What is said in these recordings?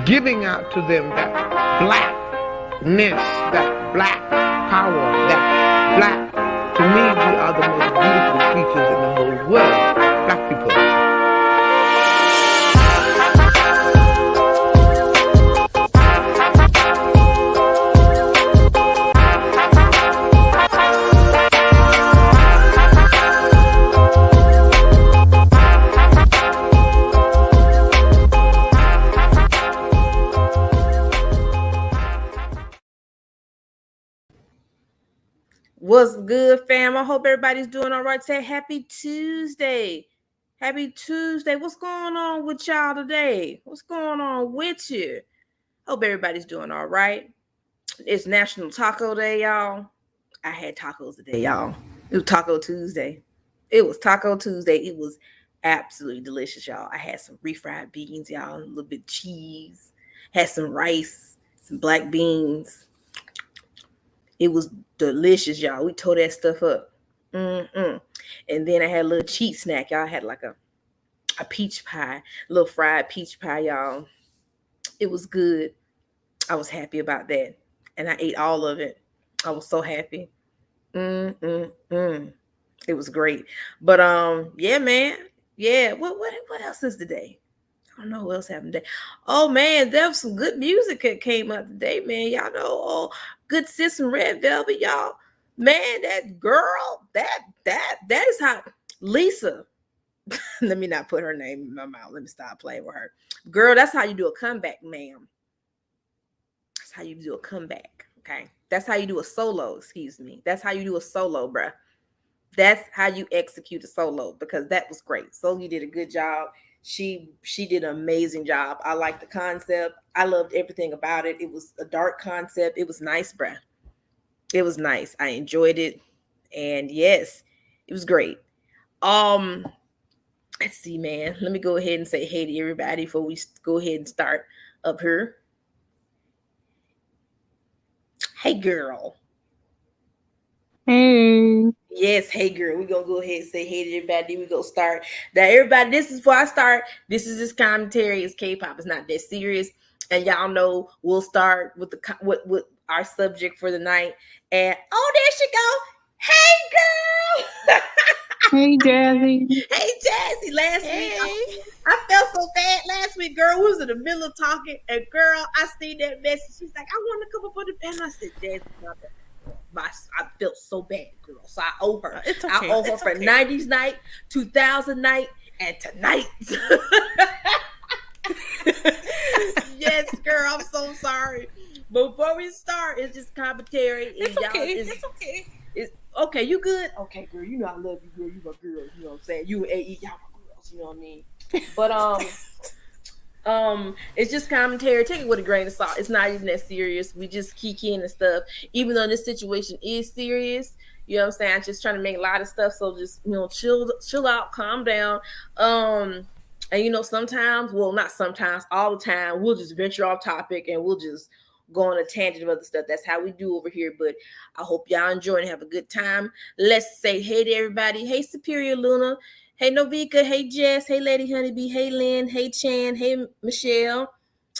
giving out to them that blackness, that black power, that black. To me, we are the most beautiful creatures in the whole world, black people. What's good, fam? I hope everybody's doing all right. Say happy Tuesday. Happy Tuesday. What's going on with y'all today? What's going on with you? Hope everybody's doing all right. It's National Taco Day, y'all. I had tacos today, y'all. It was Taco Tuesday. It was Taco Tuesday. It was absolutely delicious, y'all. I had some refried beans, y'all, a little bit of cheese. Had some rice, some black beans. It was delicious, y'all. We tore that stuff up. And then I had a little cheat snack, y'all. I had like a peach pie, a little fried peach pie, y'all. It was good. I was happy about that. And I ate all of it. I was so happy. It was great. But yeah, man. Yeah. What else is today? I don't know what else happened today. Oh man, there was some good music that came out today, man. Y'all know, oh, good sis and Red Velvet, y'all. Man, that girl, that is how Lisa. Let me not put her name in my mouth. Let me stop playing with her. Girl, that's how you do a comeback, ma'am. That's how you do a comeback. Okay. That's how you do a solo, excuse me. That's how you do a solo, bruh. That's how you execute a solo, because that was great. Sogi did a good job. She did an amazing job. I liked the concept. I loved everything about it. It was a dark concept. It was nice, bruh. It was nice. I enjoyed it. And yes, it was great. Um, let's see, man. Let me go ahead and say hey to everybody before we go ahead and start up here. Hey girl. Hey. Yes, hey girl. We're gonna go ahead and say hey to everybody. We're gonna start. Now, everybody, this is before I start. This is just commentary. It's K-pop. It's not that serious. And y'all know we'll start with the with our subject for the night. And oh, there she go. Hey girl. Hey, Jazzy. Hey Jazzy. Last week I felt so bad last week, girl. We was in the middle of talking, and girl, I seen that message. She's like, I want to come up on the panel. I said, Jazzy, I felt so bad, girl. So I owe her. It's okay. I owe her for 90s night, 2000 night, and tonight. Yes, girl. I'm so sorry. But before we start, it's just commentary. It's okay. It's okay. It's okay. You good? Okay, girl. You know I love you, girl. You my girl. You know what I'm saying? You and AE, y'all my girls. You know what I mean? But it's just commentary. Take it with a grain of salt. It's not even that serious. We just kicking and stuff. Even though this situation is serious, you know what I'm saying? I'm just trying to make a lot of stuff. So just, you know, chill out, calm down. And you know, sometimes, well, not sometimes, all the time, we'll just venture off topic and we'll just go on a tangent of other stuff. That's how we do over here. But I hope y'all enjoy and have a good time. Let's say hey to everybody. Hey, Superior Luna. Hey, Noveika. Hey, Jess. Hey, Lady Honeybee. Hey, Lynn. Hey, Chan. Hey, Michelle.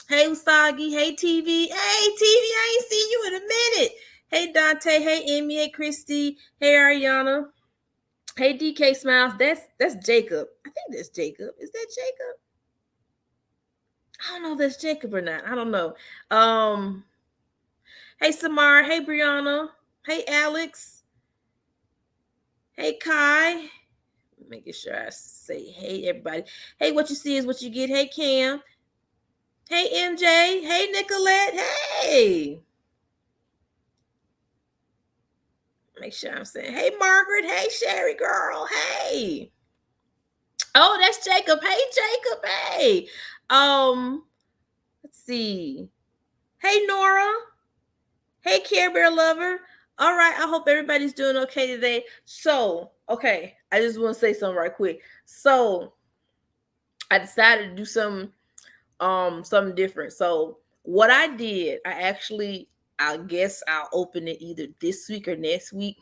Hey, Usagi. Hey, TV. Hey, TV. I ain't seen you in a minute. Hey, Dante. Hey, Emmy. Hey, Christy. Hey, Ariana. Hey, DK Smiles. That's Jacob. I think that's Jacob. Is that Jacob? I don't know if that's Jacob or not. I don't know. Hey, Samara. Hey, Brianna. Hey, Alex. Hey, Kai. Making sure I say hey, everybody. Hey, what you see is what you get. Hey, Cam. Hey, MJ. Hey, Nicolette. Hey. Make sure I'm saying, hey, Margaret. Hey, Sherry girl. Hey. Oh, that's Jacob. Hey, Jacob. Hey. Let's see. Hey, Nora. Hey, Care Bear lover. All right. I hope everybody's doing okay today. So, okay. I just want to say something right quick. So, I decided to do something different. So, what I did, I guess I'll open it either this week or next week.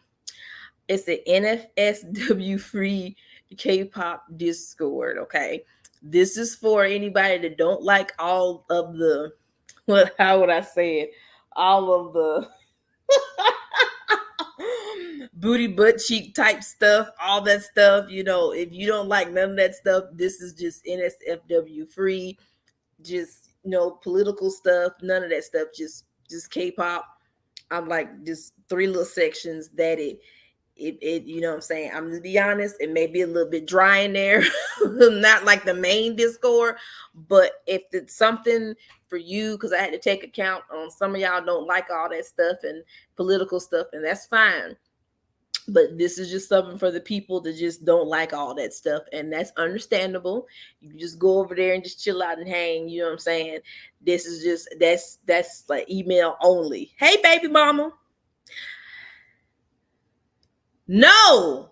It's the NSFW-free K-pop Discord. Okay, this is for anybody that don't like all of the, how would I say it? All of the booty butt cheek type stuff, all that stuff. You know, if you don't like none of that stuff, this is just NSFW free. Just, you know, political stuff, none of that stuff. Just K-pop. I'm like just 3 little sections that it you know what I'm saying? I'm gonna be honest, it may be a little bit dry in there, not like the main Discord, but if it's something for you, because I had to take account on some of y'all don't like all that stuff and political stuff, and that's fine. But this is just something for the people that just don't like all that stuff, and that's understandable. You can just go over there and just chill out and hang. You know what I'm saying? This is just that's like email only. Hey, baby mama. No,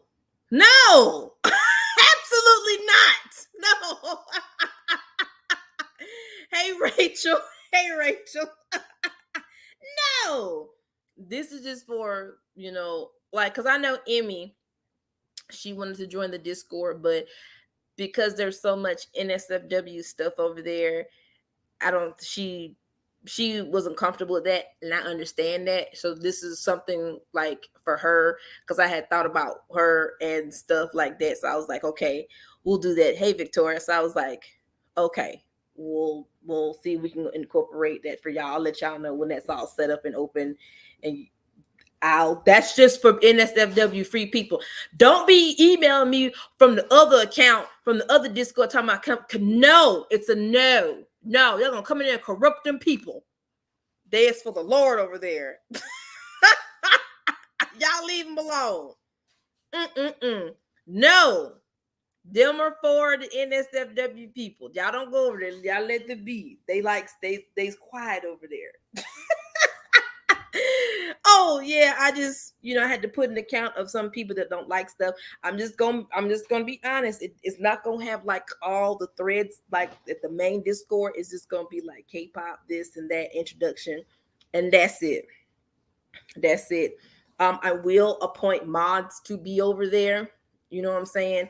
absolutely not. No. Hey, Rachel. Hey, Rachel. No. This is just for, you know, like, because I know Emmy, she wanted to join the Discord, but because there's so much NSFW stuff over there, she she wasn't comfortable with that, and I understand that. So this is something like for her, because I had thought about her and stuff like that. So I was like, okay, we'll do that. Hey, Victoria. So I was like, okay, we'll see if we can incorporate that for y'all. I'll let y'all know when that's all set up and open. And that's just for NSFW free people. Don't be emailing me from the other account, from the other Discord talking about no, it's a no. No, they're gonna come in there and corrupt them people. There's for the Lord over there. Y'all leave them alone. No. Them are for the NSFW people. Y'all don't go over there. Y'all let them be. They's quiet over there. Oh yeah, I just I had to put an account of some people that don't like stuff. I'm just gonna be honest. It's not gonna have like all the threads like at the main Discord. It's just gonna be like K-pop, this and that introduction, and that's it. That's it. I will appoint mods to be over there. You know what I'm saying?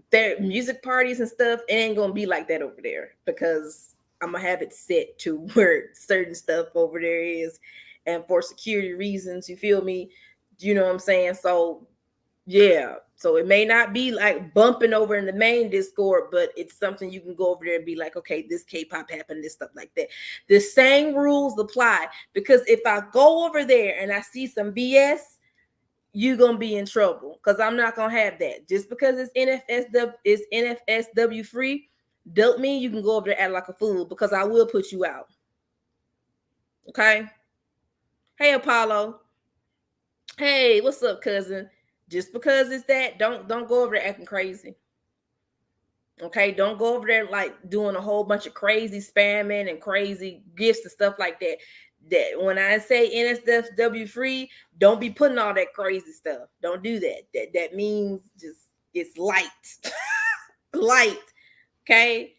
Their music parties and stuff, it ain't gonna be like that over there because I'm gonna have it set to where certain stuff over there is, and for security reasons, you feel me? You know what I'm saying? So yeah, so it may not be like bumping over in the main Discord, but it's something you can go over there and be like, okay, this K-pop happened, this stuff like that. The same rules apply, because if I go over there and I see some BS, you're gonna be in trouble, because I'm not gonna have that. Just because it's NSFW free, don't mean you can go over there and act like a fool, because I will put you out. Okay. Hey Apollo. Hey, what's up, cousin? Just because it's that, don't go over there acting crazy. Okay, don't go over there like doing a whole bunch of crazy spamming and crazy gifts and stuff like that. That when I say NSFW free, don't be putting all that crazy stuff. Don't do that. That means just it's light. Light. Okay.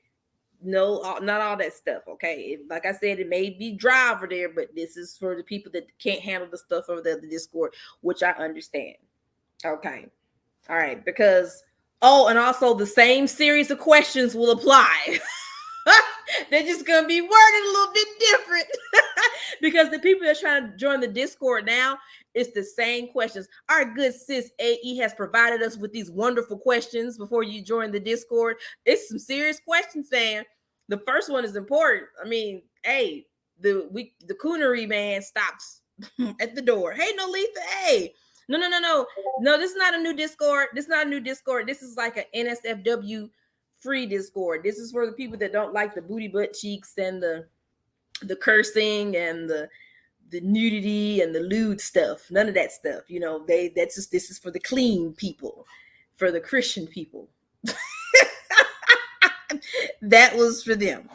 No, not all that stuff. Okay. Like I said, it may be dry over there, but this is for the people that can't handle the stuff over there, the Discord, which I understand. Okay. All right. Because and also the same series of questions will apply. They're just gonna be worded a little bit different. Because the people that are trying to join the Discord now, it's the same questions. Our good sis AE has provided us with these wonderful questions before you join the Discord. It's some serious questions, Sam. The first one is important. I mean, hey, the coonery man stops at the door. Hey, Nolitha, hey. No, this is not a new Discord. This is not a new Discord. This is like an NSFW free Discord. This is for the people that don't like the booty butt cheeks and the cursing and the nudity and the lewd stuff. None of that stuff. This is for the clean people, for the Christian people. That was for them.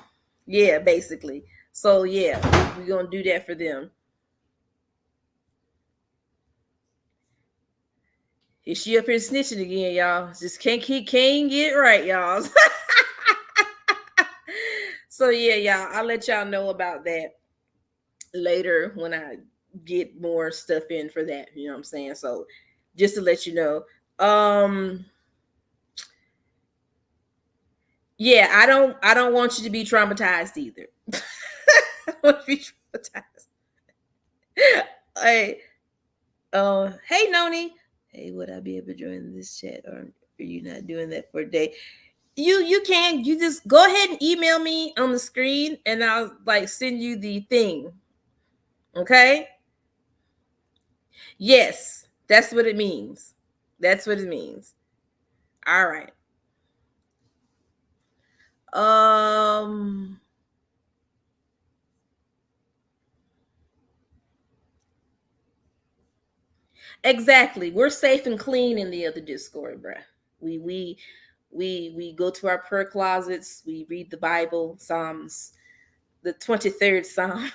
Yeah, basically. So yeah, we're gonna do that for them. Is she up here snitching again, y'all? Just can't get it right, y'all. So yeah, y'all, I'll let y'all know about that later when I get more stuff in for that. You know what I'm saying? So just to let you know. Yeah, I don't want you to be traumatized either. I want to be traumatized. Hey, hey Noni. Hey, would I be able to join this chat, or are you not doing that for a day? You can. You just go ahead and email me on the screen, and I'll like send you the thing. Okay? Yes, that's what it means. That's what it means. All right. Exactly. We're safe and clean in the other Discord, bruh. We go to our prayer closets. We read the Bible, Psalms, the 23rd Psalm,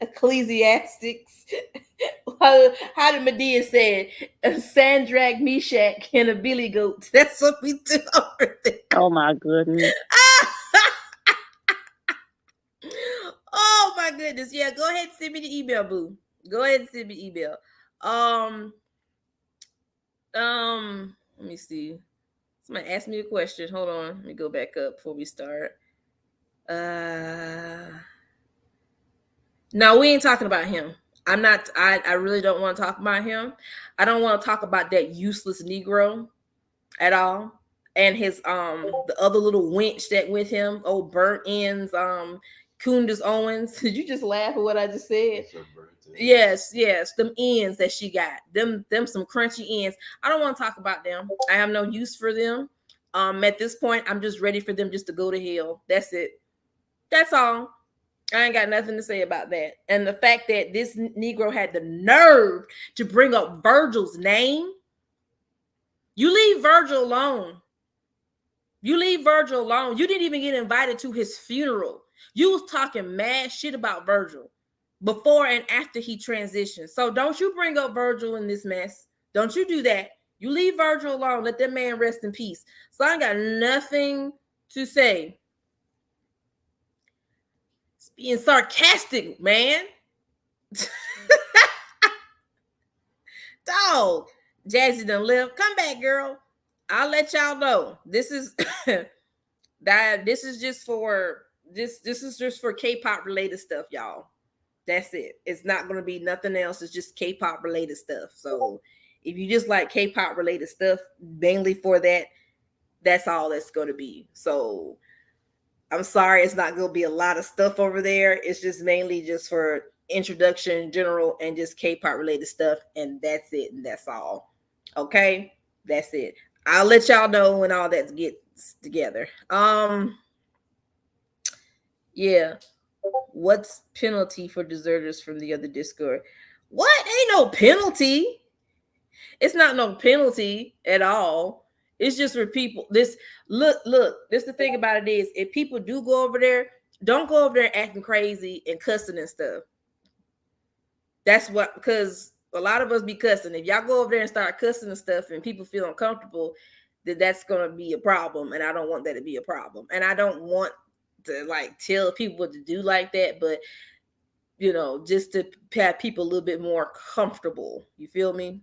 Ecclesiastics. How did Medea say it? Sandrach, Meshach, and a billy goat. That's what we do over there. Oh my goodness. Oh my goodness. Yeah, go ahead and send me the email, boo. Go ahead and send me email. Let me see. Somebody asked me a question. Hold on. Let me go back up before we start. No, we ain't talking about him. I'm not. I really don't want to talk about him. I don't want to talk about that useless Negro at all. And his the other little wench that with him, old burnt ends, Kundus Owens. Did you just laugh at what I just said? Yes, them ends that she got. Them some crunchy ends. I don't want to talk about them. I have no use for them. At this point, I'm just ready for them just to go to hell. That's it. That's all. I ain't got nothing to say about that. And the fact that this Negro had the nerve to bring up Virgil's name, you leave Virgil alone. You leave Virgil alone. You didn't even get invited to his funeral. You was talking mad shit about Virgil before and after he transitioned. So don't you bring up Virgil in this mess. Don't you do that. You leave Virgil alone. Let that man rest in peace. So I ain't got nothing to say. It's being sarcastic, man. Dog. Jazzy done left. Come back, girl. I'll let y'all know. This is this is just for K-pop related stuff, y'all. That's it. It's not going to be nothing else. It's just K-pop related stuff. So if you just like K-pop related stuff, mainly for that, that's all that's going to be. So I'm sorry, it's not going to be a lot of stuff over there. It's just mainly just for introduction, general, and just K-pop related stuff. And that's it. And that's all. Okay. That's it. I'll let y'all know when all that gets together. Yeah. What's penalty for deserters from the other Discord? What? Ain't no penalty. It's not no penalty at all. It's just for people. This look. This the thing about it is, if people do go over there, don't go over there acting crazy and cussing and stuff. That's what, because a lot of us be cussing. If y'all go over there and start cussing and stuff, and people feel uncomfortable, that's gonna be a problem. And I don't want that to be a problem. And I don't want to like tell people what to do like that, but just to have people a little bit more comfortable. You feel me?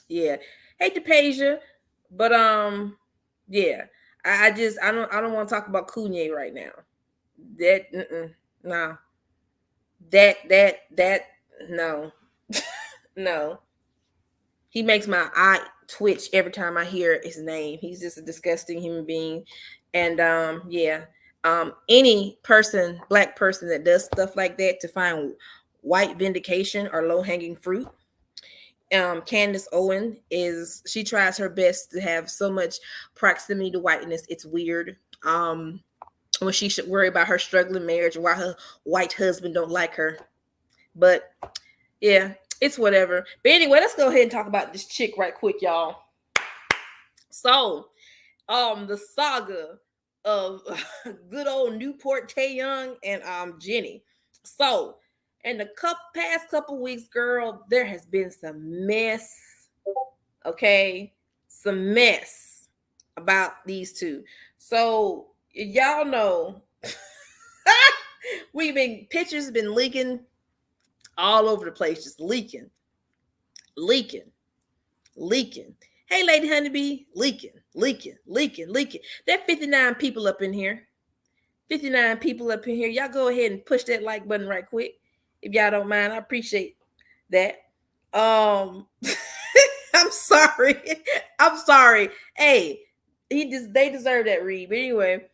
Yeah. Hey, DePasia, but yeah. I don't want to talk about Kanye right now. Nah. That no. No. He makes my eye twitch every time I hear his name. He's just a disgusting human being. And yeah. Any person, black person that does stuff like that to find white vindication or low-hanging fruit. Candace Owen she tries her best to have so much proximity to whiteness. It's weird. When she should worry about her struggling marriage and why her white husband don't like her. But yeah, it's whatever. But anyway, let's go ahead and talk about this chick right quick, y'all. So, the saga of good old Newport Taeyoung and Jenny. So, in the past couple weeks, girl, there has been some mess. Okay, some mess about these two. So y'all know, pictures been leaking all over the place, just leaking. Hey, Lady Honeybee, leaking. There are 59 people up in here. 59 people up in here. Y'all go ahead and push that like button right quick. If y'all don't mind, I appreciate that. I'm sorry. Hey, they deserve that read. But anyway,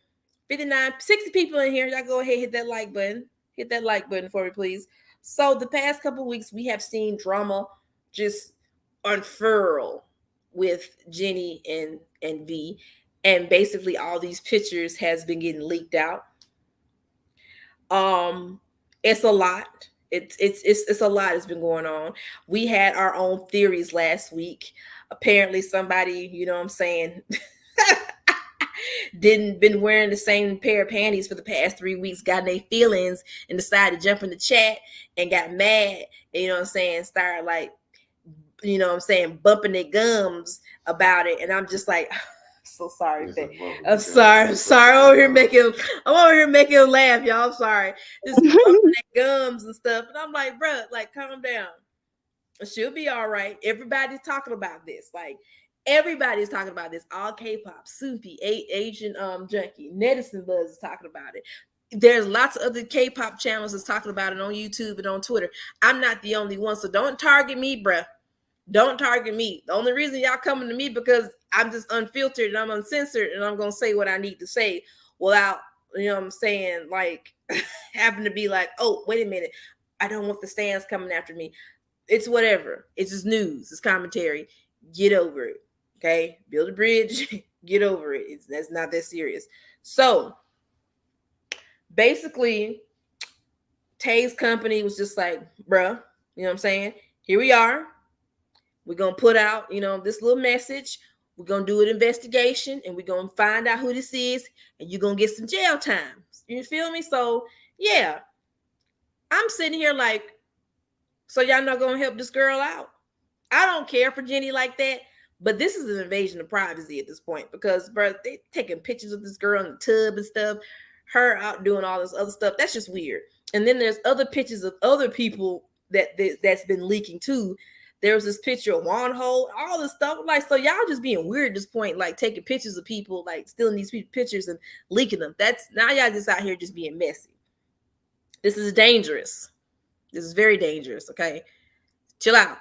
60 people in here. Y'all go ahead and hit that like button. Hit that like button for me, please. So the past couple weeks, we have seen drama just unfurl with Jenny and V, and basically all these pictures has been getting leaked out. It's a lot. It's a lot that's been going on. We had our own theories last week. Apparently somebody, been wearing the same pair of panties for the past 3 weeks, got their feelings and decided to jump in the chat and got mad, started like, bumping their gums about it. And I'm just like, so sorry. I'm sorry. I'm over here making them laugh, y'all. I'm sorry. Just bumping their gums and stuff. And I'm like, bro, like, calm down. She'll be all right. Everybody's talking about this. Like, Everybody's talking about this. All K-pop, Soupy, Asian Junkie, Netizen Buzz is talking about it. There's lots of other K-pop channels that's talking about it on YouTube and on Twitter. I'm not the only one, so don't target me, bruh. Don't target me. The only reason y'all coming to me because I'm just unfiltered and I'm uncensored and I'm gonna say what I need to say without, you know what I'm saying, like having to be like, oh, wait a minute, I don't want the stands coming after me. It's whatever. It's just news. It's commentary. Get over it. Okay, build a bridge. Get over it. That's not that serious. So basically, Tay's company was just like, bruh, you know what I'm saying? Here we are. We're going to put out, this little message. We're going to do an investigation and we're going to find out who this is and you're going to get some jail time. You feel me? So, yeah, I'm sitting here like, so y'all not going to help this girl out? I don't care for Jenny like that, but this is an invasion of privacy at this point because, bro, they taking pictures of this girl in the tub and stuff, her out doing all this other stuff. That's just weird. And then there's other pictures of other people that's been leaking too. There was this picture of Wonho, all this stuff. Like, so y'all just being weird at this point, like taking pictures of people, like stealing these pictures and leaking them. That's now y'all just out here just being messy. This is dangerous. This is very dangerous. Okay, chill out.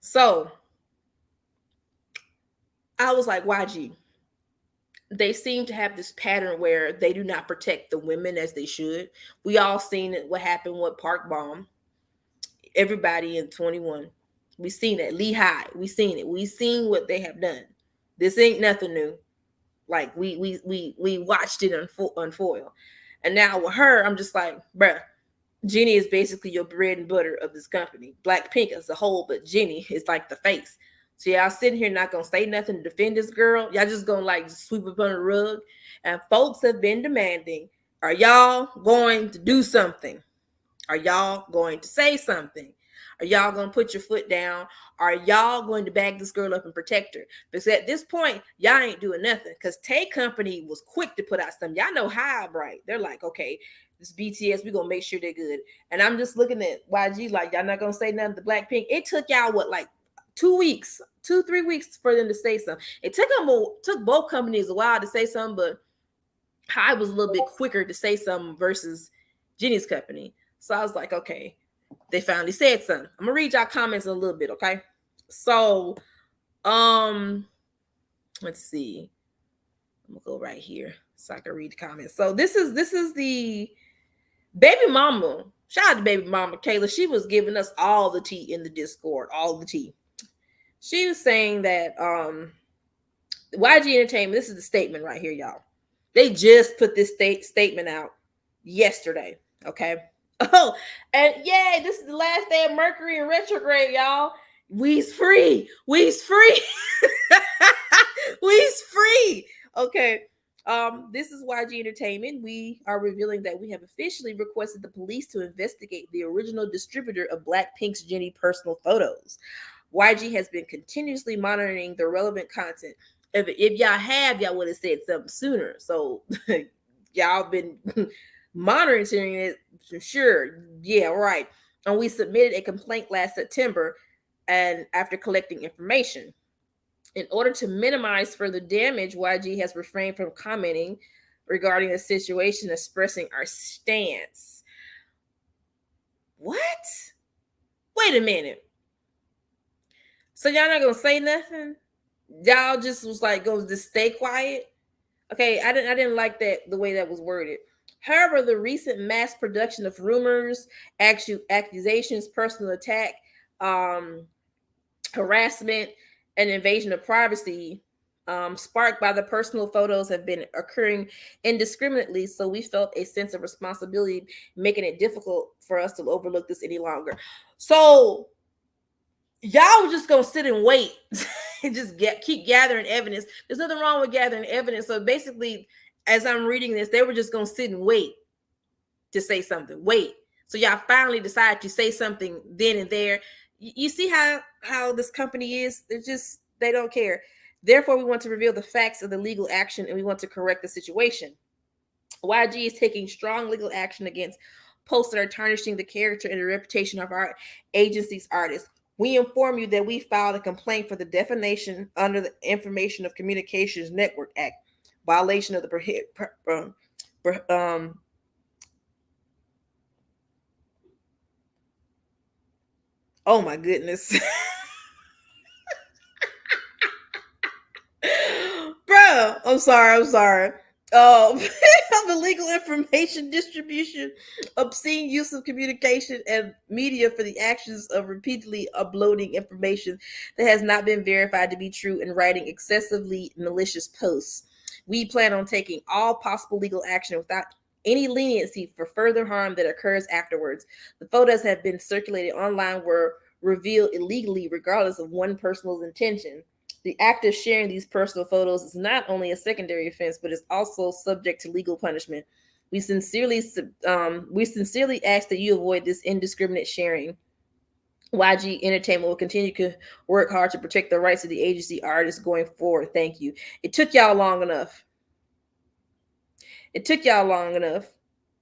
So I was like, YG, they seem to have this pattern where they do not protect the women as they should. We all seen it, what happened with Park Bomb. Everybody in 21. We seen it. Lehigh. We seen it. We seen what they have done. This ain't nothing new. Like we watched it unfoil. And now with her, I'm just like, bruh, Jenny is basically your bread and butter of this company. Blackpink as a whole, but Jenny is like the face. So y'all sitting here not gonna say nothing to defend this girl. Y'all just gonna like sweep up under the rug. And folks have been demanding, are y'all going to do something? Are y'all going to say something? Are y'all going to put your foot down? Are y'all going to bag this girl up and protect her? Because at this point, y'all ain't doing nothing. Because Tay Company was quick to put out something. Y'all know how bright. They're like, okay, this BTS, we're going to make sure they're good. And I'm just looking at YG like, y'all not going to say nothing to Blackpink. It took y'all, like 3 weeks for them to say something. It took both companies a while to say something, but I was a little bit quicker to say something versus Jenny's company. So I was like, okay, they finally said something. I'm gonna read y'all comments in a little bit, okay? So, let's see. I'm gonna go right here so I can read the comments. So this is the baby mama. Shout out to baby mama Kayla. She was giving us all the tea in the Discord, all the tea. She was saying that YG Entertainment. This is the statement right here, y'all. They just put this statement out yesterday, okay? Oh, and yay, this is the last day of Mercury in retrograde, y'all. We's free. We's free. We's free. Okay. This is YG Entertainment. We are revealing that we have officially requested the police to investigate the original distributor of Blackpink's Jennie personal photos. YG has been continuously monitoring the relevant content. If y'all have, y'all would have said something sooner. So y'all been monitoring it for sure. Yeah, right. And we submitted a complaint last September and after collecting information. In order to minimize further damage, YG has refrained from commenting regarding the situation, expressing our stance. What? Wait a minute. So y'all not gonna say nothing? Y'all just was like going to stay quiet? Okay, I didn't like that the way that was worded. However, the recent mass production of rumors, accusations, personal attack, harassment, and invasion of privacy sparked by the personal photos have been occurring indiscriminately. So we felt a sense of responsibility, making it difficult for us to overlook this any longer. So y'all were just gonna sit and wait and just keep gathering evidence. There's nothing wrong with gathering evidence. So basically, as I'm reading this, they were just gonna sit and wait to say something. Wait. So y'all finally decide to say something then and there. You see how this company is? They don't care. Therefore, we want to reveal the facts of the legal action and we want to correct the situation. YG is taking strong legal action against posts that are tarnishing the character and the reputation of our agency's artists. We inform you that we filed a complaint for the defamation under the Information of Communications Network Act, violation of the oh my goodness. Bro, I'm sorry. The legal information distribution, obscene use of communication and media for the actions of repeatedly uploading information that has not been verified to be true and writing excessively malicious posts. We plan on taking all possible legal action without any leniency for further harm that occurs afterwards. The photos have been circulated online were revealed illegally regardless of one person's intention. The act of sharing these personal photos is not only a secondary offense, but is also subject to legal punishment. We sincerely ask that you avoid this indiscriminate sharing. YG Entertainment will continue to work hard to protect the rights of the agency artists going forward. Thank you. It took y'all long enough.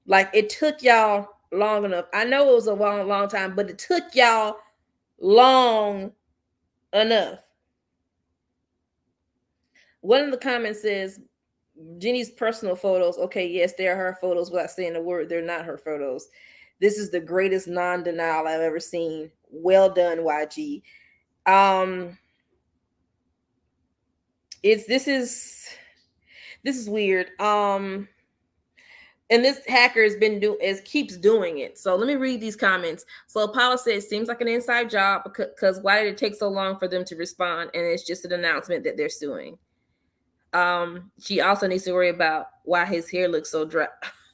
Like, it took y'all long enough. I know it was a long time, but it took y'all long enough. One of the comments says, Jenny's personal photos. Okay, yes, they are her photos without saying a word. They're not her photos. This is the greatest non-denial I've ever seen. Well done, YG. This is weird. And this hacker keeps doing it. So let me read these comments. So Paula says, seems like an inside job because why did it take so long for them to respond? And it's just an announcement that they're suing. She also needs to worry about why his hair looks so dry.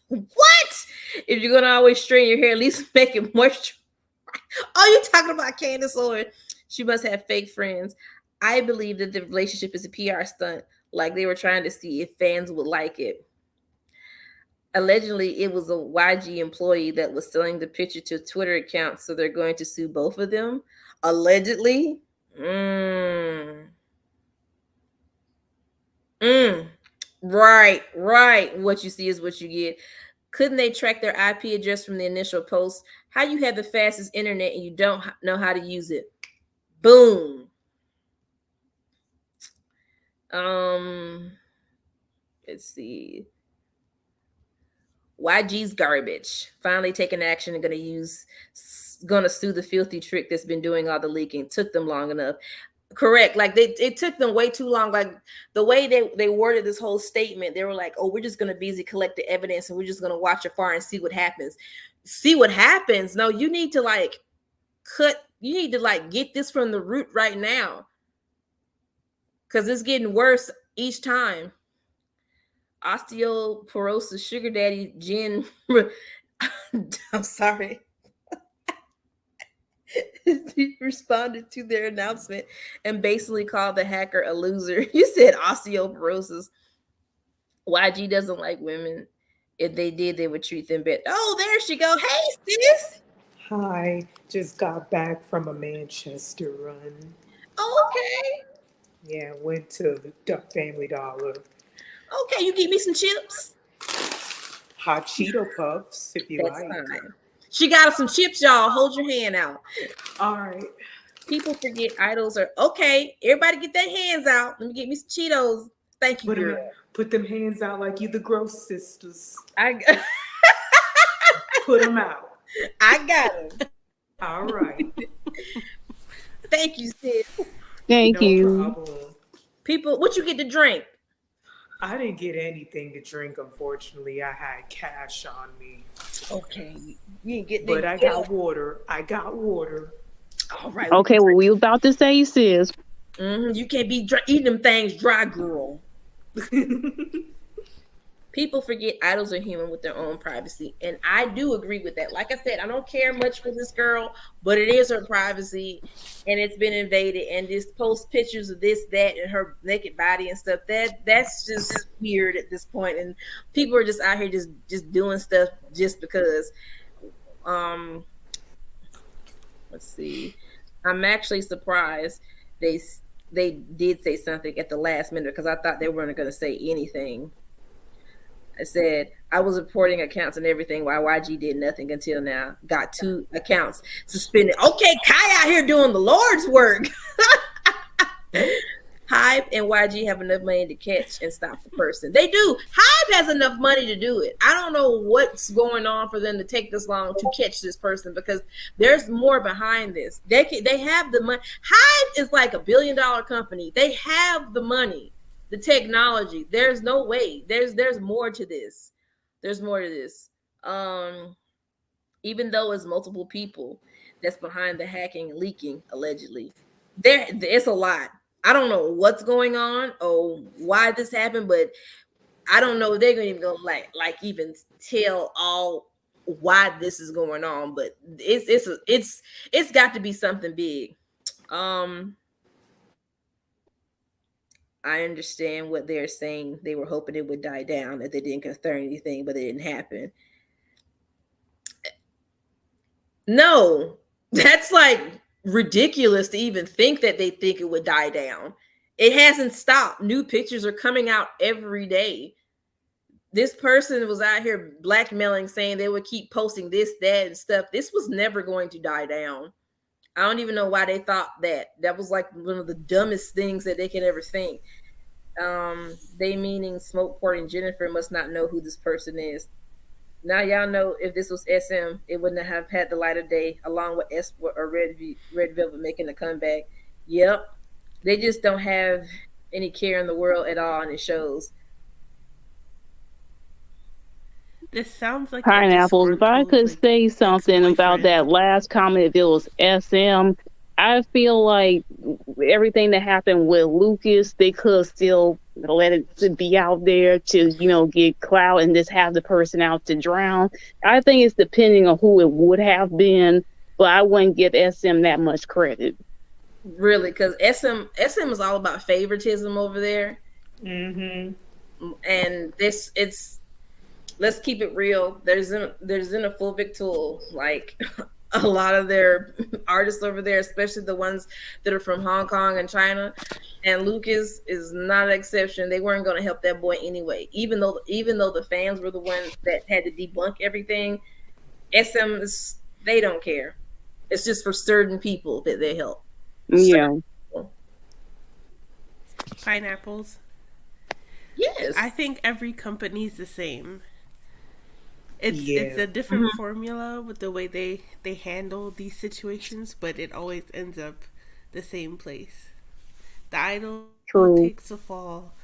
What? If you're gonna always straighten your hair, at least make it moisture. Oh, you're talking about Candace Owens. She must have fake friends. I believe that the relationship is a PR stunt, like they were trying to see if fans would like it. Allegedly, it was a YG employee that was selling the picture to a Twitter account, so they're going to sue both of them. Allegedly. Right. What you see is what you get. Couldn't they track their IP address from the initial post? How you have the fastest internet and you don't know how to use it? Boom. Let's see. YG's garbage. Finally taking action and gonna sue the filthy trick that's been doing all the leaking. Took them long enough. Correct. Like it took them way too long. Like the way they worded this whole statement, they were like, "Oh, we're just gonna busy collect the evidence and we're just gonna watch afar and see what happens." See what happens? No, you need to get this from the root right now, because it's getting worse each time. Osteoporosis, sugar daddy, Jen. I'm sorry. He responded to their announcement and basically called the hacker a loser. You said osteoporosis. YG doesn't like women. If they did, they would treat them better. Oh, there she go. Hey, sis. Hi, just got back from a Manchester run. Okay. Yeah, went to the Family Dollar. Okay, you give me some chips. Hot Cheeto Puffs, if you That's like. fine. She got us some chips, y'all. Hold your hand out. All right. People forget idols are okay. Everybody get their hands out. Let me get me some Cheetos. Thank you, girl. Put them hands out like you the Gross Sisters. I put them out. I got them. All right. Thank you, sis. Thank you. No problem. People, what you get to drink? I didn't get anything to drink, unfortunately. I had cash on me. Okay. You didn't get But I got water. All right. Okay, well, we about to say, sis. You can't be eating them things dry, girl. People forget idols are human with their own privacy. And I do agree with that. Like I said, I don't care much for this girl, but it is her privacy and it's been invaded. And this post pictures of this, that, and her naked body and stuff. That's just weird at this point. And people are just out here just doing stuff just because. Let's see. I'm actually surprised they did say something at the last minute because I thought they weren't going to say anything. I said I was reporting accounts and everything while YG did nothing until now. Got 2 accounts suspended. Okay, Kai out here doing the Lord's work. Hive and YG have enough money to catch and stop the person. They do. Hive has enough money to do it. I don't know what's going on for them to take this long to catch this person, because there's more behind this. They have the money. Hive is like $1 billion company. They have the money, the technology. There's no way. There's more to this. There's more to this. Even though it's multiple people that's behind the hacking and leaking, allegedly, it's a lot. I don't know what's going on or why this happened, but I don't know if they're going to even go like even tell all why this is going on. But it's got to be something big. I understand what they're saying. They were hoping it would die down, that they didn't concern anything, but it didn't happen. No, that's like ridiculous to even think that they think it would die down. It hasn't stopped. New pictures are coming out every day. This person was out here blackmailing, saying they would keep posting this, that, and stuff. This was never going to die down. I don't even know why they thought that. That was like one of the dumbest things that they could ever think. They meaning Smokeport and Jennifer must not know who this person is. Now y'all know if this was SM, it wouldn't have had the light of day, along with Escort or Red Velvet making a comeback. Yep. They just don't have any care in the world at all, and it shows. This sounds like Pineapples. If I could say something about that last comment, if it was SM, I feel like everything that happened with Lucas, they could still let it be out there to, get clout and just have the person out to drown. I think it's depending on who it would have been, but I wouldn't give SM that much credit. Really, because SM is all about favoritism over there. Mm-hmm. And let's keep it real. There's a xenophobic tool. Like a lot of their artists over there, especially the ones that are from Hong Kong and China, and Lucas is not an exception. They weren't going to help that boy anyway. Even though the fans were the ones that had to debunk everything, SM they don't care. It's just for certain people that they help. Yeah. Pineapples. Yes. I think every company is the same. It's a different formula with the way they handle these situations, but it always ends up the same place. The idol takes a fall,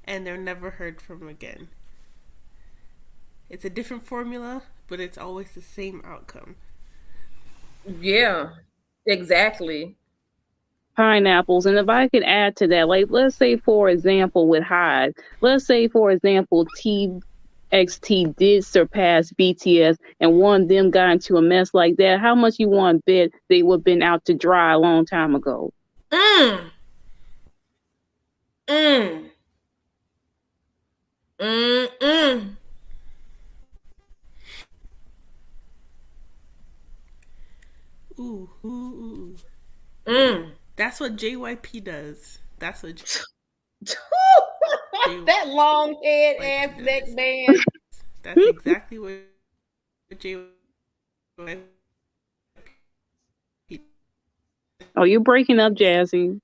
and they're never heard from again. It's a different formula, but it's always the same outcome. Yeah, exactly. Pineapples. And if I could add to that, like, let's say, for example, with Hyde, let's say, for example, TXT did surpass BTS and one of them got into a mess like that, how much you want to bet they would have been out to dry a long time ago? Ooh. That's what JYP does. That's what that long head ass neck band. That's exactly what JYP. Oh, you're breaking up, Jazzy.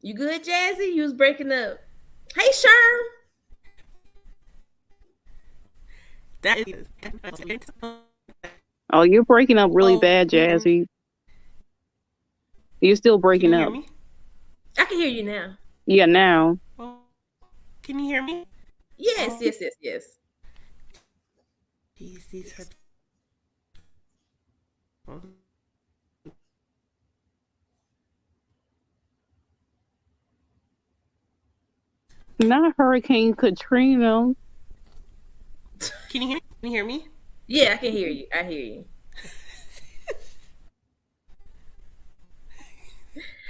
You good, Jazzy? You was breaking up. Hey, Sherm. That is. Oh, you're breaking up really bad, Jazzy. You're still breaking up. Me? I can hear you now. Yeah, now. Oh, can you hear me? Yes. Jeez, these are... Not Hurricane Katrina. Can you hear me? Yeah, I can hear you. I hear you.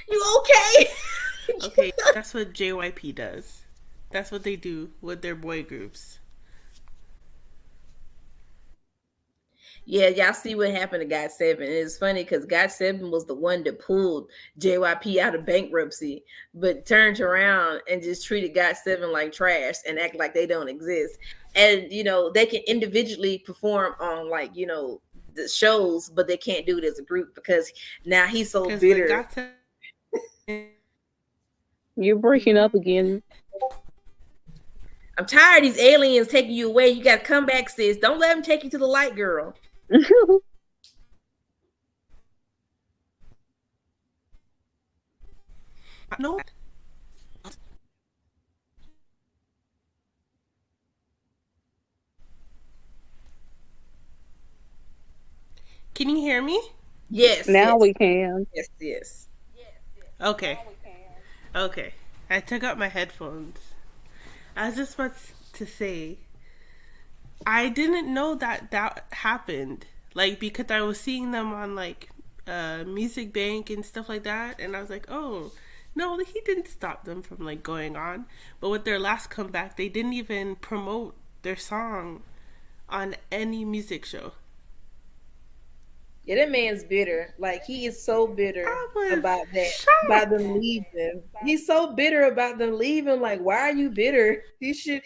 You okay? Okay, that's what JYP does. That's what they do with their boy groups. Yeah, y'all see what happened to GOT7. It's funny because GOT7 was the one that pulled JYP out of bankruptcy, but turned around and just treated GOT7 like trash and act like they don't exist. and they can individually perform on like the shows, but they can't do it as a group because now he's so bitter. You're breaking up again. I'm tired of these aliens taking you away. You got to come back, sis. Don't let them take you to the light, girl. No. Can you hear me? Yes. Now we can. Yes. Okay. Okay. I took out my headphones. I was just about to say, I didn't know that happened. Like, because I was seeing them on, like, Music Bank and stuff like that, and I was like, oh, no, he didn't stop them from, like, going on. But with their last comeback, they didn't even promote their song on any music show. Yeah, that man's bitter. Like, he is so bitter about that, shocked. about them leaving. He's so bitter about them leaving. Like, why are you bitter? You should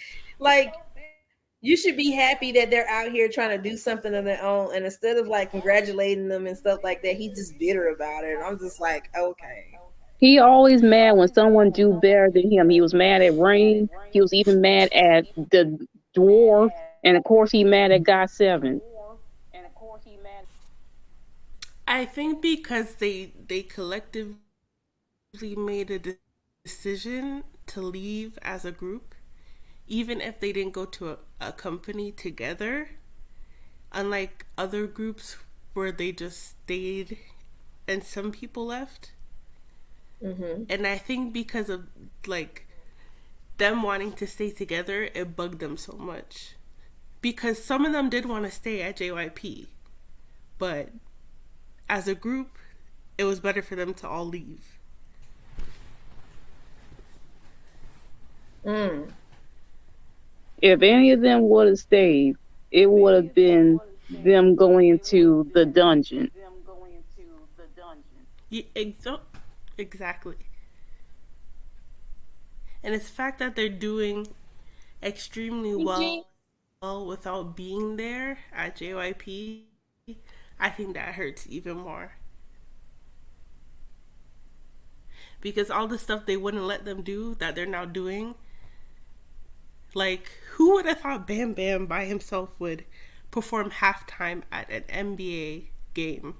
be happy that they're out here trying to do something on their own. And instead of like congratulating them and stuff like that, he's just bitter about it. And I'm just like, okay. He always mad when someone do better than him. He was mad at Rain. He was even mad at the Dwarf. And of course, he mad at God 7. I think because they collectively made a decision to leave as a group, even if they didn't go to a company together, unlike other groups where they just stayed and some people left. Mm-hmm. And I think because of like them wanting to stay together, it bugged them so much. Because some of them did want to stay at JYP, but as a group, it was better for them to all leave. If any of them would have stayed, it would have been them going into the dungeon. Yeah, exactly. And it's the fact that they're doing extremely well without being there at JYP, I think that hurts even more. Because all the stuff they wouldn't let them do that they're now doing, like, who would have thought Bam Bam by himself would perform halftime at an NBA game?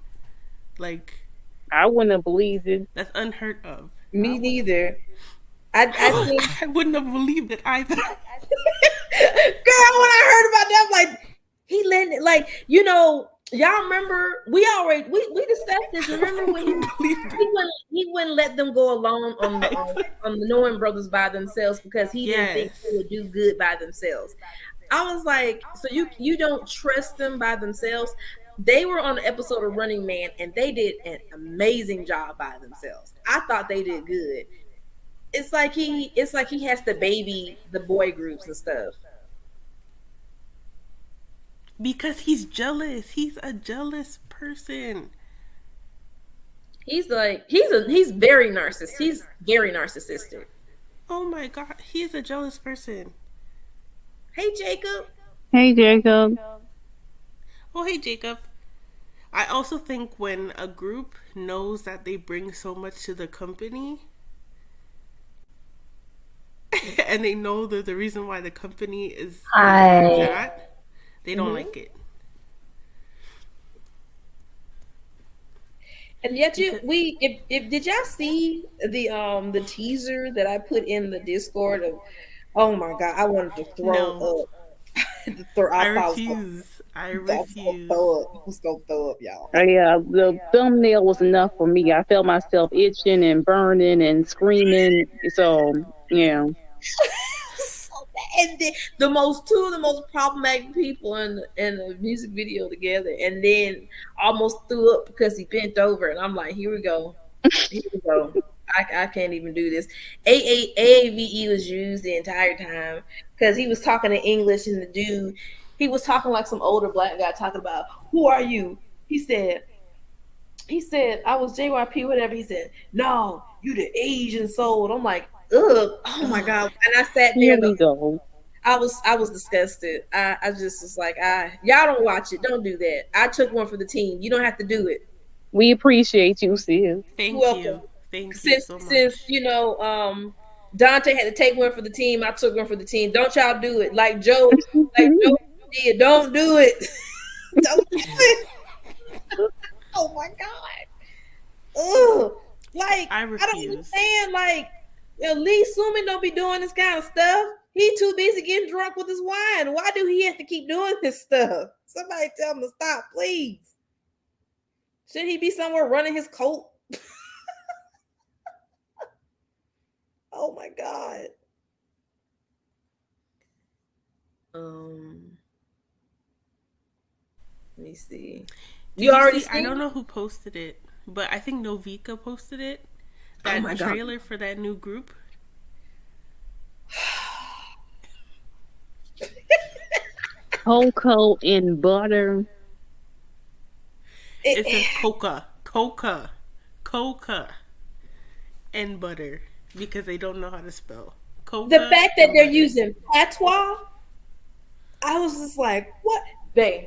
Like, I wouldn't have believed it. That's unheard of. Me neither. I think I wouldn't have believed it either. Girl, when I heard about that, I'm like, he let it, like, y'all remember we discussed this. Remember when he wouldn't let them go alone on the Knowing Brothers by themselves because he didn't think they would do good by themselves. I was like, so you don't trust them by themselves? They were on the episode of Running Man and they did an amazing job by themselves. I thought they did good. It's like he has to baby the boy groups and stuff. Because he's jealous. He's a jealous person. He's very narcissistic. He's very narcissistic. Oh my God, he's a jealous person. Hey, Jacob. Hey, Jacob. Oh, hey, Jacob. I also think when a group knows that they bring so much to the company and they know that the reason why the company is that, they don't like it. And yet did y'all see the teaser that I put in the Discord of, oh my God, I wanted to throw up. I refuse. I was gonna throw up, y'all. Yeah, the thumbnail was enough for me. I felt myself itching and burning and screaming. So, yeah. And the most problematic people in the music video together, and then almost threw up because he bent over, and I'm like, here we go. I can't even do this. AAVE was used the entire time because he was talking in English, and the dude, he was talking like some older black guy talking about, who are you? He said, I was JYP, whatever. He said, no, you the Asian soul. I'm like, ugh, oh my God. And I sat there. I was disgusted. I just was like, y'all don't watch it. Don't do that. I took one for the team. You don't have to do it. We appreciate you, sis. You're Thank welcome. you. Thank you Since so much. since Dante had to take one for the team, I took one for the team. Don't y'all do it. Like Joe did. Don't do it. Don't do it. Oh my God. Ugh. Like I don't refuse. understand. Like Lee Suman don't be doing this kind of stuff. He too busy getting drunk with his wine. Why do he have to keep doing this stuff? Somebody tell him to stop, please. Should he be somewhere running his coat? Oh my God. Let me see. You already see? I don't know who posted it, but I think Noveika posted it. That trailer for that new group. Cocoa and butter. It says coca, and butter because they don't know how to spell. Coca the fact that they're butter. using patois, I was just like, what? Babe,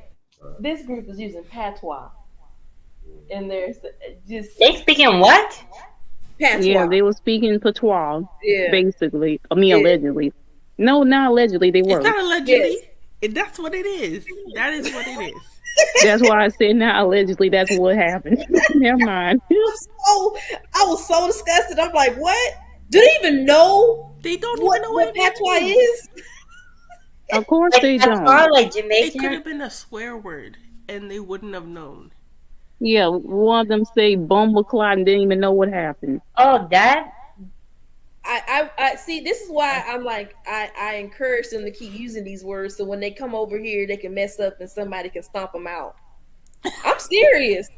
this group is using patois. And there's just... They speaking what? Patois. Yeah, they were speaking patois, basically. I mean, allegedly. No, not allegedly. They were. It's not allegedly. That's what it is. That is what it is. That's why I said not allegedly. That's what happened. Never mind. I was so disgusted. I'm like, what? Do they even know? They don't even know what patois is. Of course they don't. Like Jamaican. It could have been a swear word, and they wouldn't have known. Yeah, one of them say bumbleclot and didn't even know what happened. Oh, that? I see. This is why I'm like, I encourage them to keep using these words, so when they come over here, they can mess up and somebody can stomp them out. I'm serious.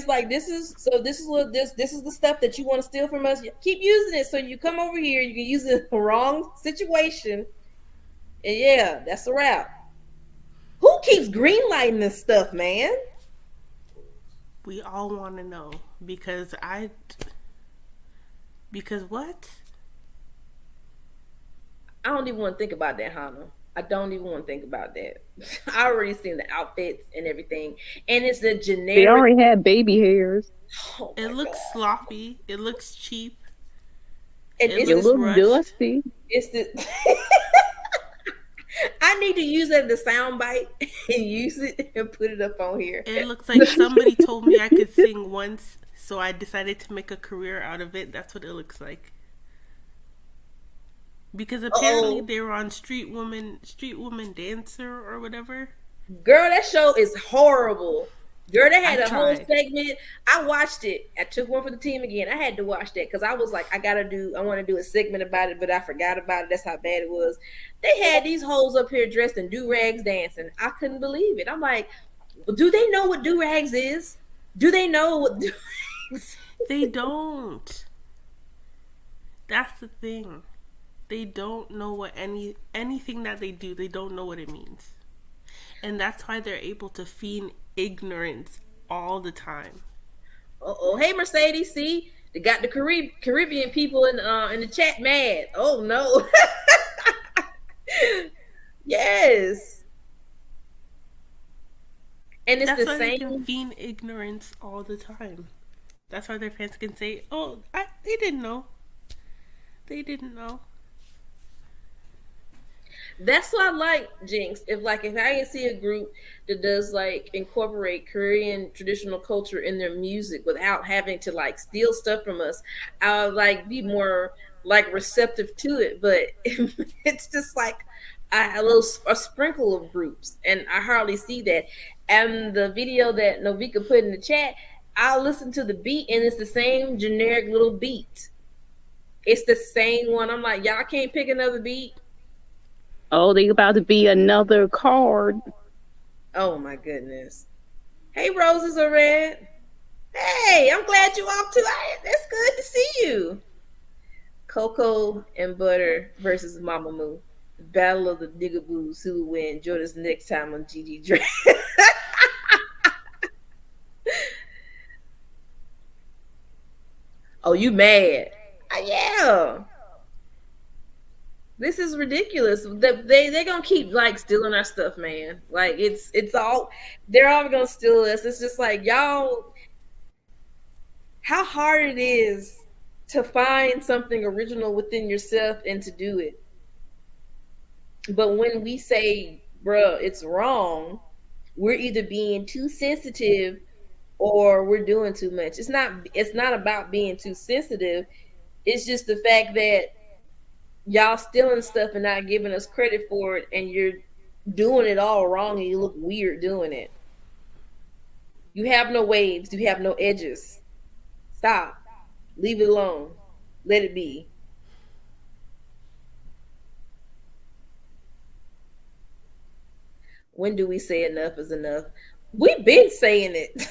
Like this is the stuff that you want to steal from us. Keep using it, so you come over here, you can use it in the wrong situation, and yeah, that's a wrap. Who keeps greenlighting this stuff, man? We all want to know because what? I don't even want to think about that, Hannah. I don't even want to think about that. I already seen the outfits and everything, and it's the generic. They already had baby hairs. Oh it looks sloppy. It looks cheap. It looks dusty. It's the. I need to use it as a sound bite and use it and put it up on here. It looks like somebody told me I could sing once, so I decided to make a career out of it. That's what it looks like. Because apparently they were on Street Woman Dancer or whatever. Girl, that show is horrible. Girl, they had a whole segment. I watched it. I took one for the team again. I had to watch that because I was like, I want to do a segment about it, but I forgot about it. That's how bad it was. They had these hoes up here dressed in do-rags dancing. I couldn't believe it. I'm like, do they know what do-rags is? Do they know what do-rags? They don't. That's the thing. They don't know what anything that they do, they don't know what it means. And that's why they're able to feign ignorance all the time. Hey Mercedes, see, they got the Caribbean people in the chat mad. Oh no. Yes. And it's that's the why same. They can feign ignorance all the time. That's why their fans can say, "Oh, they didn't know. They didn't know." That's what I like, Jinx. If I can see a group that does like incorporate Korean traditional culture in their music without having to like steal stuff from us, I'll like be more like receptive to it. But it's just like a sprinkle of groups, and I hardly see that. And the video that Noveika put in the chat, I'll listen to the beat, and it's the same generic little beat. It's the same one. I'm like, y'all can't pick another beat. Oh, they about to be another card. Oh my goodness. Hey, roses are red. Hey, I'm glad you off too. That's good to see you. Cocoa and butter versus Mama Moo. The battle of the Digaboos. Who will win? Join us next time on Gigi Drake. Oh, you mad? Yeah. This is ridiculous. They gonna keep like stealing our stuff, man. Like it's all they're all gonna steal us. It's just like y'all, how hard it is to find something original within yourself and to do it. But when we say, bruh, it's wrong, we're either being too sensitive or we're doing too much. It's not about being too sensitive. It's just the fact that y'all stealing stuff and not giving us credit for it, and you're doing it all wrong and you look weird doing it. You have no waves, you have no edges. Stop. Leave it alone. Let it be. When do we say enough is enough? We've been saying it.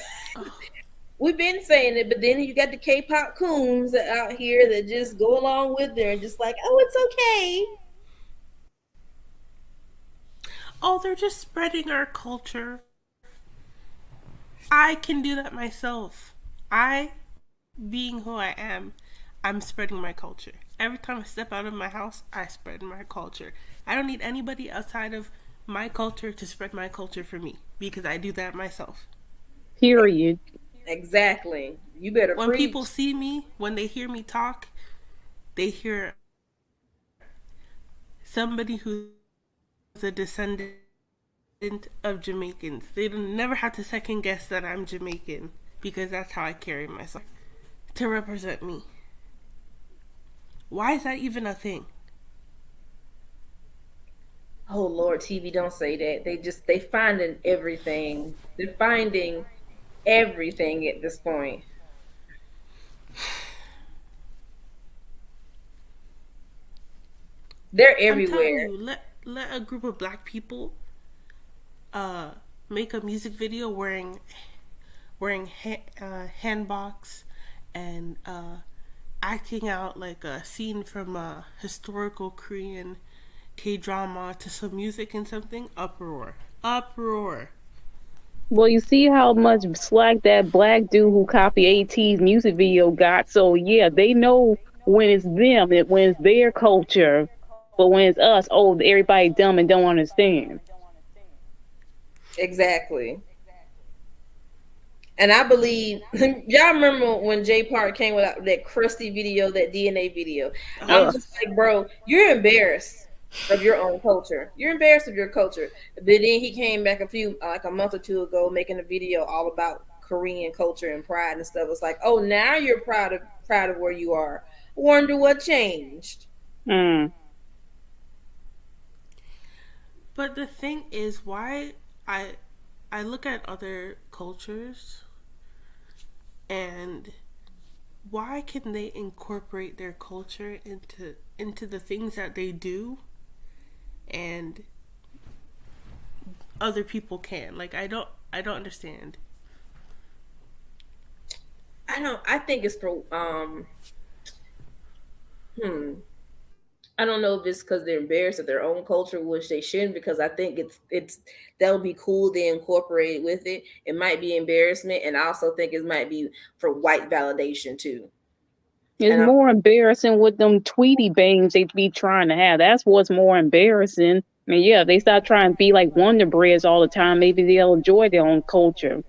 We've been saying it, but then you got the K-pop coons out here that just go along with it and just like, oh, it's okay. Oh, they're just spreading our culture. I can do that myself. I, being who I am, I'm spreading my culture. Every time I step out of my house, I spread my culture. I don't need anybody outside of my culture to spread my culture for me because I do that myself. Period. Exactly. You better When preach. people see me, when they hear me talk, they hear somebody who's a descendant of Jamaicans. They never have to second guess that I'm Jamaican because that's how I carry myself to represent me. Why is that even a thing? Oh Lord, TV, don't say that. They finding everything. They're finding everything at this point. They're everywhere. I'm telling you, let a group of black people make a music video wearing handbox and acting out like a scene from a historical Korean K-drama to some music and something. Uproar. Well, you see how much slack that black dude who copied AT's music video got. So yeah, they know when it's them, when it's their culture. But when it's us, oh, everybody dumb and don't understand. Exactly. And I believe y'all remember when Jay Park came with that crusty video, that DNA video. I'm just like, bro, you're embarrassed of your own culture. You're embarrassed of your culture. But then he came back like a month or two ago, making a video all about Korean culture and pride and stuff. It's like, oh, now you're proud of where you are. Wonder what changed. But the thing is, why I look at other cultures and why can they incorporate their culture into the things that they do and other people can? Like I don't understand. I think it's for I don't know if it's because they're embarrassed of their own culture, which they shouldn't, because I think it's that would be cool to incorporate with it. It might be embarrassment, and I also think it might be for white validation too. It's more embarrassing with them Tweety bangs they be trying to have. That's what's more embarrassing. I mean, yeah, if they start trying to be like Wonder Breads all the time, maybe they'll enjoy their own culture.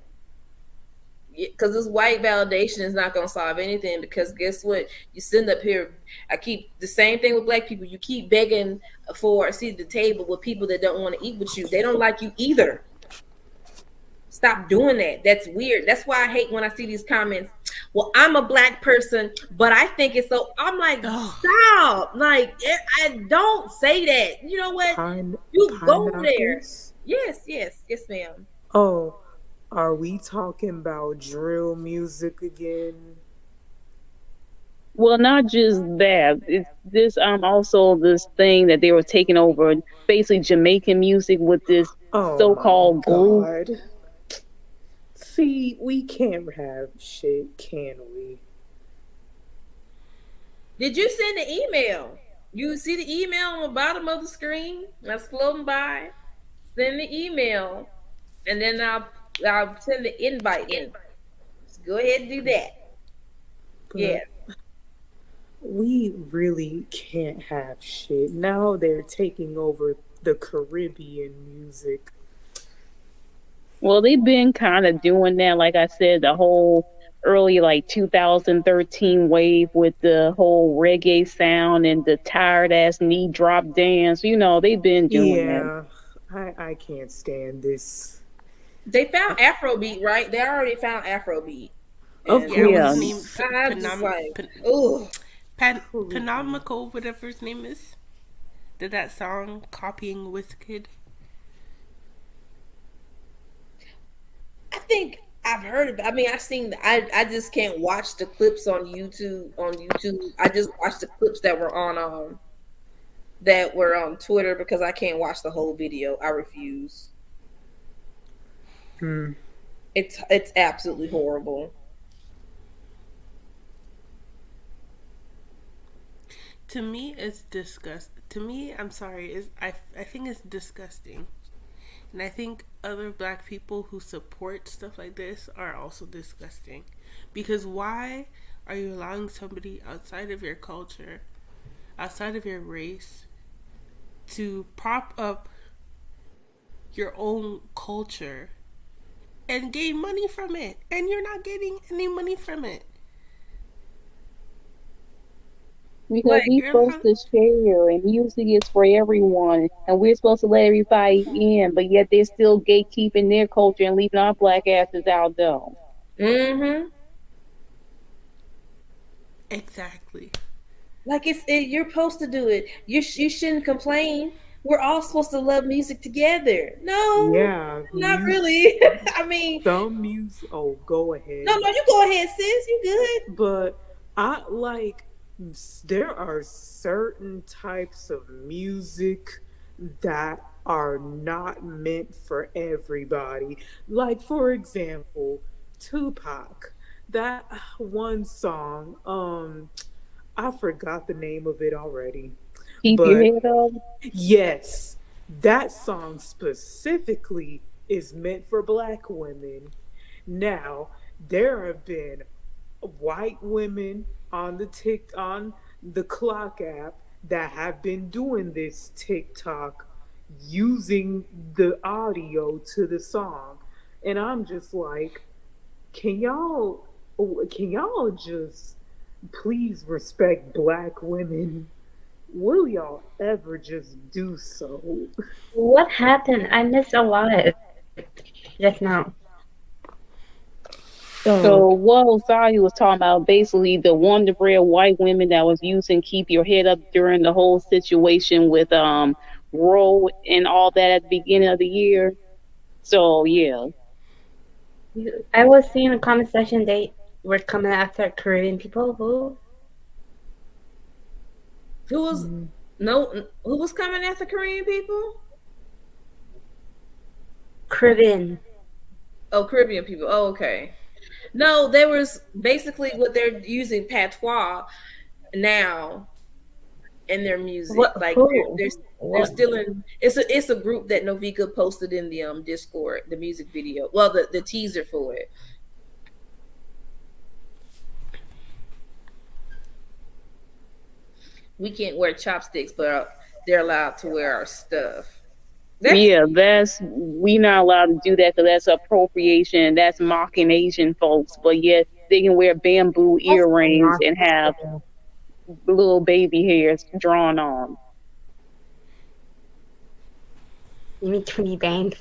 Because this white validation is not going to solve anything, because guess what? You sitting up here, I keep the same thing with black people. You keep begging for a seat at the table with people that don't want to eat with you. They don't like you either. Stop doing that. That's weird. That's why I hate when I see these comments. Well, I'm a black person, but I think it's so. I'm like, stop. Like, I don't say that. You know what? You go there. Yes, ma'am. Oh, are we talking about drill music again? Well, not just that. It's this also this thing that they were taking over, basically Jamaican music with this so-called group. See, we can't have shit, can we? Did you send the email? You see the email on the bottom of the screen that's floating by? Send the email, and then I'll send the invite in. Just go ahead and do that. Yeah. We really can't have shit. Now they're taking over the Caribbean music. Well, they've been kind of doing that. Like I said, the whole early like 2013 wave with the whole reggae sound and the tired ass knee drop dance. They've been doing that. Yeah, I can't stand this. They found Afrobeat, right? They already found Afrobeat. Of And Yeah, what's Yeah. his name? course. I'm just like, oh, Panomical, whatever his name is. Did that song copying Wizkid? I think I've heard of it. I mean, I've seen. I just can't watch the clips on YouTube. I just watch the clips that were on Twitter because I can't watch the whole video. I refuse. It's absolutely horrible. To me, it's disgust. To me, I'm sorry. I think it's disgusting, and I think other Black people who support stuff like this are also disgusting, because why are you allowing somebody outside of your culture, outside of your race, to prop up your own culture and gain money from it, and you're not getting any money from it? Because we're supposed to share, and music is for everyone, and we're supposed to let everybody in, but yet they're still gatekeeping their culture and leaving our Black asses out though. Mm-hmm. Exactly. Like you're supposed to do it. You shouldn't complain. We're all supposed to love music together. No, Yeah, not really. I mean, some music. Oh, go ahead. No, you go ahead, sis. You good? But I like. There are certain types of music that are not meant for everybody. Like, for example, Tupac. That one song. I forgot the name of it already. Keep your head up. Yes, that song specifically is meant for Black women. Now, there have been white women on the Clock app that have been doing this TikTok using the audio to the song. And I'm just like, can y'all just please respect Black women? Will y'all ever just do so? What happened? I missed a lot just now. So what Usagi was talking about, basically the Wonder Bread white women that was using "Keep Your Head Up" during the whole situation with Roe and all that at the beginning of the year. So yeah. I was seeing a comment section they were coming after Korean people. Who was coming after Korean people? Caribbean. Oh, Caribbean people. Oh, okay. No, there was basically what they're using patois now in their music. Like they're still in. It's a group that Noveika posted in the Discord, the music video. Well, the teaser for it. We can't wear chopsticks, but they're allowed to wear our stuff. We not allowed to do that because that's appropriation. That's mocking Asian folks. But yet they can wear bamboo earrings and have little baby hairs drawn on. You mean 20 bangs?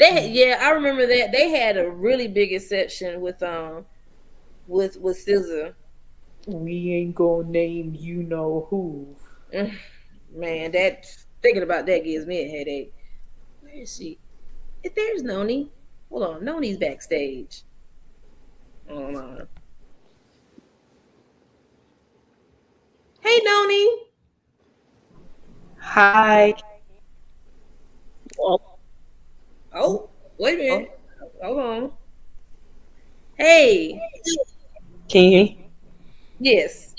I remember that they had a really big exception with SZA. We ain't gonna name you know who. Man, thinking about that gives me a headache. Where is she? If there's Noni. Hold on, Noni's backstage. Hold on. Hey, Noni. Hi. Oh, wait a minute. Hold on. Hey. Can you hear me? Yes.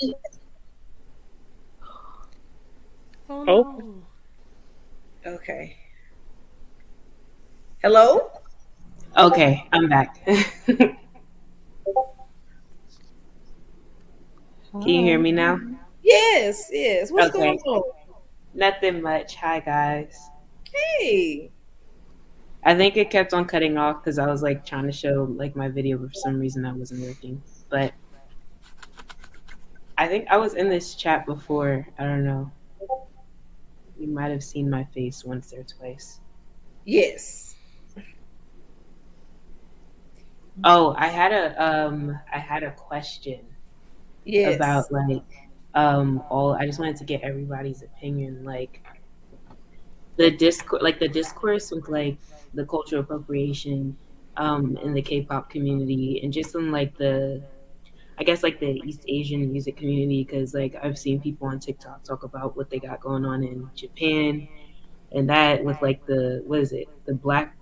Oh no. Okay. Hello? Okay, I'm back. Can you hear me now? Yes. What's Okay. going on? Nothing much. Hi, guys. Hey. I think it kept on cutting off because I was like trying to show like my video, but for some reason that wasn't working. But I think I was in this chat before. I don't know. You might have seen my face once or twice. Yes. Oh, I had a question Yes. about like all I just wanted to get everybody's opinion, like the discourse with like the cultural appropriation in the K-pop community, and just in like the I guess like the East Asian music community, because like I've seen people on TikTok talk about what they got going on in Japan, and that with like the what is it, the black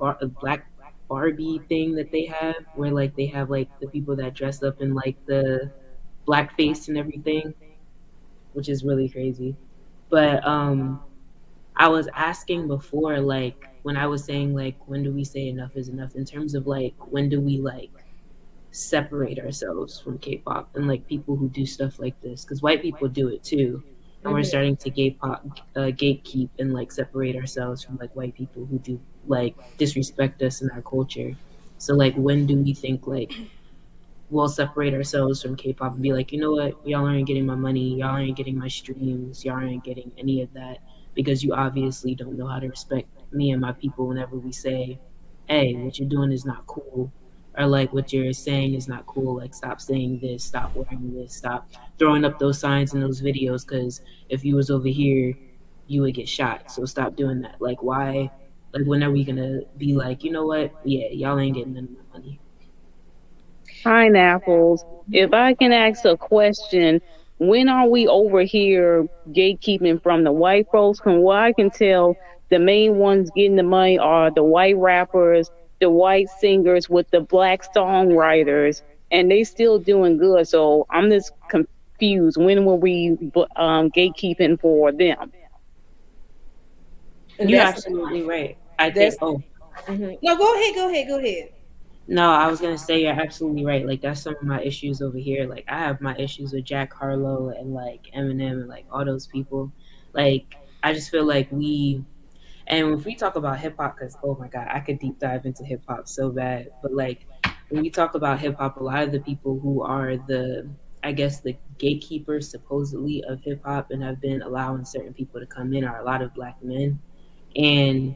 Barbie thing that they have, where like they have like the people that dress up in like the blackface and everything, which is really crazy. But I was asking before, like when I was saying like when do we say enough is enough, in terms of like when do we like separate ourselves from K-pop and like people who do stuff like this, because white people do it too, and we're starting to gatekeep and like separate ourselves from like white people who do like disrespect us in our culture. So like when do we think like we'll separate ourselves from K-pop and be like, you know what, y'all aren't getting my money, y'all aren't getting my streams, y'all aren't getting any of that because you obviously don't know how to respect me and my people whenever we say, hey, what you're doing is not cool, or like what you're saying is not cool, like stop saying this, stop wearing this, stop throwing up those signs in those videos, because if you was over here you would get shot, so stop doing that. Like why, like when are we gonna be like, you know what, yeah, y'all ain't getting none of my money? Pineapples. If I can ask a question, when are we over here gatekeeping from the white folks? From what I can tell, the main ones getting the money are the white rappers, the white singers with the black songwriters, and they still doing good. So I'm just confused. When will we gatekeeping for them? And You're that's absolutely right. I think. that's Oh no. Go ahead. no, I was gonna say you're absolutely right. Like that's some of my issues over here. Like I have my issues with Jack Harlow and like Eminem and like all those people. Like I just feel like and if we talk about hip hop, because oh my god, I could deep dive into hip hop so bad. But like when we talk about hip hop, a lot of the people who are the, I guess, the gatekeepers supposedly of hip hop and have been allowing certain people to come in are a lot of black men, and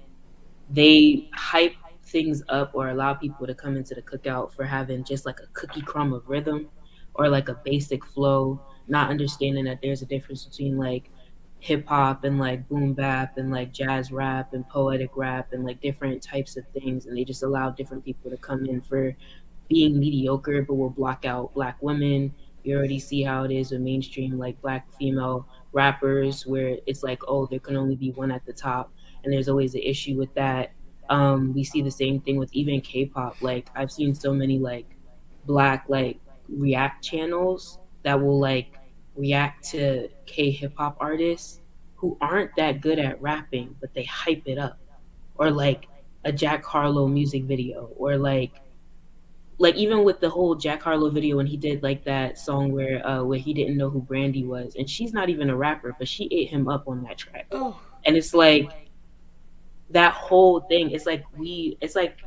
they hype things up or allow people to come into the cookout for having just like a cookie crumb of rhythm or like a basic flow, not understanding that there's a difference between like hip hop and like boom bap and like jazz rap and poetic rap and like different types of things, and they just allow different people to come in for being mediocre, but will block out black women. You already see how it is with mainstream like black female rappers, where it's like, oh, there can only be one at the top, and there's always an issue with that. We see the same thing with even K-pop. Like I've seen so many like black like react channels that will like react to K hip hop artists who aren't that good at rapping, but they hype it up, or like a Jack Harlow music video, or like even with the whole Jack Harlow video when he did like that song where he didn't know who Brandy was, and she's not even a rapper, but she ate him up on that track. Oh, And it's like that whole thing, it's like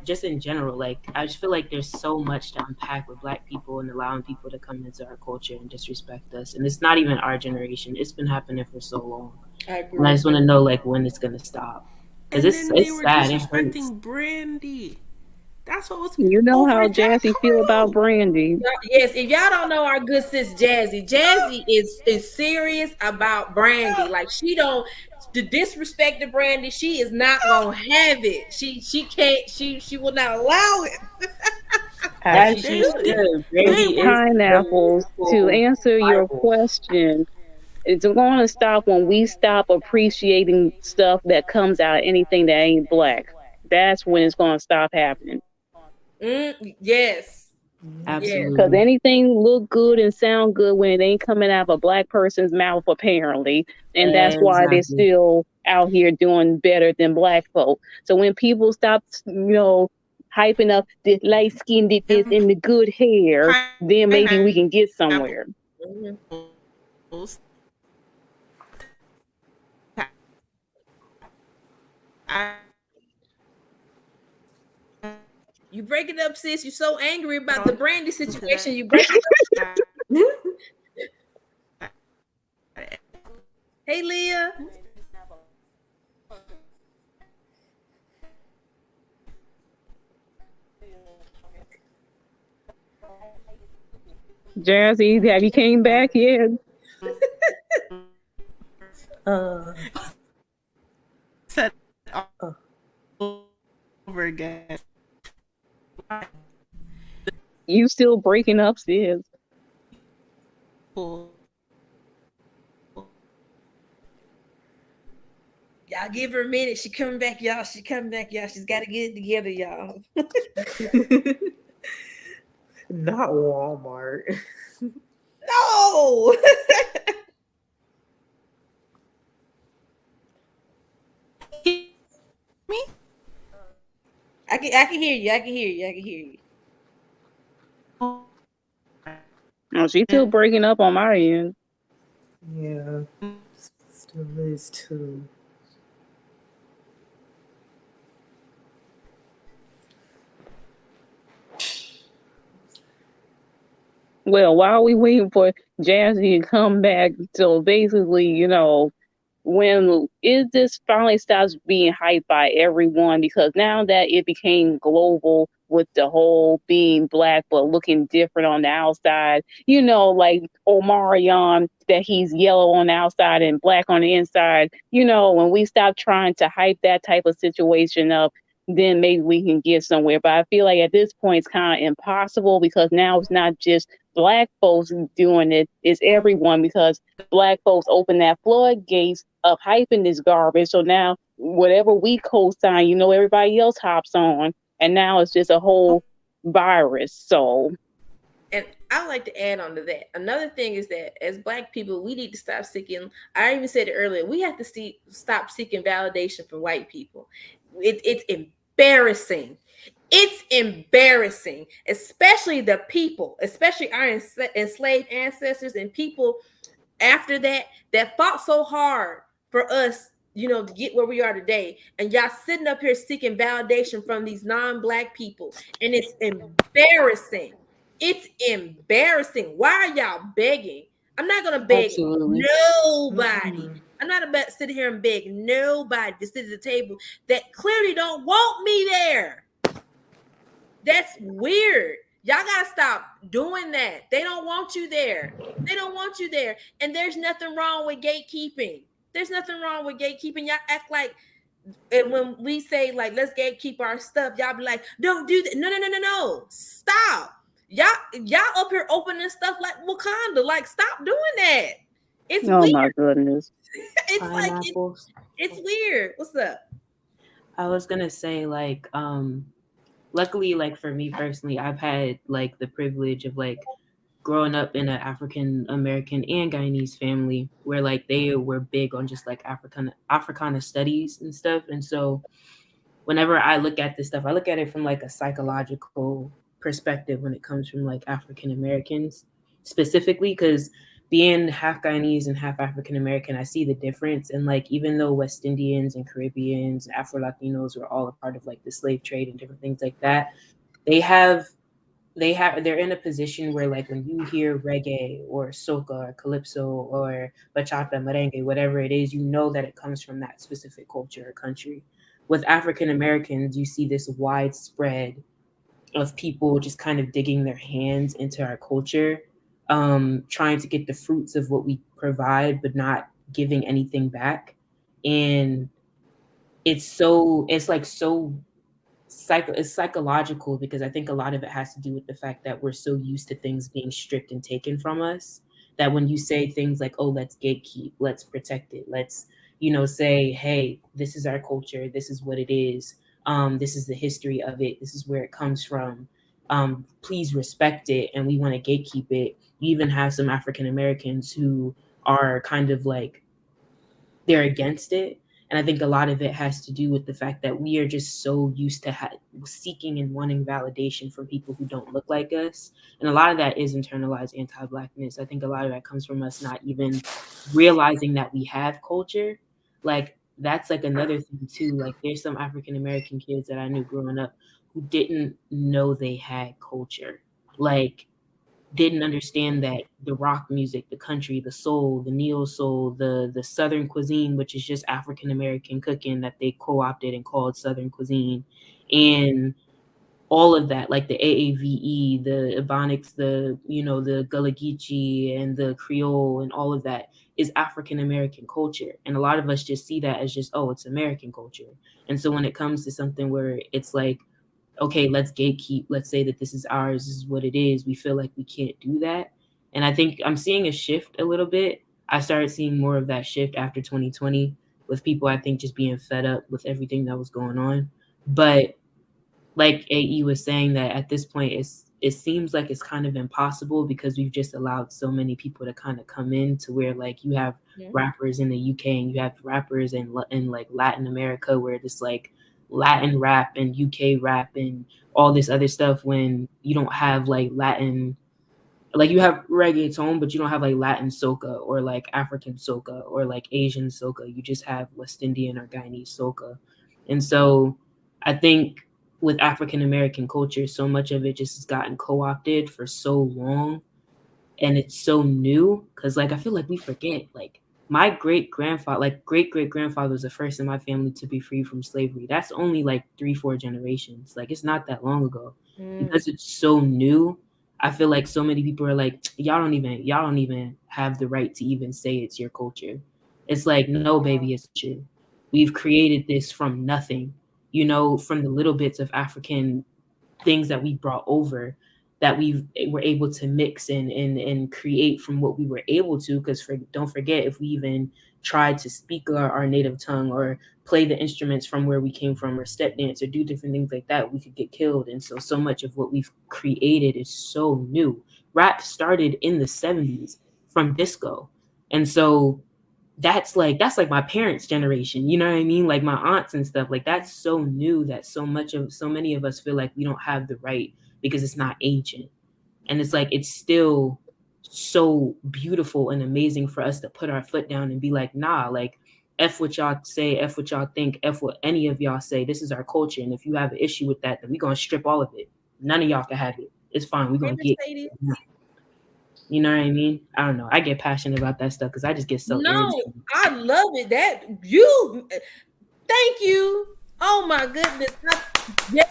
just in general, like I just feel like there's so much to unpack with black people and allowing people to come into our culture and disrespect us. And it's not even our generation. It's been happening for so long. I agree. And I just want to know like when it's gonna stop. Because and then they it's were sad. It hurts. disrespecting Brandy. That's what was. You know over how Jack Jazzy feel about Harlow. Brandy. Yes, if y'all don't know our good sis Jazzy is serious about Brandy. Like she don't the disrespect to Brandy, she is not gonna have it. She can't she will not allow it. As They, she should. Brandy they is Pineapples, to answer your Bible. question, it's going to stop when we stop appreciating stuff that comes out of anything that ain't black. That's when it's going to stop happening. Yes. Absolutely. Because anything look good and sound good when it ain't coming out of a black person's mouth, apparently. And that's why they're Exactly. still out here doing better than black folk. So when people stop, hyping up the light-skinned this and the good hair, then maybe we can get somewhere. You break it up, sis. You're so angry about the Brandy situation. You break it up. Hey, Leah. Jazzy, have you came back yet? Set over again. You still breaking up, sis. Y'all give her a minute. She coming back, y'all. She coming back, y'all. She's got to get it together, y'all. Not Walmart. No. Me? I can hear you. I can hear you. I can hear you. Oh, she's still breaking up on my end. Yeah, still is too. Well, while we waiting for Jazzy to come back, so basically, you know, when it just finally stops being hyped by everyone, because now that it became global with the whole being black but looking different on the outside, you know, like Omarion, that he's yellow on the outside and black on the inside, you know, when we stop trying to hype that type of situation up, then maybe we can get somewhere. But I feel like at this point it's kind of impossible, because now it's not just black folks doing it, it's everyone, because black folks open that floodgates of hyping this garbage. So now whatever we co-sign, you know, everybody else hops on, and now it's just a whole virus. So, and I like to add on to that. Another thing is that as black people, we need to stop seeking. I even said it earlier. We have to stop seeking validation from white people. It's embarrassing. It's embarrassing, especially the people, especially our enslaved ancestors and people after that fought so hard for us, you know, to get where we are today. And y'all sitting up here seeking validation from these non-black people. And it's embarrassing. It's embarrassing. Why are y'all begging? I'm not gonna beg Absolutely. nobody. I'm not about to sit here and beg nobody to sit at the table that clearly don't want me there. That's weird. Y'all gotta stop doing that. They don't want you there. They don't want you there. And there's nothing wrong with gatekeeping. There's nothing wrong with gatekeeping. Y'all act like, and when we say like let's gatekeep our stuff, y'all be like, don't do that. No. Stop. Y'all up here opening stuff like Wakanda. Like, stop doing that. It's oh weird. my goodness. It's Pineapples. like it's weird. What's up? I was gonna say, like, luckily, like for me personally, I've had like the privilege of like growing up in an African American and Guyanese family where like they were big on just like Africana studies and stuff. And so whenever I look at this stuff, I look at it from like a psychological perspective when it comes from like African Americans specifically, because being half Guyanese and half African American, I see the difference. And like, even though West Indians and Caribbeans, Afro Latinos were all a part of like the slave trade and different things like that, they're in a position where like when you hear reggae or soca or calypso or bachata, merengue, whatever it is, you know that it comes from that specific culture or country. With African Americans, you see this widespread of people just kind of digging their hands into our culture, trying to get the fruits of what we provide, but not giving anything back. And it's psychological, because I think a lot of it has to do with the fact that we're so used to things being stripped and taken from us, that when you say things like, oh, let's gatekeep, let's protect it, let's, say, hey, this is our culture, this is what it is, this is the history of it, this is where it comes from, please respect it, and we want to gatekeep it. You even have some African Americans who are kind of like, they're against it. And I think a lot of it has to do with the fact that we are just so used to seeking and wanting validation from people who don't look like us. And a lot of that is internalized anti-Blackness. I think a lot of that comes from us not even realizing that we have culture. Like, that's like another thing too. Like, there's some African American kids that I knew growing up who didn't know they had culture. Like, didn't understand that the rock music, the country, the soul, the neo soul, the Southern cuisine, which is just African American cooking that they co-opted and called Southern cuisine, and all of that, like the AAVE, the Ebonics, the Gullah Geechee and the Creole and all of that is African American culture. And a lot of us just see that as just, oh, it's American culture. And so when it comes to something where it's like, okay, let's gatekeep, let's say that this is ours, this is what it is, we feel like we can't do that. And I think I'm seeing a shift a little bit. I started seeing more of that shift after 2020 with people, I think, just being fed up with everything that was going on. But like AE was saying, that at this point it seems like it's kind of impossible because we've just allowed so many people to kind of come in to where like you have rappers in the UK and you have rappers in like Latin America where it's like Latin rap and UK rap and all this other stuff, when you don't have like Latin, like you have reggaeton, but you don't have like Latin soca or like African soca or like Asian soca. You just have West Indian or Guyanese soca. And so I think with African American culture, so much of it just has gotten co-opted for so long, and it's so new because like I feel like we forget, like my great great grandfather was the first in my family to be free from slavery. That's only like 3-4 generations. Like, it's not that long ago. Because it's so new, I feel like so many people are like, y'all don't even have the right to even say it's your culture. It's like, no, baby, it's true. We've created this from nothing, from the little bits of African things that we brought over, that we were able to mix and create from what we were able to. Because don't forget, if we even tried to speak our native tongue or play the instruments from where we came from or step dance or do different things like that, we could get killed. And so much of what we've created is so new. Rap started in the 70s from disco. And so that's like my parents' generation, you know what I mean? Like my aunts and stuff. Like, that's so new that so many of us feel like we don't have the right because it's not ancient. And it's like, it's still so beautiful and amazing for us to put our foot down and be like, nah, like, F what y'all say, F what y'all think, F what any of y'all say. This is our culture. And if you have an issue with that, then we're going to strip all of it. None of y'all can have it. It's fine. We're going to get it. You know what I mean? I don't know. I get passionate about that stuff because I just get so irritated. I love it. Thank you. Oh my goodness. Yes.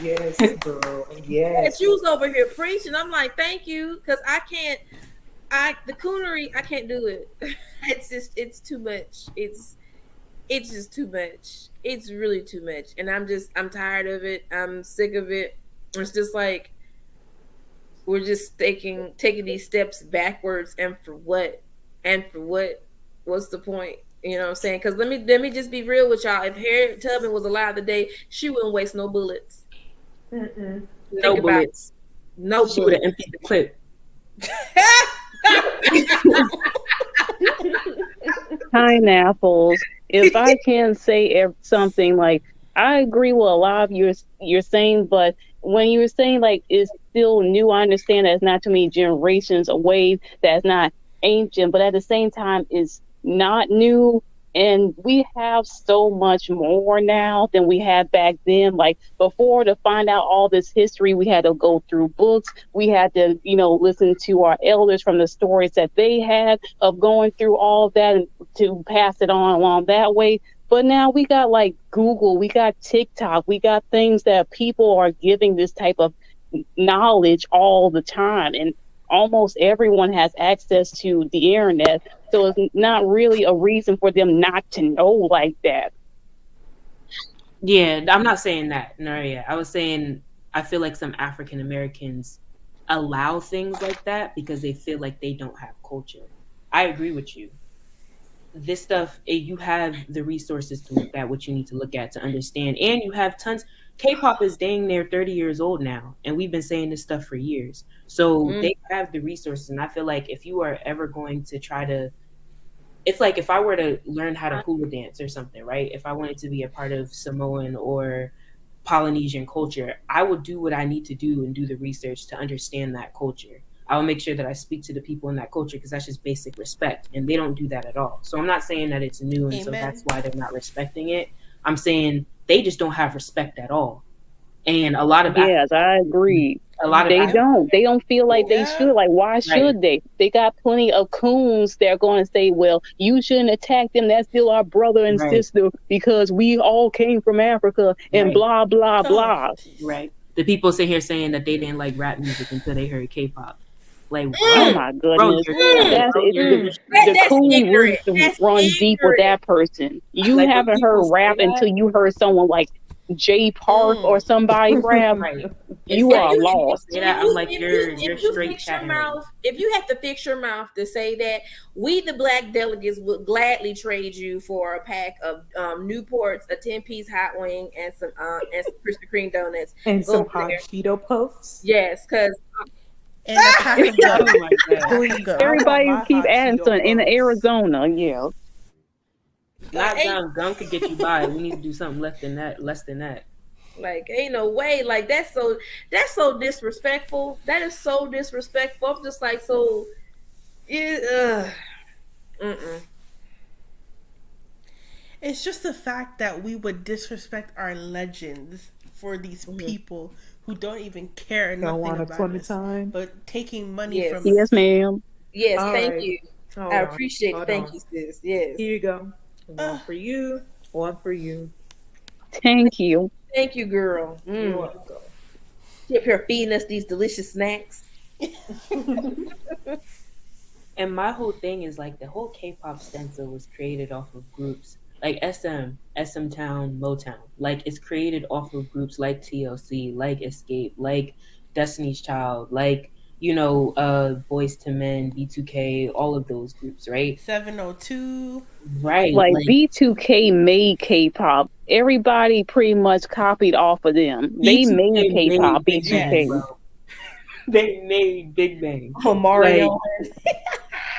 Yes, girl. Yes. You was over here preaching. I'm like, thank you, because the coonery, I can't do it. It's too much. It's just too much. It's really too much. And I'm tired of it. I'm sick of it. It's just like, we're just taking these steps backwards, and for what? What's the point? You know what I'm saying? Because let me just be real with y'all. If Harriet Tubman was alive today, she wouldn't waste no bullets. No bullets. She would have emptied the clip. Pineapples. If I can say something, like, I agree with a lot of you're saying, but when you were saying like it's still new, I understand that it's not too many generations away, that's not ancient, but at the same time it's not new. And we have so much more now than we had back then. Like, before, to find out all this history, we had to go through books. We had to, listen to our elders from the stories that they had of going through all of that and to pass it on along that way. But now we got like Google, we got TikTok, we got things that people are giving this type of knowledge all the time. And almost everyone has access to the internet. So it's not really a reason for them not to know like that. Yeah, I'm not saying that. No, yeah. I was saying, I feel like some African Americans allow things like that because they feel like they don't have culture. I agree with you. This stuff, you have the resources to look at what you need to look at to understand. And you have tons. K-pop is dang near 30 years old now. And we've been saying this stuff for years. So they have the resources. And I feel like if you are ever going to try to it's like if I were to learn how to hula dance or something, right? If I wanted to be a part of Samoan or Polynesian culture, I would do what I need to do and do the research to understand that culture. I will make sure that I speak to the people in that culture because that's just basic respect, and they don't do that at all. So I'm not saying that it's new and so that's why they're not respecting it. I'm saying they just don't have respect at all. And a lot of yes, I agree. They don't feel like they should. Like, why should they? They got plenty of coons that are going to say, well, you shouldn't attack them. That's still our brother and sister because we all came from Africa and blah, blah, blah. Right. The people sit here saying that they didn't like rap music until they heard K-pop. Like, oh my goodness. The coon roots run deep with that person. You like, haven't heard rap until you heard someone like Jay Park or somebody rap. Right. You are lost. I'm like, you're straight chatting. If you had to fix your mouth to say that, we the black delegates would gladly trade you for a pack of Newports, a 10-piece hot wing, and some Krispy Kreme donuts. And some hot Cheeto Puffs. Yes, because and a pack of gum. Everybody keep adding something in Arizona, yeah. Not gum could get you by. We need to do something less than that. Like, ain't no way. Like, that's so disrespectful. That is so disrespectful. I'm just like, so it's just the fact that we would disrespect our legends for these people who don't even care nothing about us, but taking money from yes, ma'am. Yes, thank you. I appreciate it. Thank you, sis. Yes. Here you go. One for you. One for you. Thank you. Thank you, girl. You're welcome. She up here feeding us these delicious snacks. And my whole thing is like the whole K-pop stencil was created off of groups like SM Town, Motown. Like it's created off of groups like TLC, like Escape, like Destiny's Child, like Boyz II Men, B2K, all of those groups, right? 702. Right. Like B2K made K-pop. Everybody pretty much copied off of them. They made K-pop, B2K. They made Big Bang. Oh, Mario.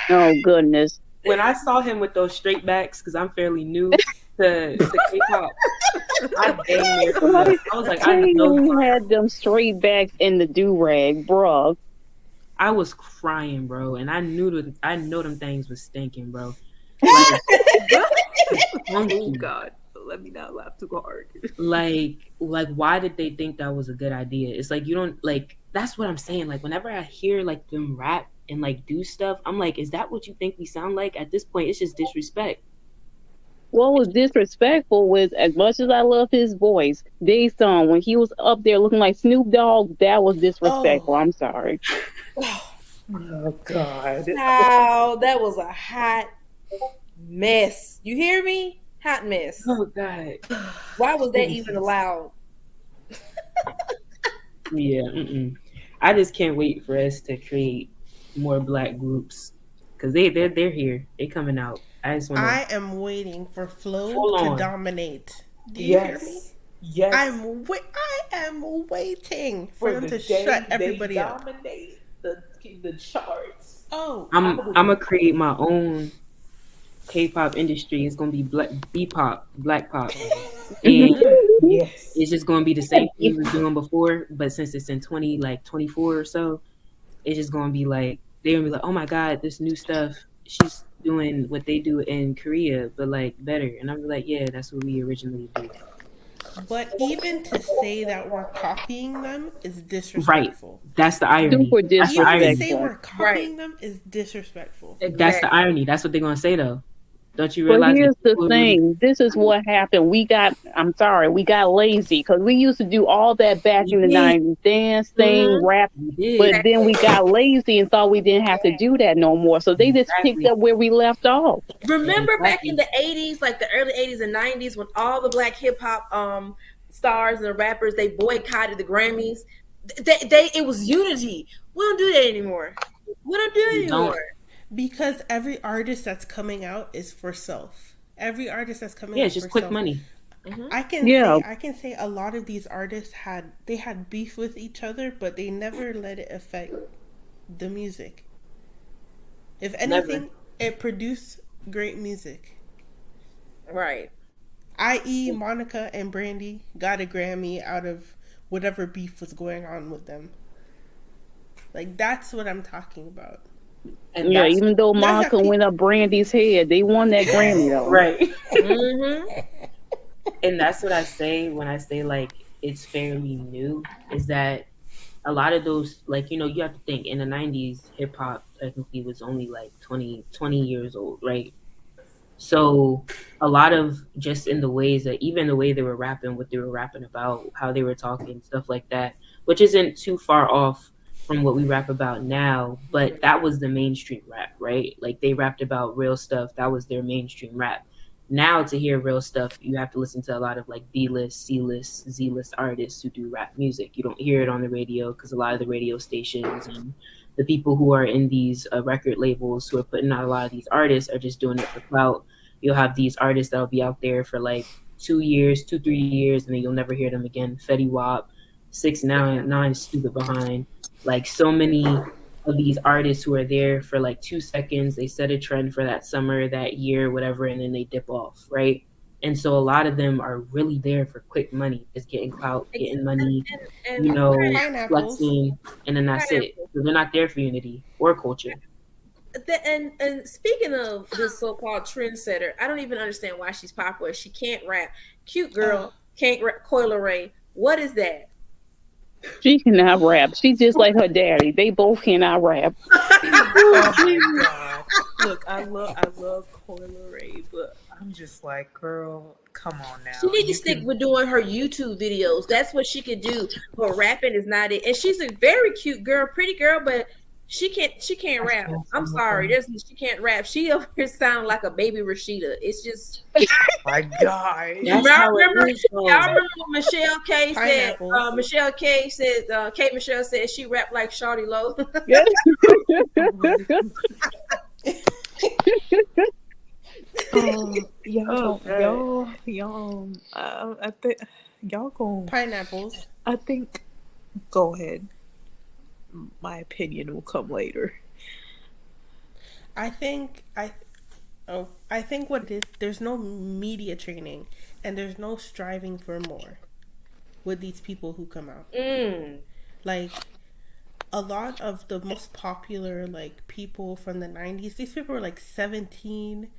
Oh, goodness. When I saw him with those straight backs, because I'm fairly new to K-pop, I was like, I know you had them straight backs in the do-rag, bro. I was crying, bro, and I know them things was stinking, bro. Oh God, let me not laugh too hard. Like, why did they think that was a good idea? It's like you don't like. That's what I'm saying. Like, whenever I hear like them rap and like do stuff, I'm like, is that what you think we sound like? At this point, it's just disrespect. What was disrespectful was, as much as I love his voice, they song when he was up there looking like Snoop Dogg, that was disrespectful. I'm sorry. Oh God. Wow, that was a hot mess. You hear me? Hot mess. Oh God. Why was that even allowed? Yeah. I just can't wait for us to create more black groups because they're here. They coming out. I am waiting for Flo to dominate. Do you hear me? Yes. I am waiting for them to shut everybody up. Dominate the charts. Oh, I'm gonna create my own K-pop industry. It's gonna be B-pop, black pop, and it's just gonna be the same thing we were doing before. But since it's in 24 or so, it's just gonna be like they're gonna be like, oh my God, this new stuff. She's doing what they do in Korea, but like better. And I'm like, yeah, that's what we originally did. But even to say that we're copying them is disrespectful. Right. That's the irony. Super disrespectful. Even to say we're copying them is disrespectful. That's the irony. That's what they're gonna say though. Don't you realize? But here's the thing. This is what happened. We got lazy because we used to do all that back in the 90s. Dance, sing, rap. But then we got lazy and thought we didn't have to do that no more. So they just picked up where we left off. Remember back in the 80s, like the early 80s and 90s, when all the black hip hop stars and rappers, they boycotted the Grammys. It was unity. We don't do that anymore. Because every artist that's coming out is for self. Every artist that's coming out it's just quick money. Mm-hmm. I can say a lot of these artists had beef with each other, but they never let it affect the music. If anything, it produced great music. Right. I.e., Monica and Brandy got a Grammy out of whatever beef was going on with them. Like, that's what I'm talking about. And yeah, even though Monica went up Brandy's head, they won that Grammy though. Right. Mm-hmm. And that's what I say when I say like it's fairly new, is that a lot of those, like, you know, you have to think in the 90s, hip hop technically was only like 20 years old, right? So a lot of just in the ways that even the way they were rapping, what they were rapping about, how they were talking, stuff like that, which isn't too far off from what we rap about now, but that was the mainstream rap, right? Like they rapped about real stuff. That was their mainstream rap. Now to hear real stuff, you have to listen to a lot of like B-list, C-list, Z-list artists who do rap music. You don't hear it on the radio because a lot of the radio stations and the people who are in these record labels who are putting out a lot of these artists are just doing it for clout. You'll have these artists that'll be out there for like 3 years, and then you'll never hear them again. Fetty Wap, 6ix9ine, Stupid Behind, like so many of these artists who are there for like 2 seconds. They set a trend for that summer, that year, whatever, and then they dip off, right? And so a lot of them are really there for quick money, just getting clout, getting money, And you know, Pineapples. flexing, and then that's it. So they're not there for unity or culture. And speaking of this so-called trendsetter, I don't even understand why she's popular. She can't rap. Cute girl can't rap. Coyle Ray. What is that? She cannot rap. She's just like her daddy. They both cannot rap. Oh my God. Look, I love Coyle Ray, but I'm just like, girl, come on now. She need to stick with doing her YouTube videos. That's what she could do. But rapping is not it. And she's a very cute girl, pretty girl, but she can't rap. I'm sorry. She can't rap. She over here sound like a baby Rashida. It's just My God. y'all remember when Michelle K said Kate Michelle said she rapped like Shawty Low. I think y'all going Pineapples. I think go ahead. My opinion will come later. I think what it is, there's no media training and there's no striving for more with these people who come out. Like a lot of the most popular like people from the 90s, these people were like 17,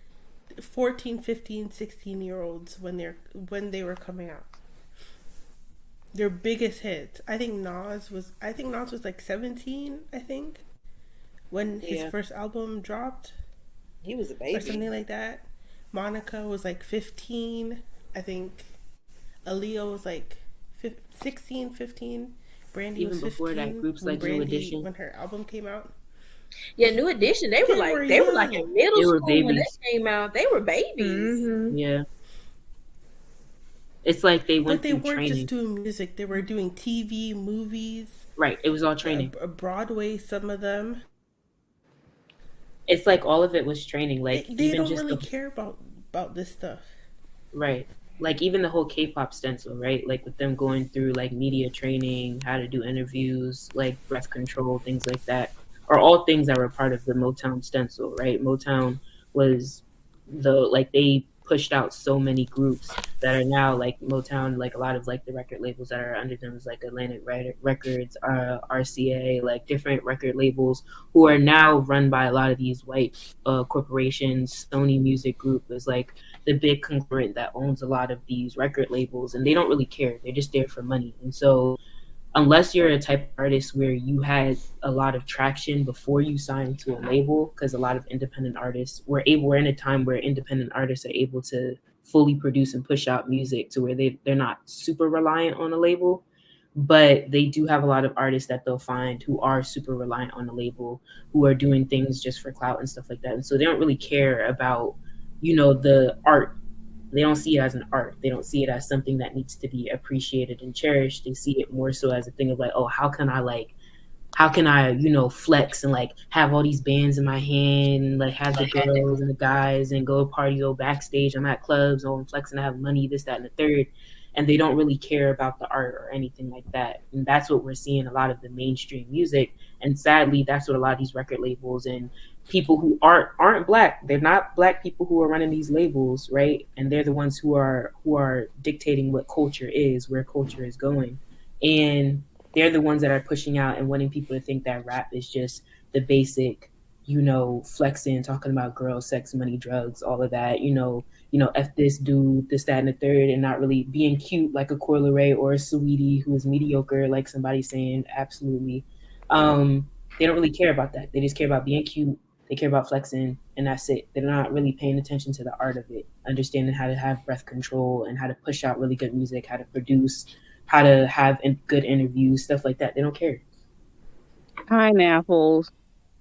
14, 15, 16-year-olds when they were coming out. Their biggest hits. I think Nas was like 17, I think, when his first album dropped. He was a baby. Or something like that. Monica was like 15, I think. Aaliyah was like 16, 15. Brandy Even was 15. before that, groups like New Edition, when her album came out. Yeah, New Edition. They were like in middle school when they came out. They were babies. Mm-hmm. Yeah. It's like they went But they through weren't training. just doing music. They were doing TV, movies. Right. It was all training. Broadway, some of them. It's like all of it was training. Like They even don't just really care about this stuff. right. Like even the whole K-pop stencil, right? Like with them going through like media training, how to do interviews, like breath control, things like that, are all things that were part of the Motown stencil, right? Motown was they pushed out so many groups that are now like Motown, like a lot of like the record labels that are under them is like Atlantic Records, RCA, like different record labels who are now run by a lot of these white corporations. Sony Music Group is like the big conglomerate that owns a lot of these record labels, and they don't really care. They're just there for money. And so unless you're a type of artist where you had a lot of traction before you signed to a label, because a lot of independent artists we're in a time where independent artists are able to fully produce and push out music to where they're not super reliant on a label, but they do have a lot of artists that they'll find who are super reliant on a label, who are doing things just for clout and stuff like that. And so they don't really care about, the art. They don't see it as an art. They don't see it as something that needs to be appreciated and cherished. They see it more so as a thing of like, oh, how can I flex and like have all these bands in my hand and like have the girls and the guys and go party, go backstage. I'm at clubs, oh, I'm flexing, I have money, this, that, and the third. and they don't really care about the art or anything like that. And that's what we're seeing a lot of the mainstream music. And sadly, that's what a lot of these record labels and people who aren't black, they're not black people who are running these labels, right? And they're the ones who are dictating what culture is, where culture is going. And they're the ones that are pushing out and wanting people to think that rap is just the basic, flexing, talking about girls, sex, money, drugs, all of that, F this dude, this, that, and the third, and not really being cute like a Coi Leray or a Sweetie who is mediocre, like somebody's saying. Absolutely. They don't really care about that. They just care about being cute. They care about flexing, and that's it. They're not really paying attention to the art of it, understanding how to have breath control and how to push out really good music, how to produce, how to have good interviews, stuff like that. They don't care. Pineapples.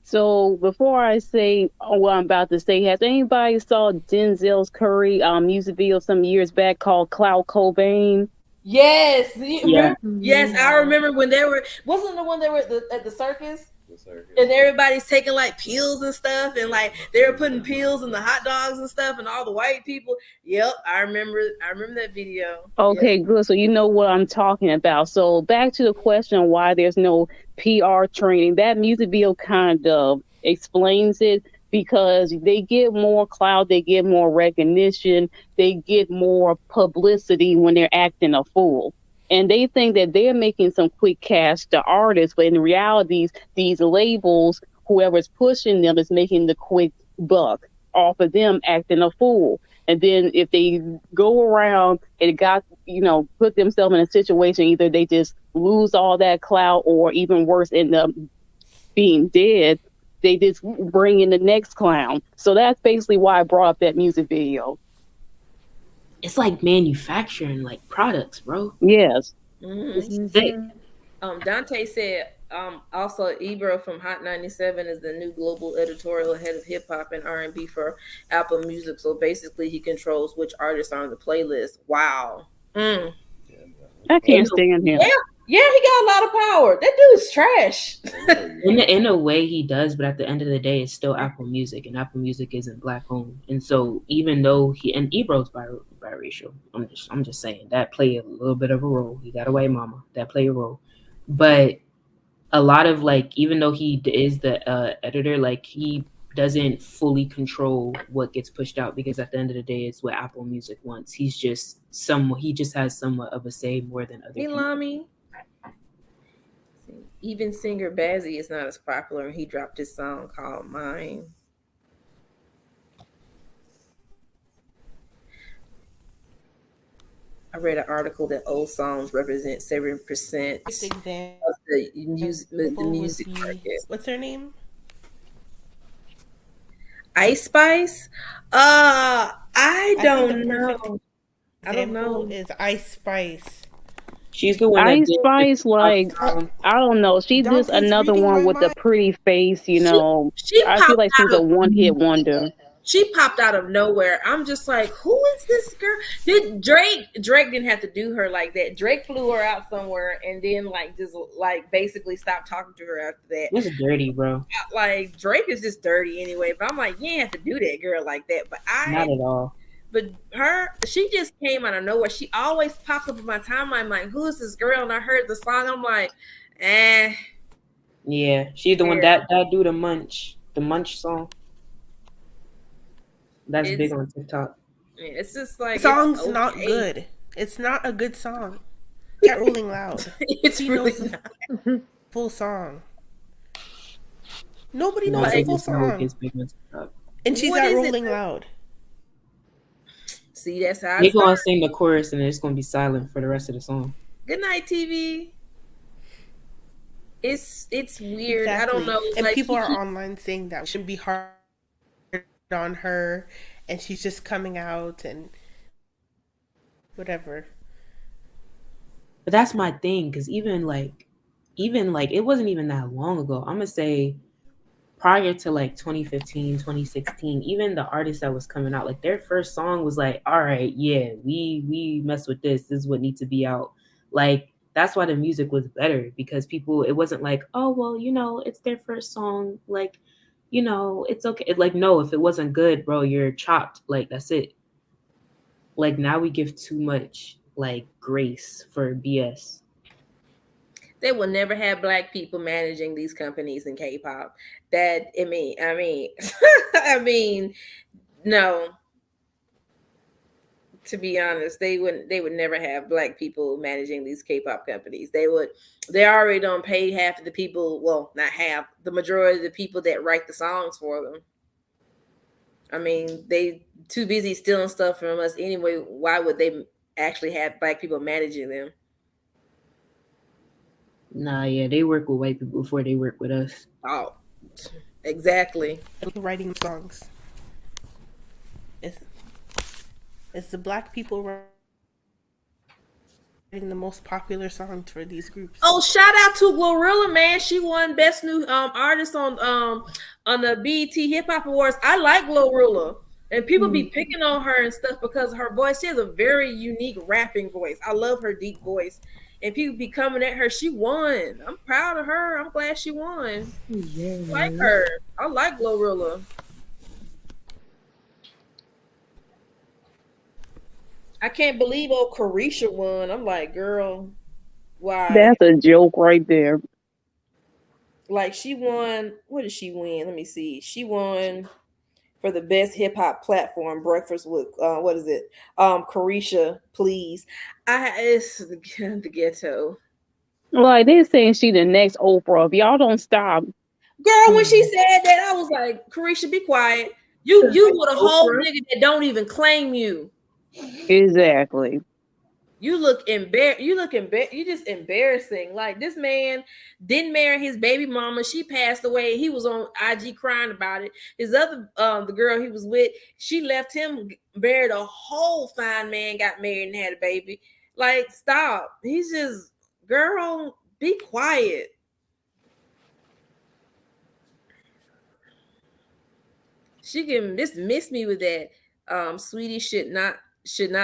So before I say what I'm about to say, has anybody saw Denzel's Curry music video some years back called Clout Cobain? Yes. Yeah. Yes, I remember when they were, wasn't the one that were at the circus? And everybody's taking like pills and stuff, and like they were putting pills in the hot dogs and stuff, and all the white people. Yep, I remember that video. Okay, yep. Good. So you know what I'm talking about. So back to the question why there's no PR training. That music video kind of explains it, because they get more clout, they get more recognition, they get more publicity when they're acting a fool. And they think that they're making some quick cash to artists, but in reality, these labels, whoever's pushing them is making the quick buck off of them acting a fool. And then if they go around and put themselves in a situation, either they just lose all that clout, or even worse, end up being dead, they just bring in the next clown. So that's basically why I brought up that music video. It's like manufacturing like products, bro. Yes. It's sick. Dante said also Ebro from Hot 97 is the new global editorial head of hip hop and R&B for Apple Music. So basically he controls which artists are on the playlist. Wow. I can't stand him. Yeah, he got a lot of power. That dude's trash. In a way he does, but at the end of the day, it's still Apple Music, and Apple Music isn't black owned. And so even though Ebro's biracial, I'm just saying that play a little bit of a role. He got a white mama, that play a role. But a lot of even though he is the editor, he doesn't fully control what gets pushed out, because at the end of the day, it's what Apple Music wants. He just has somewhat of a say more than other people. Lami. Even singer Bazzi is not as popular, and he dropped his song called Mine. I read an article that old songs represent 7% of the music market. What's her name? Ice Spice? I don't know. I don't know. Is Ice Spice. She's the one. Ice Spice, I don't know. She's just another one with a pretty face, I feel like she's a one-hit wonder. She popped out of nowhere. I'm just like, who is this girl? Drake didn't have to do her like that. Drake flew her out somewhere and then basically stopped talking to her after that. That's dirty, bro. Drake is just dirty anyway. But I'm like, you ain't have to do that girl like that. But not at all. But she just came out of nowhere. She always pops up in my timeline. I'm like, who is this girl? And I heard the song. I'm like, Yeah, she's the one that do the Munch song. That's big on TikTok. Yeah, it's just like the song's not good. It's not a good song. Cat Rolling Loud. It's really not. Full song. Nobody knows the full song. And she's not Rolling Loud. See, that's how they're gonna sing the chorus and it's gonna be silent for the rest of the song. Good night, TV. It's weird. Exactly. I don't know. And people are online saying that it shouldn't be hard on her, and she's just coming out and whatever. But that's my thing, because even it wasn't even that long ago. I'm gonna say prior to 2015, 2016, even the artists that was coming out, their first song was all right, yeah, we mess with this is what needs to be out. That's why the music was better, because people, it wasn't oh well, it's their first song, it's okay. No, if it wasn't good, bro, you're chopped. That's it. Now we give too much like grace for BS. They will never have black people managing these companies in K-pop. I mean, no. To be honest, they would never have black people managing these K-pop companies. They already don't pay half of the people, well, not half, the majority of the people that write the songs for them. I mean, they too busy stealing stuff from us anyway. Why would they actually have black people managing them? Nah, yeah, they work with white people before they work with us. Oh, exactly. Writing songs. It's the black people writing the most popular songs for these groups. Oh, shout out to Glorilla, man. She won Best New Artist on the BET Hip Hop Awards. I like Glorilla. And people be picking on her and stuff because her voice, she has a very unique rapping voice. I love her deep voice. And people be coming at her. She won. I'm proud of her. I'm glad she won. Yeah. I like her. I like Glorilla. I can't believe old Carisha won. I'm like, girl, why? That's a joke right there. Like, she won. What did she win? Let me see. She won for the best hip hop platform, Breakfast with what is it? Carisha, please. It's the ghetto. Like, they're saying she the next Oprah. If y'all don't stop. Girl, when she said that, I was like, Carisha, be quiet. You with a whole nigga that don't even claim you. Exactly. You look embarrassed. You just embarrassing. Like, this man didn't marry his baby mama. She passed away. He was on IG crying about it. His other the girl he was with, she left him, married a whole fine man, got married and had a baby. Like, stop. He's just, girl, be quiet. She can dismiss me with that. Sweetie should not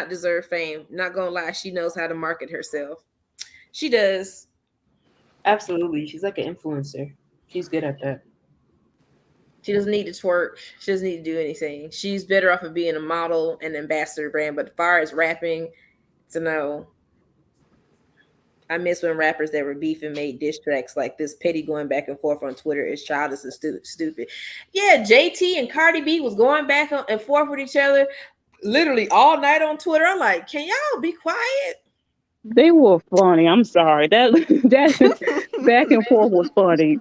deserve fame. Not gonna lie, she knows how to market herself. She does. Absolutely. She's like an influencer. She's good at that. She doesn't need to twerk. She doesn't need to do anything. She's better off of being a model and ambassador brand. But as far as rapping, it's a no. I miss when rappers that were beefing made diss tracks like this. Petty going back and forth on Twitter is childish and stupid. Yeah, JT and Cardi B was going back and forth with each other literally all night on Twitter. I'm like, can y'all be quiet? They were funny. I'm sorry. That back and forth was funny.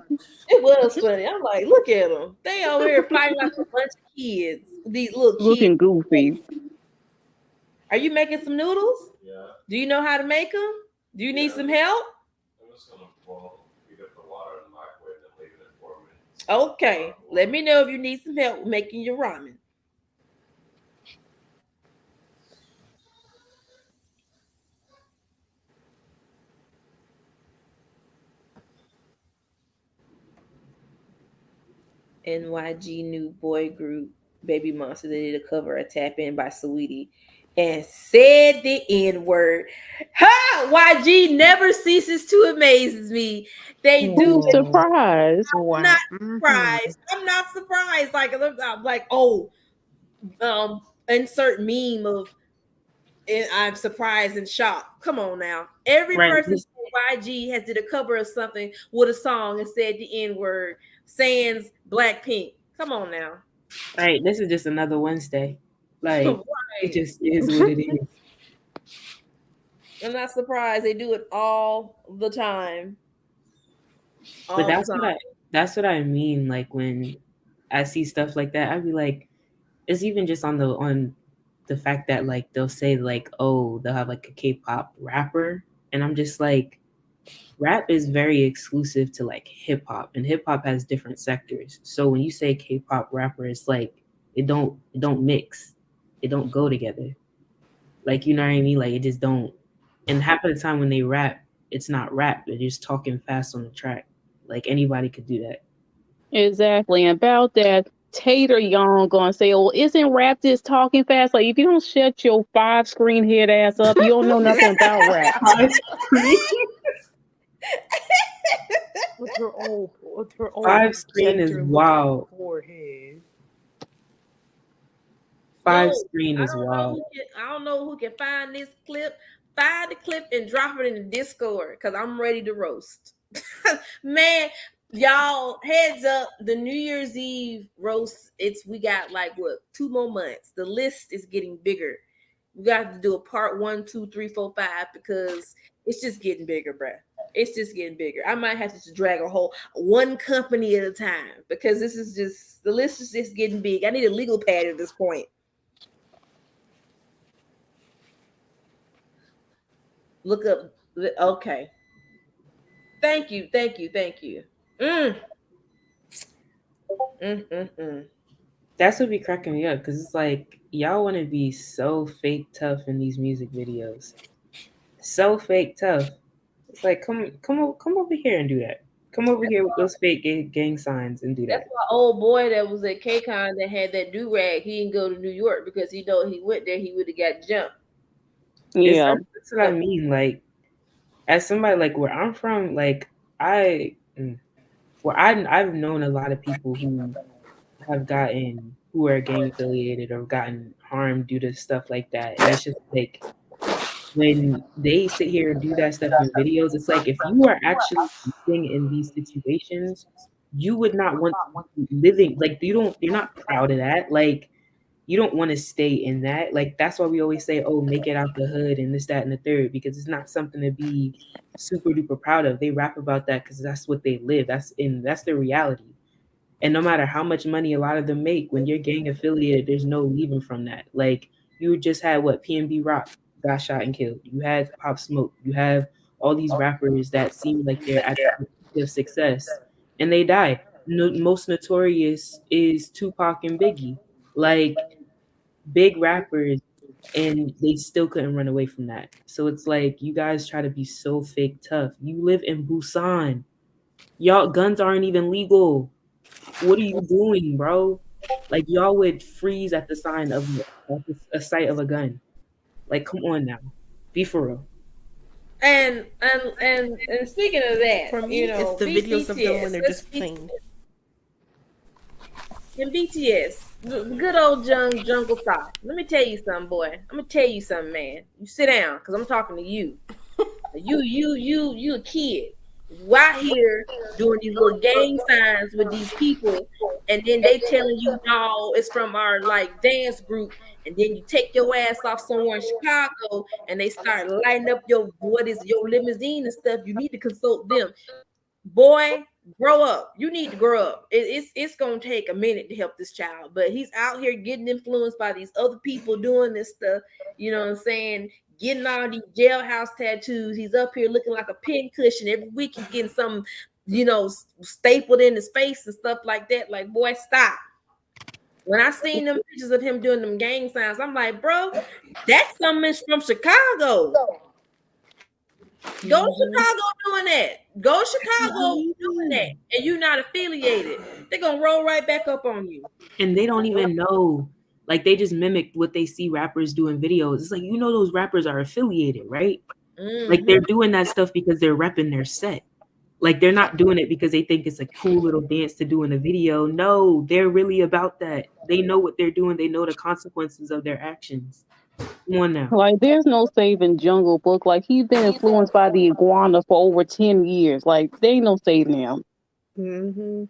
It was funny. I'm like, look at them. They over here fighting like a bunch of kids. These little kids. Looking goofy. Are you making some noodles? Yeah. Do you know how to make them? Do you need some help? I'm just going to heat up the water in the microwave and leave it in 4 minutes. Okay. Let me know if you need some help making your ramen. NYG new boy group Baby Monster. They did a cover of Tap In by Saweetie and said the N-word. Ha! YG never ceases to amaze me. They do. Surprised. I'm not surprised. I'm not surprised. Like, I'm like, oh, insert meme of, and I'm surprised and shocked. Come on now. Every person at YG has did a cover of something with a song and said the N-word. Sans Blackpink. Come on now. Right. This is just another Wednesday. Like, It just is what it is. I'm not surprised. They do it all the time. But that's what I mean. Like, when I see stuff like that, I'd be like, it's even just on the fact that, like, they'll say, like, oh, they'll have like a K-pop rapper, and I'm just like, rap is very exclusive to like hip hop, and hip hop has different sectors. So when you say K-pop rapper, it's like it don't mix, it don't go together. Like, you know what I mean? Like, it just don't. And half of the time when they rap, it's not rap. They're just talking fast on the track. Like, anybody could do that. Exactly. And about that, Tater Young gonna say, "Oh, isn't rap just talking fast? Like, if you don't shut your 5-screen head ass up, you don't know nothing about rap." With her old 5-screen is wild. 5-screen is wild. I don't know who can find this clip, Find the clip and drop it in the Discord because I'm ready to roast. Man, y'all, heads up, the New Year's Eve roast, we got like what, 2 more months. The list is getting bigger. We got to do a part 1, 2, 3, 4, 5 because it's just getting bigger, bruh. It's just getting bigger. I might have to just drag a whole one company at a time because this is just, the list is just getting big. I need a legal pad at this point. Look up. Okay. Thank you. That's what be cracking me up because it's like y'all want to be so fake tough in these music videos, so fake tough. It's like come over here and do that. Come over here with those fake gang signs and do that. That's my old boy that was at KCON that had that do rag. He didn't go to New York because he know he went there, he would have got jumped. Yeah, that's what I mean. Like, as somebody like where I'm from, like I've known a lot of people who are gang affiliated or gotten harmed due to stuff like that, and it's just like when they sit here and do that stuff in videos, it's like if you are actually living in these situations, you would not want to be living like you're not proud of that. Like you don't want to stay in that. Like that's why we always say, oh, make it out the hood and this, that, and the third, because it's not something to be super duper proud of. They rap about that because that's what they live. That's their reality. And no matter how much money a lot of them make, when you're gang affiliated, there's no leaving from that. Like you just had what PNB Rock got shot and killed. You had Pop Smoke. You have all these rappers that seem like they're at the peak of success, and they die. Most notorious is Tupac and Biggie, like big rappers, and they still couldn't run away from that. So it's like you guys try to be so fake tough. You live in Busan. Y'all guns aren't even legal. What are you doing, bro? Like y'all would freeze at the sign of a sight of a gun. Like, come on now, be for real. And speaking of that, for me, it's the videos of them when they're just playing. In BTS, the good old jungle style. Let me tell you something, boy. I'm gonna tell you something, man. You sit down, cause I'm talking to you. You a kid. Why here doing these little gang signs with these people, and then they telling you no, it's from our like dance group, and then you take your ass off somewhere in Chicago, and they start lighting up your limousine and stuff. You need to consult them, boy. Grow up. You need to grow up. It's gonna take a minute to help this child, but he's out here getting influenced by these other people doing this stuff. You know what I'm saying? Getting all these jailhouse tattoos. He's up here looking like a pin cushion. Every week he's getting some, stapled in his face and stuff like that. Like, boy, stop. When I seen them pictures of him doing them gang signs, I'm like, bro, that's something from Chicago. Go to Chicago doing that. Go to Chicago doing that. And you're not affiliated. They're going to roll right back up on you. And they don't even know. Like, they just mimic what they see rappers do in videos. It's like, those rappers are affiliated, right? Mm-hmm. Like, they're doing that stuff because they're repping their set. Like, they're not doing it because they think it's a cool little dance to do in a video. No, they're really about that. They know what they're doing. They know the consequences of their actions. Come on now. Like, there's no saving Jungle Book. Like, he's been influenced by the iguana for over 10 years. Like, they ain't no saving him. Mm-hmm.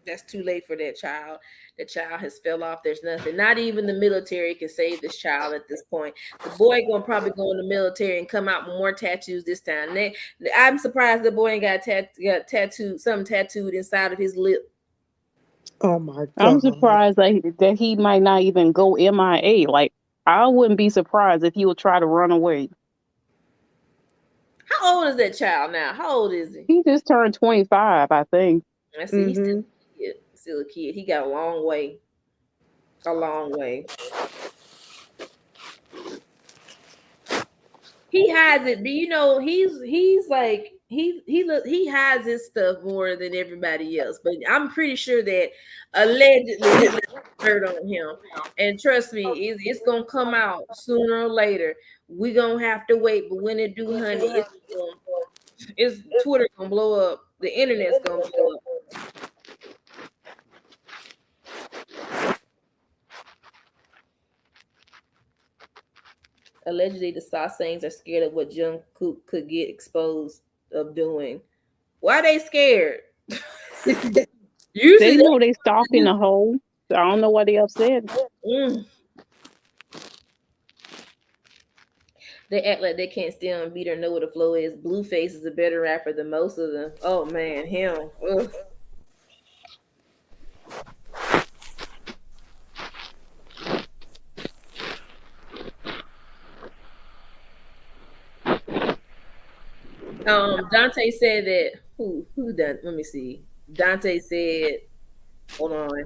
That's too late for that child. The child has fell off. There's nothing. Not even the military can save this child at this point. The boy gonna probably go in the military and come out with more tattoos this time. I'm surprised the boy ain't got something tattooed inside of his lip. Oh my God! I'm surprised that he might not even go MIA. Like, I wouldn't be surprised if he would try to run away. How old is that child now? How old is he? He just turned 25, I think. I see. He's still a kid. He got a long way. A long way. He hides it, but he's like he hides his stuff more than everybody else. But I'm pretty sure that allegedly hurt on him. And trust me, it's gonna come out sooner or later. We're gonna have to wait, but when it do, honey, it's Twitter gonna blow up. The internet's gonna blow up. Allegedly, the Sasaengs are scared of what Jungkook could get exposed of doing. Why they scared? They Usually, know they stalking a hole. So I don't know why they upset. They act like they can't still beat or know what the flow is. Blueface is a better rapper than most of them. Oh man, him. Ugh. Dante said that who done? Let me see. Dante said, hold on.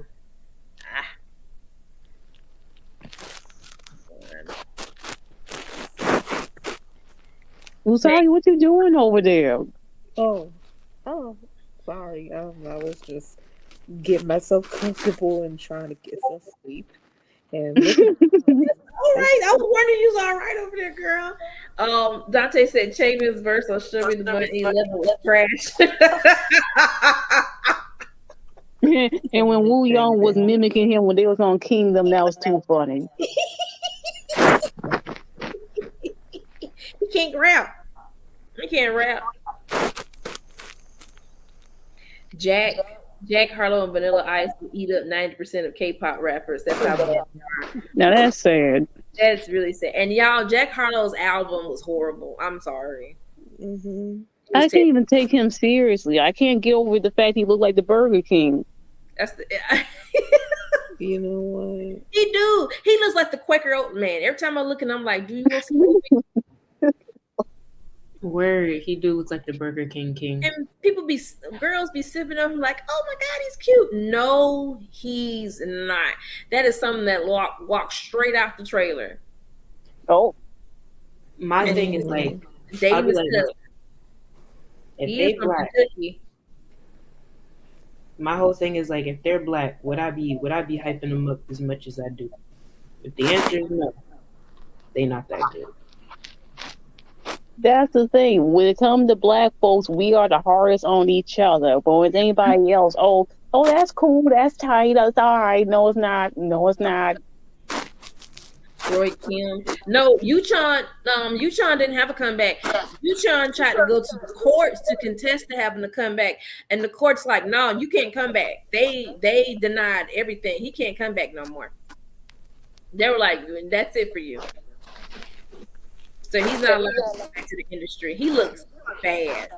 Usagi, what you doing over there? Oh, sorry. I was just getting myself comfortable and trying to get some sleep. And look at all right, I was wondering you was all right over there, girl. Dante said Chavin's verse on Show Me the Money 11 was trash. And when Woo Young was mimicking him when they was on Kingdom, that was too funny. He can't rap. He can't rap. Jack Harlow and Vanilla Ice will eat up 90% of K-pop rappers. That's how they are. Now that's sad. That's really sad. And y'all, Jack Harlow's album was horrible. I'm sorry. Mm-hmm. I can't even take him seriously. I can't get over the fact he looked like the Burger King. That's the. You know what? He do. He looks like the Quaker Oat man. Every time I look at him, I'm like, do you want some? Word, he do look like the Burger King king. And girls be sipping up like, oh my God, he's cute. No, he's not. That is something that walked straight out the trailer. Oh. My thing is like, David if they black, my whole thing is like, if they're black, would I be hyping them up as much as I do? If the answer is no, they not that good. That's the thing. When it comes to black folks, we are the hardest on each other. But with anybody else, oh, that's cool, that's tight, that's all right. No, it's not. No, it's not. Roy Kim. No, Yuchon didn't have a comeback. Yuchon tried to go to the courts to contest to having a comeback, and the court's like, no, you can't come back. They denied everything. He can't come back no more. They were like, that's it for you. So he's not allowed to go back to the industry. He looks bad.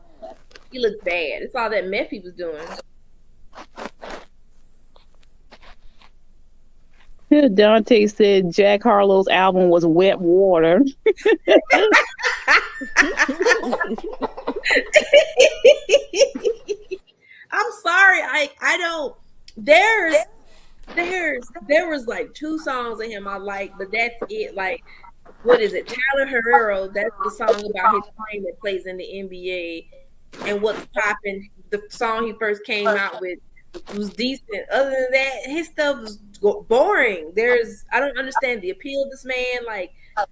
It's all that meth he was doing. Dante said Jack Harlow's album was wet water. I'm sorry. I don't. There was like 2 songs of him I like, but that's it. Like, what is it? Tyler Herrero. That's the song about his friend that plays in the NBA and what's popping. The song he first came out with was decent. Other than that, his stuff was boring. I don't understand the appeal of this man. Like, I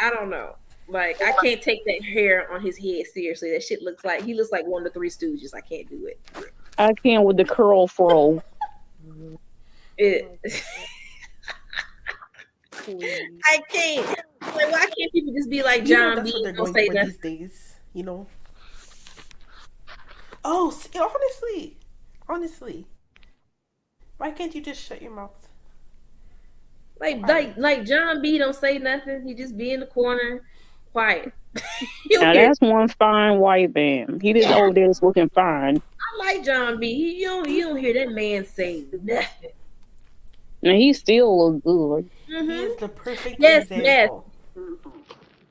don't know. Like, I can't take that hair on his head seriously. That shit looks like he looks like one of the Three Stooges. I can't do it. I can't with the curl fro. I can't. Like, why can't people just be like John B? Don't say nothing these days, you know? Oh, see, honestly, why can't you just shut your mouth? Like John B. Don't say nothing. He just be in the corner, quiet. Now that's one fine white man. He just over there looking fine. I like John B. You don't hear that man say nothing. And he still look good. Mm-hmm. He is the perfect example.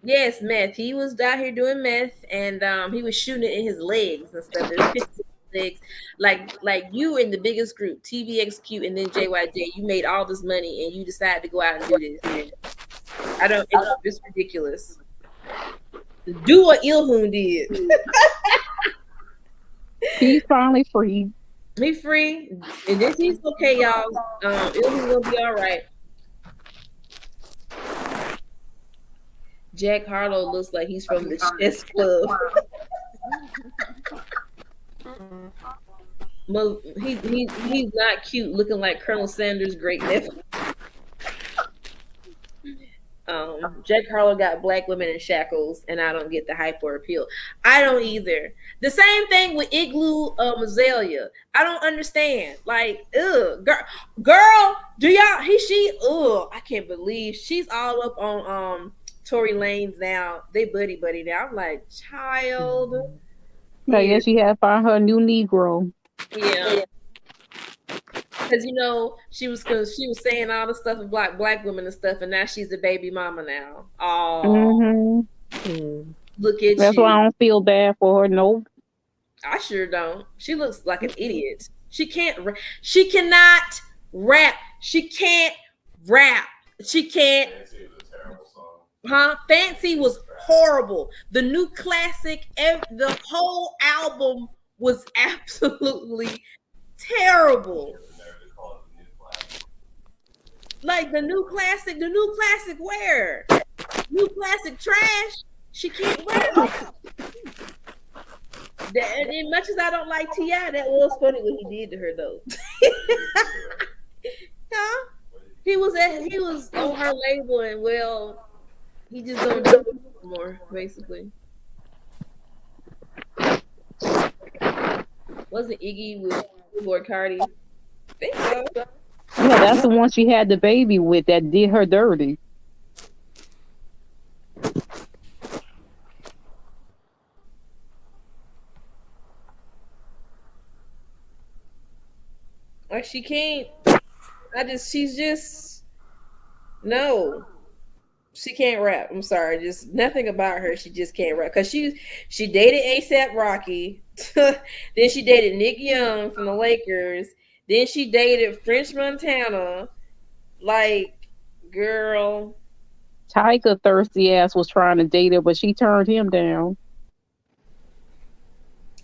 Yes, meth. He was out here doing meth, and he was shooting it in his legs and stuff. There's pictures of his legs. Like you in the biggest group, TVXQ, and then JYJ. You made all this money, and you decided to go out and do this. It's ridiculous. Do what Ilhoon did. He's finally free. He free, and this he's okay, y'all. Ilhoon will be all right. Jack Harlow looks like he's from the chess club. He's not cute, looking like Colonel Sanders' great nephew. Jack Harlow got black women in shackles, and I don't get the hype or appeal. I don't either. The same thing with Igloo Azalea. I don't understand. Like, girl, do y'all? I can't believe she's all up on Tory Lanez now. They buddy now. I'm like, child. I guess she had to find her new Negro. Yeah. Because she was saying all the stuff of black women and stuff, and now she's a baby mama now. Oh, look at That's you. why I don't feel bad for her. Nope. I sure don't. She looks like an idiot. She cannot rap. She can't rap. She can't. Fancy was horrible. The new classic, the whole album was absolutely terrible. Like the new classic where? New classic trash. She can't rap. And as much as I don't like T.I., that was funny what he did to her though. Huh? He was on her label, and well, he just don't do it anymore, basically. Wasn't Iggy with Lord Cardi? I think so. Yeah, that's the one she had the baby with that did her dirty. Like she can't. No. She can't rap. I'm sorry, just nothing about her. She just can't rap because she dated ASAP Rocky, then she dated Nick Young from the Lakers, then she dated French Montana. Like, girl, Tyga thirsty ass was trying to date her, but she turned him down.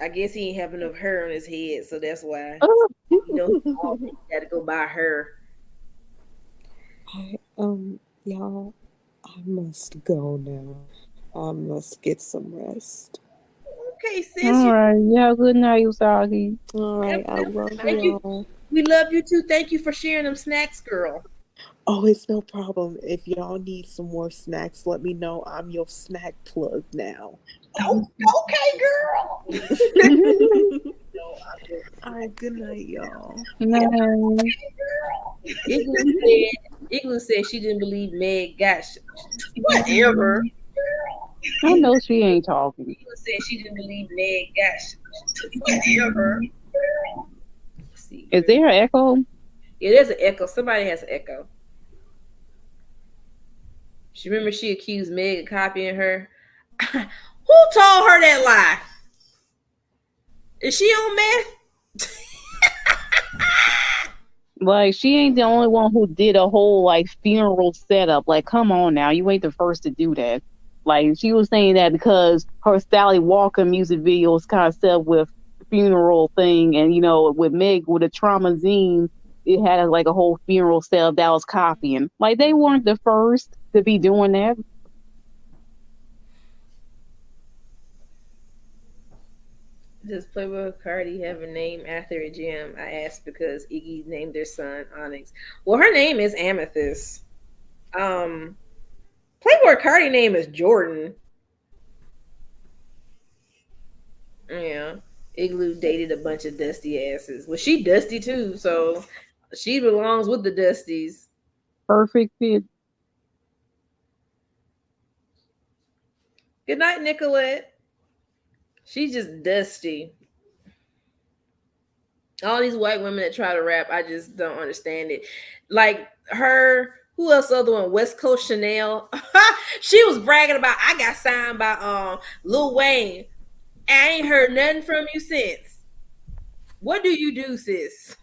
I guess he ain't have enough hair on his head, so that's why he got to go by her. Y'all, I must go now. I must get some rest. Okay, sis. All right. Yeah, good night, Usagi. All right, I love y'all. We love you too. Thank you for sharing them snacks, girl. Oh, it's no problem. If y'all need some more snacks, let me know. I'm your snack plug now. Okay, girl. All right, good night, y'all. No. Igloo said she didn't believe Meg got whatever. I know she ain't talking. Igloo said she didn't believe Meg got whatever. Is there an echo? Yeah, there's an echo. Somebody has an echo. Remember she accused Meg of copying her? Who told her that lie? Is she on meth? Like, she ain't the only one who did a whole, like, funeral setup. Like, come on now. You ain't the first to do that. Like, she was saying that because her Sally Walker music video was kind of set with funeral thing. And, with Meg, with a trauma zine, it had, like, a whole funeral setup that was copying. Like, they weren't the first to be doing that. Does Playboy Cardi have a name after a gem? I asked because Iggy named their son Onyx. Well, her name is Amethyst. Playboy Cardi name is Jordan. Yeah. Igloo dated a bunch of dusty asses. Well, she dusty too, so she belongs with the dusties. Perfect fit. Good night, Nicolette. She's just dusty. All these white women that try to rap, I just don't understand it. Like her, who else other one? West Coast Chanel. She was bragging about, I got signed by Lil Wayne. I ain't heard nothing from you since. What do you do, sis?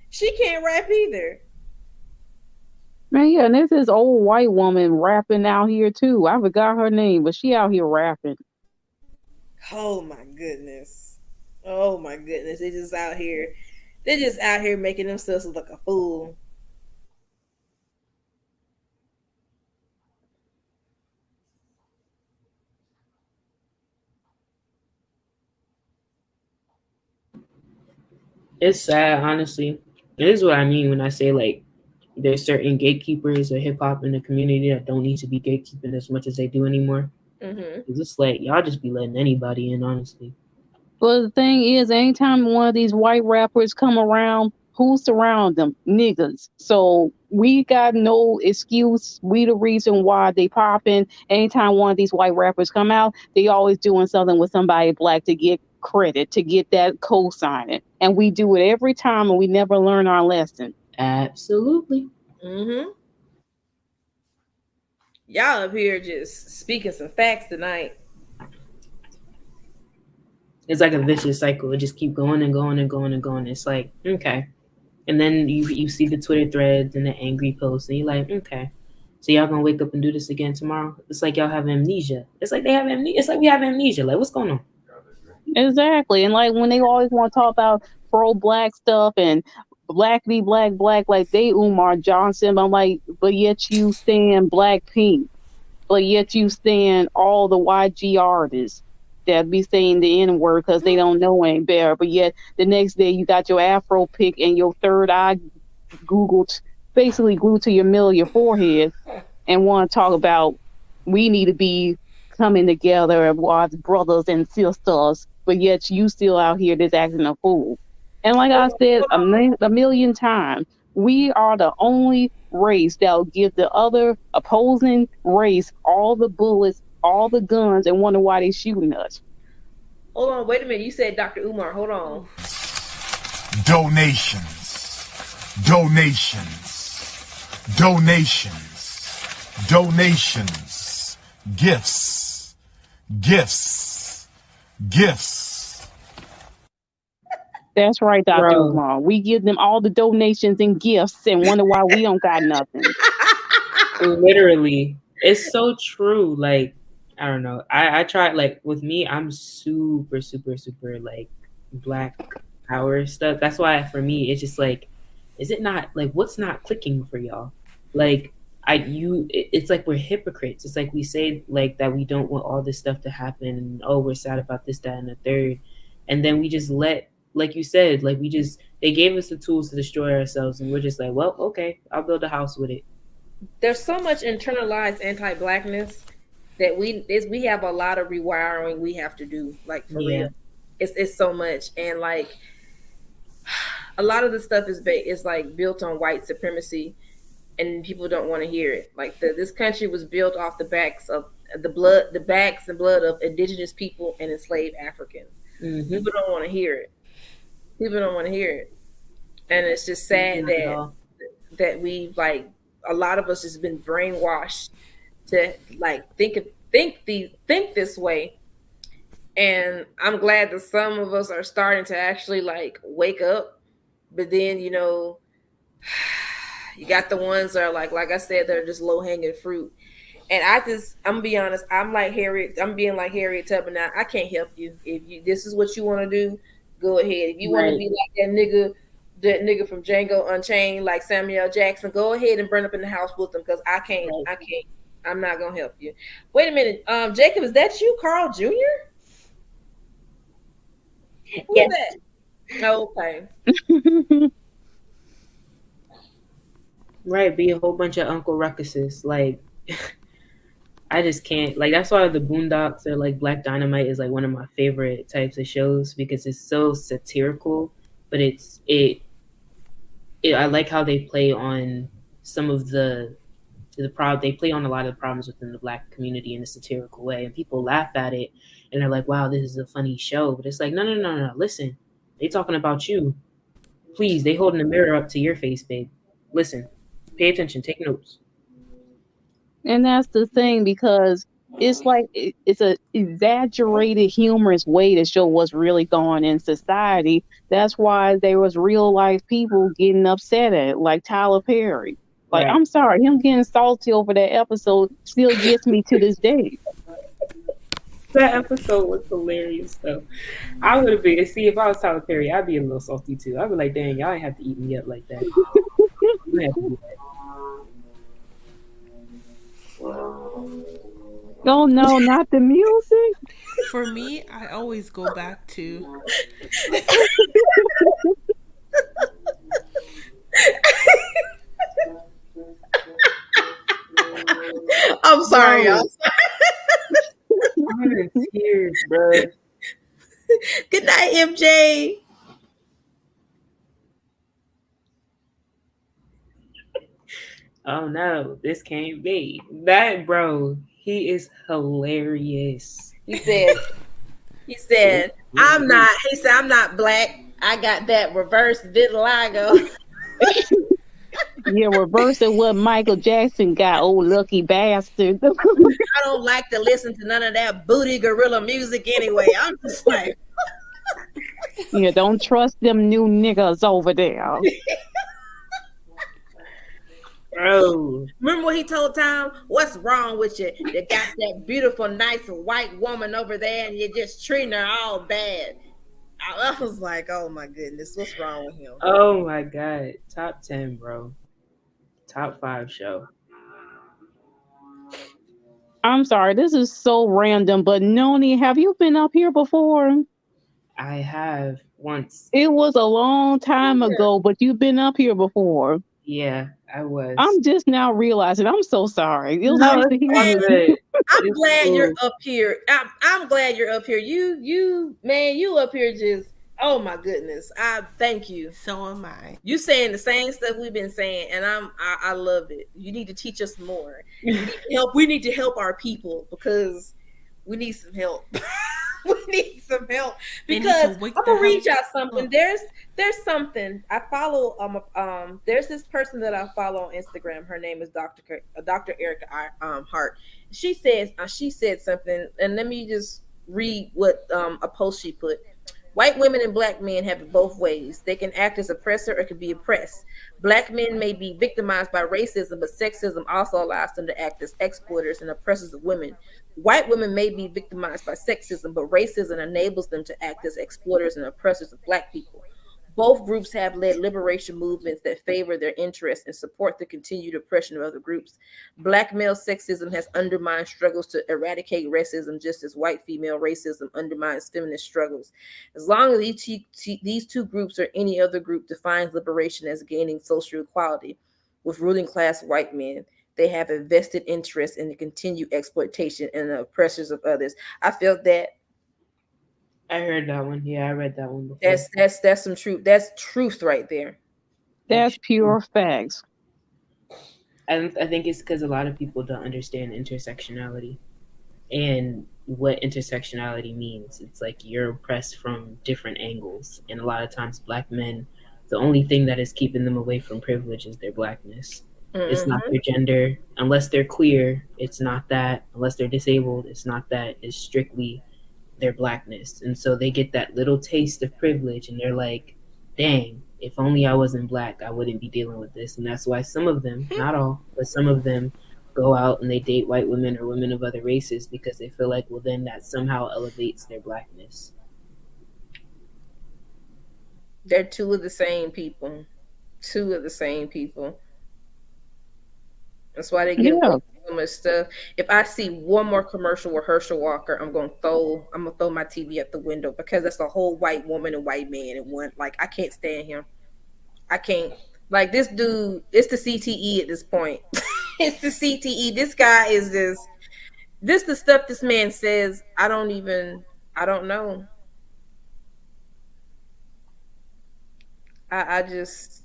She can't rap either. Man, yeah, and there's this old white woman rapping out here too. I forgot her name, but she out here rapping. Oh my goodness. Oh my goodness. They're just out here making themselves look like a fool. It's sad, honestly. This is what I mean when I say, like, there's certain gatekeepers of hip hop in the community that don't need to be gatekeeping as much as they do anymore. It's just like y'all just be letting anybody in, honestly. But the thing is, anytime one of these white rappers come around, who surround them? Niggas. So we got no excuse. We the reason why they popping. Anytime one of these white rappers come out, they always doing something with somebody black to get credit, to get that co-signing. And we do it every time and we never learn our lesson. Absolutely. Y'all up here just speaking some facts tonight. It's like a vicious cycle. It just keep going and going and going and going. It's like, okay. And then you see the Twitter threads and the angry posts, and you're like, okay. So y'all gonna wake up and do this again tomorrow? It's like y'all have amnesia. It's like they have amnesia. It's like we have amnesia. Like, what's going on? Exactly. And like when they always want to talk about pro-black stuff and blackity black, like they Umar Johnson, I'm like, but yet you stand Blackpink. But yet you stand all the YG artists that be saying the N-word because they don't know any better. But yet the next day you got your afro pick and your third eye Googled, basically glued to your middle of your forehead, and want to talk about we need to be coming together as brothers and sisters. But yet you still out here just acting a fool. And like I said a million times, we are the only race that will give the other opposing race all the bullets, all the guns, and wonder why they shooting us. Hold on, wait a minute. You said Dr. Umar. Hold on. Donations. Gifts. That's right, Dr. Umar. We give them all the donations and gifts and wonder why we don't got nothing. Literally. It's so true. Like, I don't know. I try, like, with me, I'm super, super, super, like, black power stuff. That's why, for me, it's just like, is it not, like, what's not clicking for y'all? Like, it's like we're hypocrites. It's like we say, like, that we don't want all this stuff to happen, and, oh, we're sad about this, that, and the third. And then we just let, like you said, like, they gave us the tools to destroy ourselves, and we're just like, well, okay, I'll build a house with it. There's so much internalized anti-blackness that we have a lot of rewiring we have to do, like, for real. It's so much. And like a lot of the stuff is like built on white supremacy, and people don't want to hear it. Like this country was built off the backs of the blood of indigenous people and enslaved Africans. People don't want to hear it. And it's just sad that we, like, a lot of us has been brainwashed to, like, think this way. And I'm glad that some of us are starting to actually, like, wake up. But then, you know, you got the ones that are like I said, they're just low hanging fruit. And I'm gonna be honest, I'm being like Harriet Tubman now. I can't help you. If this is what you want to do, go ahead. If you want to be like that nigga from Django Unchained, like Samuel Jackson, go ahead and burn up in the house with them, because I can't. I'm not gonna help you. Wait a minute, Jacob, is that you, Carl Jr.? Who's that? Oh, okay. Right, be a whole bunch of Uncle Ruckuses. Like, I just can't. Like, that's why the Boondocks or, like, Black Dynamite is, like, one of my favorite types of shows, because it's so satirical, but I like how they play on some of they play on a lot of the problems within the Black community in a satirical way, and people laugh at it and they're like, wow, this is a funny show. But it's like, no, listen, they talking about you. Please, they holding a mirror up to your face, babe. Listen, pay attention, take notes. And that's the thing, because it's like it's a exaggerated, humorous way to show what's really going on in society. That's why there was real life people getting upset at it, like Tyler Perry. Like, I'm sorry, him getting salty over that episode still gets me to this day. That episode was hilarious, though. I would have been, see, if I was Tyler Perry, I'd be a little salty too. I'd be like, dang, y'all ain't have to eat me up like that. Oh no, not the music. For me, I always go back to sorry, y'all. I'm in tears, bro. Good night, MJ. Oh no, this can't be. That bro, he is hilarious. He said, I'm not black. I got that reverse vitiligo. Yeah, reversing what Michael Jackson got, old lucky bastard. I don't like to listen to none of that booty gorilla music anyway. I'm just like, yeah, don't trust them new niggas over there. Bro. Remember what he told Tom? What's wrong with you? You got that beautiful, nice white woman over there and you're just treating her all bad. I was like, oh my goodness, what's wrong with him? Oh my God. Top 10, bro. Top 5 show. I'm sorry, this is so random, but Noni, have you been up here before? I have once. It was a long time ago, but you've been up here before. Yeah, I was. I'm just now realizing. I'm so sorry. It was nice to hear you. I'm glad you're up here. I'm glad you're up here. You up here just, oh my goodness. I thank you. So am I. You saying the same stuff we've been saying, and I love it. You need to teach us more. We need to help our people because we need some help. We need some help because I'm gonna read y'all something. There's something I follow. There's this person that I follow on Instagram. Her name is Dr. Erica Hart. She said something, and let me just read what a post she put. White women and black men have it both ways. They can act as oppressor or can be oppressed. Black men may be victimized by racism, but sexism also allows them to act as exploiters and oppressors of women. White women may be victimized by sexism, but racism enables them to act as exploiters and oppressors of black people. Both groups have led liberation movements that favor their interests and support the continued oppression of other groups. Black male sexism has undermined struggles to eradicate racism, just as white female racism undermines feminist struggles. As long as these two groups or any other group defines liberation as gaining social equality with ruling class white men, they have a vested interest in the continued exploitation and the oppressors of others. I felt that. I heard that one. Yeah, I read that one before. That's some truth. That's truth right there. That's pure facts. I think it's because a lot of people don't understand intersectionality and what intersectionality means. It's like you're oppressed from different angles, and a lot of times black men, the only thing that is keeping them away from privilege is their blackness. Mm-hmm. It's not their gender. Unless they're queer, it's not that. Unless they're disabled, it's not that. It's strictly their blackness. And so they get that little taste of privilege and they're like, dang, if only I wasn't black, I wouldn't be dealing with this. And that's why some of them, not all, but some of them go out and they date white women or women of other races because they feel like, well, then that somehow elevates their blackness. They're two of the same people. That's why they get so much stuff. If I see one more commercial with Herschel Walker, I'm gonna throw my TV out the window because that's a whole white woman and white man in one. Like, I can't stand him. I can't. Like, this dude, it's the CTE at this point. It's the CTE. This guy is this the stuff this man says. I don't know. I just,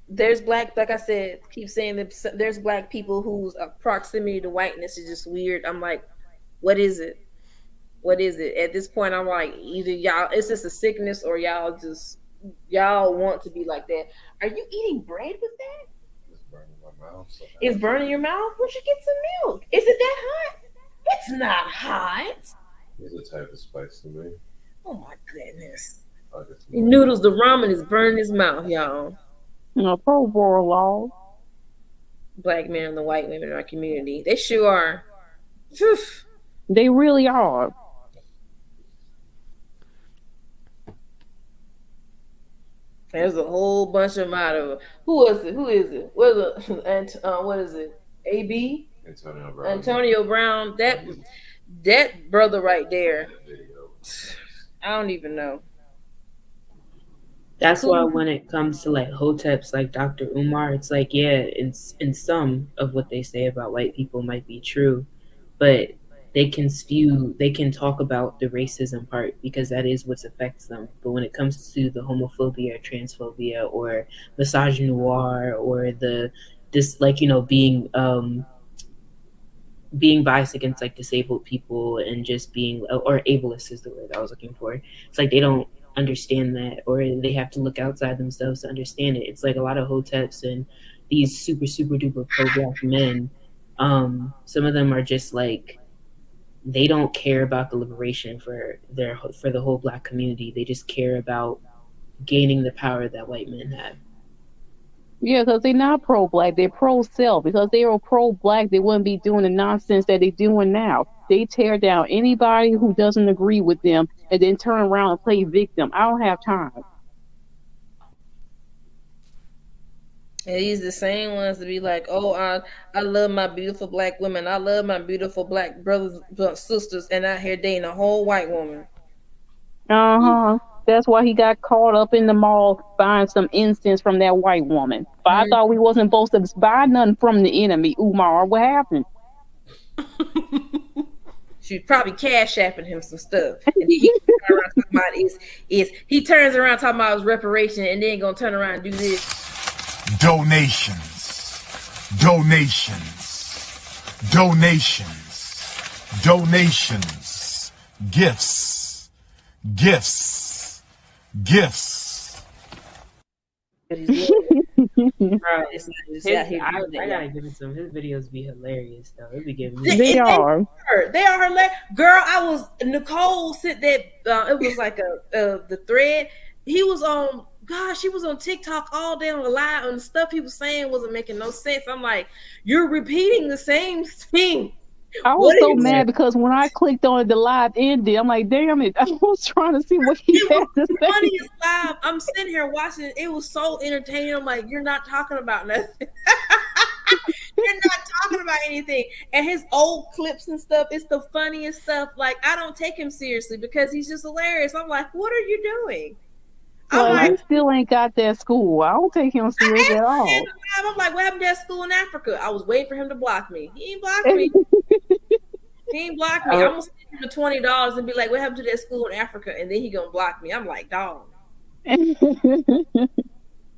there's black, like I said, keep saying that there's black people whose proximity to whiteness is just weird. I'm like, what is it? At this point, I'm like, either y'all, it's just a sickness, or y'all want to be like that. Are you eating bread with that? It's burning my mouth. It's burning your mouth? We should get some milk. Is it that hot? It's not hot. It's a type of spice to me. Oh my goodness. The noodles, the ramen is burning his mouth, y'all. Pro war law. Black men and the white women in our community. They sure are. They really are. There's a whole bunch of them out of. Who is it? What is it? AB? Antonio Brown. That brother right there. I don't even know. That's why when it comes to like hoteps like Dr. Umar, it's like, yeah, in some of what they say about white people might be true, but they can talk about the racism part because that is what affects them. But when it comes to the homophobia or transphobia or misogynoir or being biased against like disabled people and just being, or ableist is the word I was looking for. It's like they don't understand that, or they have to look outside themselves to understand it. It's like a lot of hoteps and these super duper pro black men. Some of them are just like, they don't care about the liberation for the whole black community. They just care about gaining the power that white men have. Yeah, because they're not pro-black. They're pro-self. Because they were pro-black, they wouldn't be doing the nonsense that they're doing now. They tear down anybody who doesn't agree with them and then turn around and play victim. I don't have time. And these the same ones to be like, oh, I love my beautiful black women. I love my beautiful black brothers, sisters, and out here dating a whole white woman. Uh-huh. That's why he got caught up in the mall buying some incense from that white woman. But I thought we wasn't supposed to buy nothing from the enemy, Umar. What happened? She was probably cash apping him some stuff. And then he turns around talking about his reparation and then gonna turn around and do this. Donations. Gifts. Bro, I gotta give it some. His videos be hilarious though. It be giving me. They are hilarious. Girl, Nicole sent that. It was like the thread. He was on. Gosh, she was on TikTok all day on the live, and the stuff he was saying wasn't making no sense. I'm like, you're repeating the same thing. I was so mad because when I clicked on it, the live ended. I'm like, damn it. I was trying to see what he had to say. Funniest live. I'm sitting here watching it. It was so entertaining. I'm like, you're not talking about nothing. You're not talking about anything. And his old clips and stuff, it's the funniest stuff. Like, I don't take him seriously because he's just hilarious. I'm like, what are you doing? Well, he still ain't got that school. I don't take him serious at all. I'm like, what happened to that school in Africa? I was waiting for him to block me. He ain't blocked me. He ain't blocked me. I'm gonna send him the $20 and be like, what happened to that school in Africa? And then he gonna block me. I'm like, dog.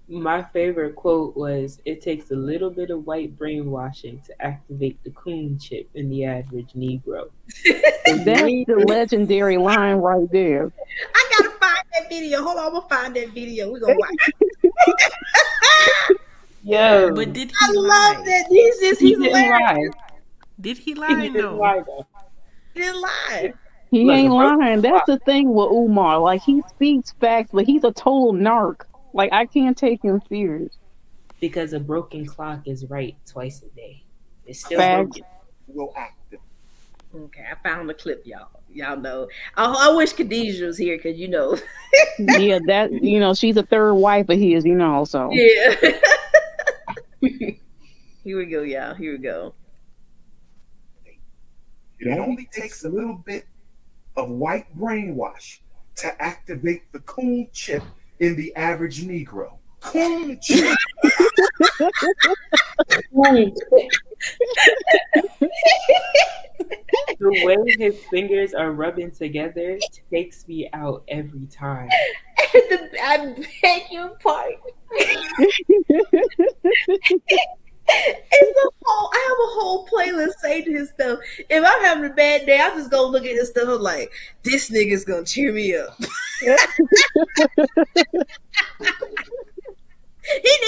My favorite quote was, "It takes a little bit of white brainwashing to activate the coon chip in the average Negro." That's the legendary line right there. I gotta find that video. Hold on, I'm gonna find that video. We're gonna watch it. Yo. But did he love that. He's hilarious. Did he lie? No. He didn't lie. He ain't lying. That's the thing with Umar. Like, he speaks facts, but he's a total narc. Like, I can't take him serious. Because a broken clock is right twice a day. It's still broken. Okay, I found the clip, y'all. Y'all know. I wish Khadijah was here because, Yeah, that, she's a third wife of his, so. Yeah. Here we go, y'all. Here we go. It only takes a little bit of white brainwash to activate the coon chip in the average Negro. Coon chip. The way his fingers are rubbing together takes me out every time. I beg your pardon. I have a whole playlist saved to his stuff. If I'm having a bad day, I just go look at his stuff. I'm like, this nigga's gonna cheer me up. He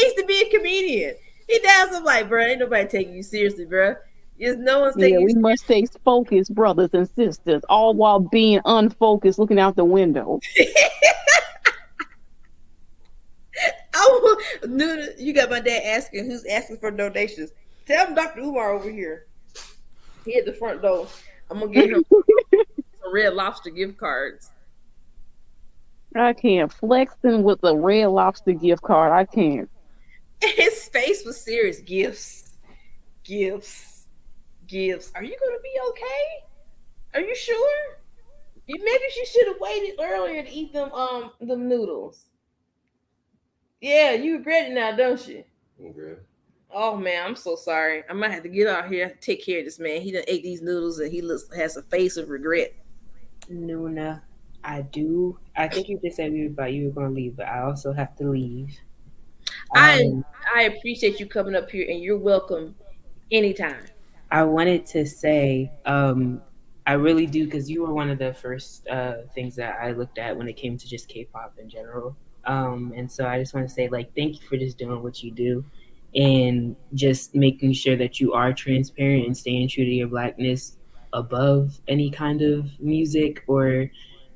needs to be a comedian. He does. I'm like, bro, ain't nobody taking you seriously, bro. No one's taking you seriously. We must stay focused, brothers and sisters, all while being unfocused, looking out the window. You got my dad asking who's asking for donations. Tell him Dr. Umar over here. He at the front door. I'm gonna get him some Red Lobster gift cards. I can't. Flexing with a Red Lobster gift card. I can't. His face was serious. Gifts. Are you gonna be okay? Are you sure? Maybe she should have waited earlier to eat them noodles. Yeah, you regret it now, don't you? Okay. Oh man, I'm so sorry. I might have to get out here, take care of this man. He done ate these noodles and he has a face of regret. Nuna, I do. I think you just said you were going to leave, but I also have to leave. I Um, I appreciate you coming up here, and you're welcome anytime. I wanted to say, I really do, because you were one of the first things that I looked at when it came to just K-pop in general. And so I just want to say, like, thank you for just doing what you do and just making sure that you are transparent and staying true to your blackness above any kind of music or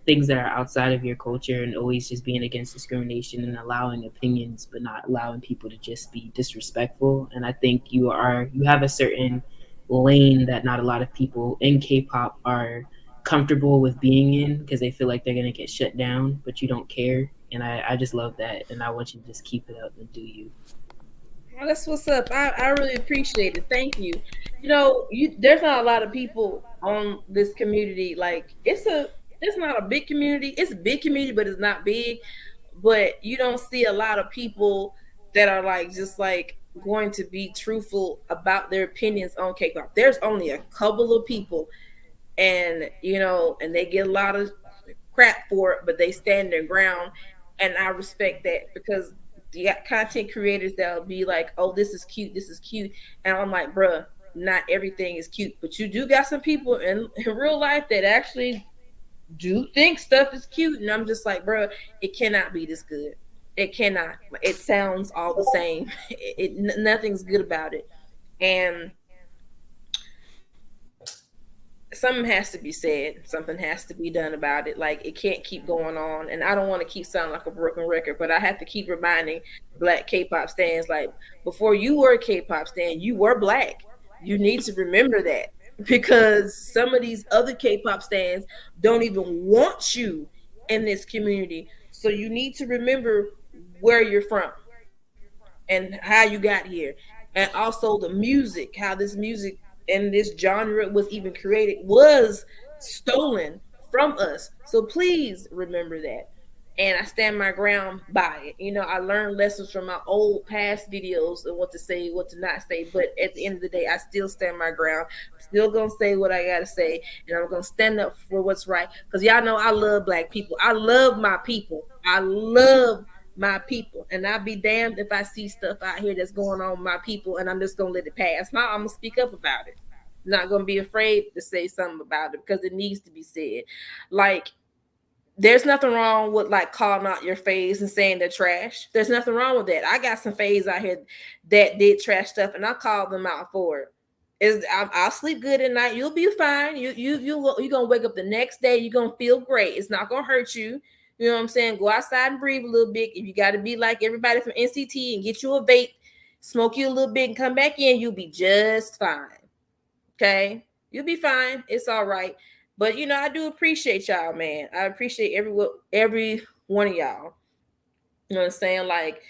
things that are outside of your culture, and always just being against discrimination and allowing opinions but not allowing people to just be disrespectful. And I think you have a certain lane that not a lot of people in K-pop are comfortable with being in, because they feel like they're going to get shut down, but you don't care. And I just love that, and I want you to just keep it up and do you. Well, that's what's up. I really appreciate it. Thank you. There's not a lot of people on this community. Like it's not a big community. It's a big community, but it's not big. But you don't see a lot of people that are like just like going to be truthful about their opinions on K-pop. There's only a couple of people, and and they get a lot of crap for it, but they stand their ground, and I respect that because you got content creators that'll be like, "Oh, this is cute," and I'm like, "Bruh, not everything is cute, but you do got some people in real life that actually do think stuff is cute," and I'm just like, "Bruh, it cannot be this good. It cannot. It sounds all the same. Nothing's good about it," and something has to be said. Something has to be done about it. Like it can't keep going on. And I don't want to keep sounding like a broken record, but I have to keep reminding black K-pop stands like before you were a K-pop stan, you were black. You need to remember that because some of these other K-pop stands don't even want you in this community. So you need to remember where you're from and how you got here, and also the music, how this music and this genre was even created was stolen from us. So please remember that. And I stand my ground by it. I learned lessons from my old past videos and what to say, what to not say. But at the end of the day, I still stand my ground. I'm still gonna say what I gotta say, and I'm gonna stand up for what's right. Because y'all know I love black people. I love my people. I love my people, and I'll be damned if I see stuff out here that's going on with my people and I'm just gonna let it pass. Now I'm gonna speak up about it. I'm not gonna be afraid to say something about it because it needs to be said. Like there's nothing wrong with like calling out your phase and saying they're trash. There's nothing wrong with that. I got some phase out here that did trash stuff, and I called them out for it. I'll sleep good at night. You'll be fine. You're gonna wake up the next day. You're gonna feel great. It's not gonna hurt you. You know what I'm saying? Go outside and breathe a little bit. If you got to be like everybody from NCT and get you a vape, smoke you a little bit, and come back in, you'll be just fine. Okay, you'll be fine. It's all right. But I do appreciate y'all, man. I appreciate every one of y'all. You know what I'm saying? Like,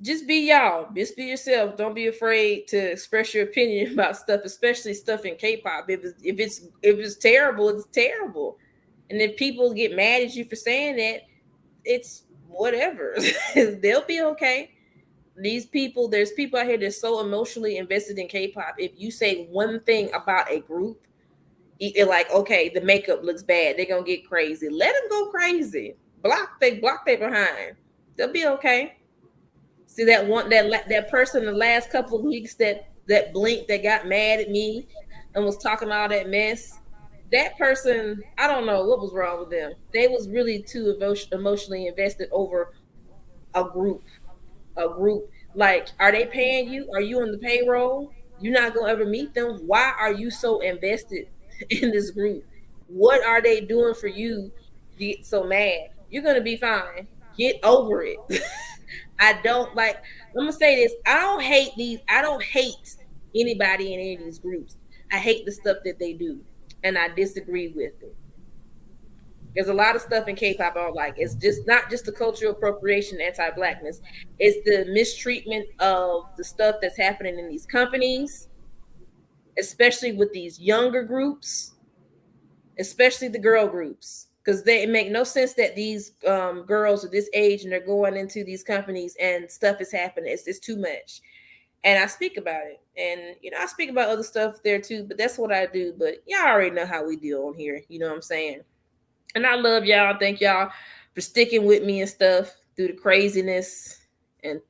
just be y'all. Just be yourself. Don't be afraid to express your opinion about stuff, especially stuff in K-pop. If it's terrible, it's terrible. And if people get mad at you for saying that, it's whatever. They'll be okay. There's people out here that's so emotionally invested in K-pop. If you say one thing about a group, like, okay, the makeup looks bad, they're gonna get crazy. Let them go crazy. Block they behind. They'll be okay. See that person the last couple of weeks that blinked, that got mad at me and was talking all that mess. That person, I don't know what was wrong with them. They was really too emotionally invested over a group. A group. Like, are they paying you? Are you on the payroll? You're not gonna ever meet them. Why are you so invested in this group? What are they doing for you to get so mad? You're gonna be fine. Get over it. I don't like. I'm gonna say this. I don't hate anybody in any of these groups. I hate the stuff that they do, and I disagree with it. There's a lot of stuff in K-pop I don't like. It's just not just the cultural appropriation, anti-blackness. It's the mistreatment of the stuff that's happening in these companies, especially with these younger groups, especially the girl groups. because they make no sense that these girls are this age and they're going into these companies and stuff is happening. It's too much. And I speak about it. And, I speak about other stuff there too, but that's what I do. But y'all already know how we deal on here. You know what I'm saying? And I love y'all. Thank y'all for sticking with me and stuff through the craziness and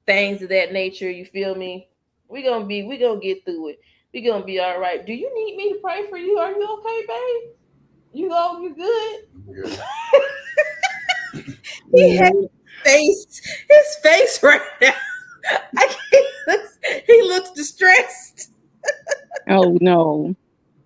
things of that nature. You feel me? We're gonna get through it. We're gonna be all right. Do you need me to pray for you? Are you okay, babe? You good? He has his face right now. He looks distressed. Oh no.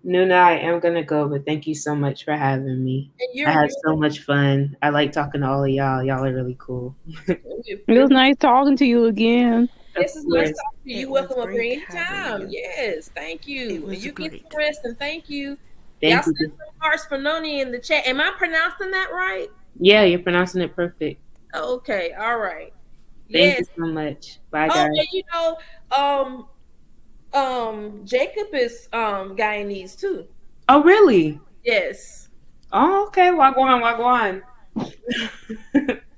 Nuna, I am gonna go, but thank you so much for having me. I had so much fun. I like talking to all of y'all. Y'all are really cool. It was nice talking to you again. This is nice talking to you. You're welcome up here anytime. Yes, thank you. And you get some rest and thank you. Y'all send some hearts for Noni in the chat. Am I pronouncing that right? Yeah, you're pronouncing it perfect. Okay, all right. Thank you so much. Bye, guys. And Jacob is Guyanese too. Oh, really? Yes. Oh, okay. Wagwan.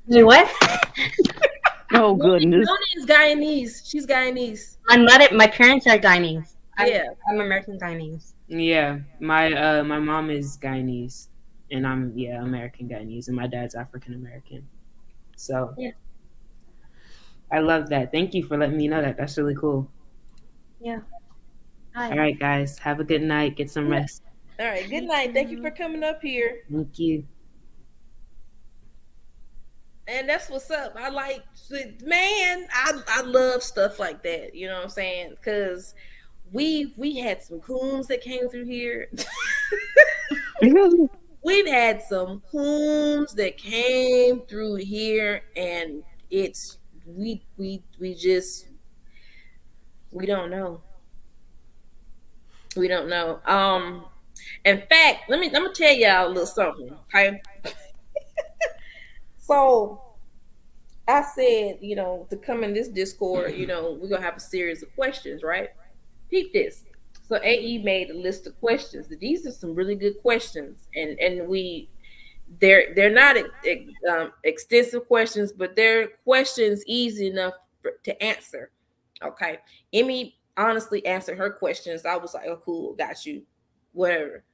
Wait, what? Oh goodness. Noni is Guyanese. She's Guyanese. My parents are Guyanese. I'm American Guyanese. Yeah, my mom is Guyanese, and I'm American Guyanese, and my dad's African American. So yeah, I love that. Thank you for letting me know that. That's really cool. Yeah. Hi. All right, guys. Have a good night. Get some rest. All right. Good night. Thank you for coming up here. Thank you. And that's what's up. I love stuff like that. You know what I'm saying? Because we had some coons that came through here. We've had some coons that came through here, and it's we don't know. We don't know. In fact, let me tell y'all a little something. Okay. So I said, to come in this Discord, we're gonna have a series of questions, right? Peep this. So AE made a list of questions. These are some really good questions, and they're not extensive questions, but they're questions easy enough to answer. Okay, Emmy honestly answered her questions. I was like, oh, cool, got you, whatever.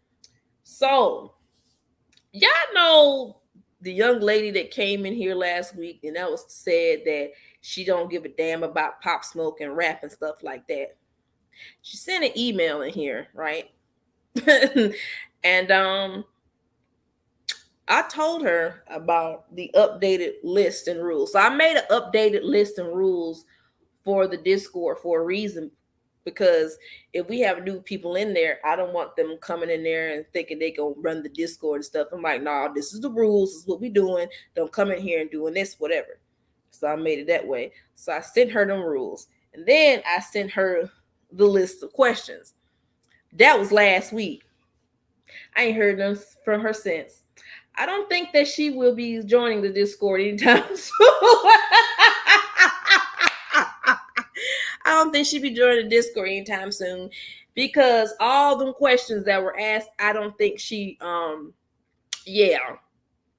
So y'all know the young lady that came in here last week, and that was said that she don't give a damn about Pop Smoke and rap and stuff like that. She sent an email in here, right? And I told her about the updated list and rules. So I made an updated list and rules for the Discord for a reason, because if we have new people in there, I don't want them coming in there and thinking they go run the Discord and stuff. I'm like, nah, this is the rules. This is what we doing. Don't come in here and doing this, whatever. So I made it that way. So I sent her them rules. And then I sent her the list of questions. That was last week. I ain't heard them from her since. I don't think that she will be joining the Discord anytime soon. I don't think she'll be joining the Discord anytime soon, because all them questions that were asked, I don't think she, I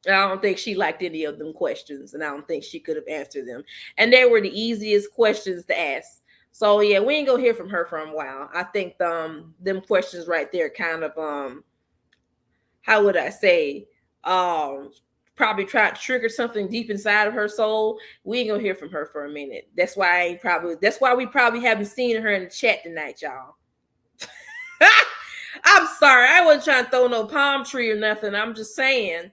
don't think she liked any of them questions, and I don't think she could have answered them. And they were the easiest questions to ask. So yeah, we ain't gonna hear from her for a while. I think them questions right there kind of how would I say, probably try to trigger something deep inside of her soul. We ain't gonna hear from her for a minute. That's why we probably haven't seen her in the chat tonight, y'all. I'm sorry, I wasn't trying to throw no palm tree or nothing. I'm just saying.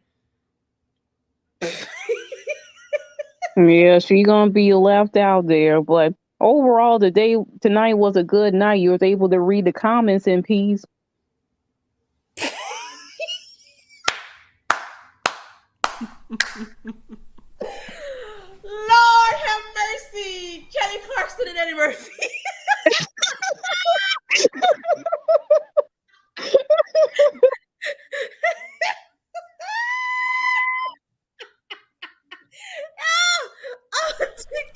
Yeah, she gonna be left out there, but overall, tonight was a good night. You was able to read the comments in peace. Lord have mercy, Kelly Clarkson and Eddie Murphy.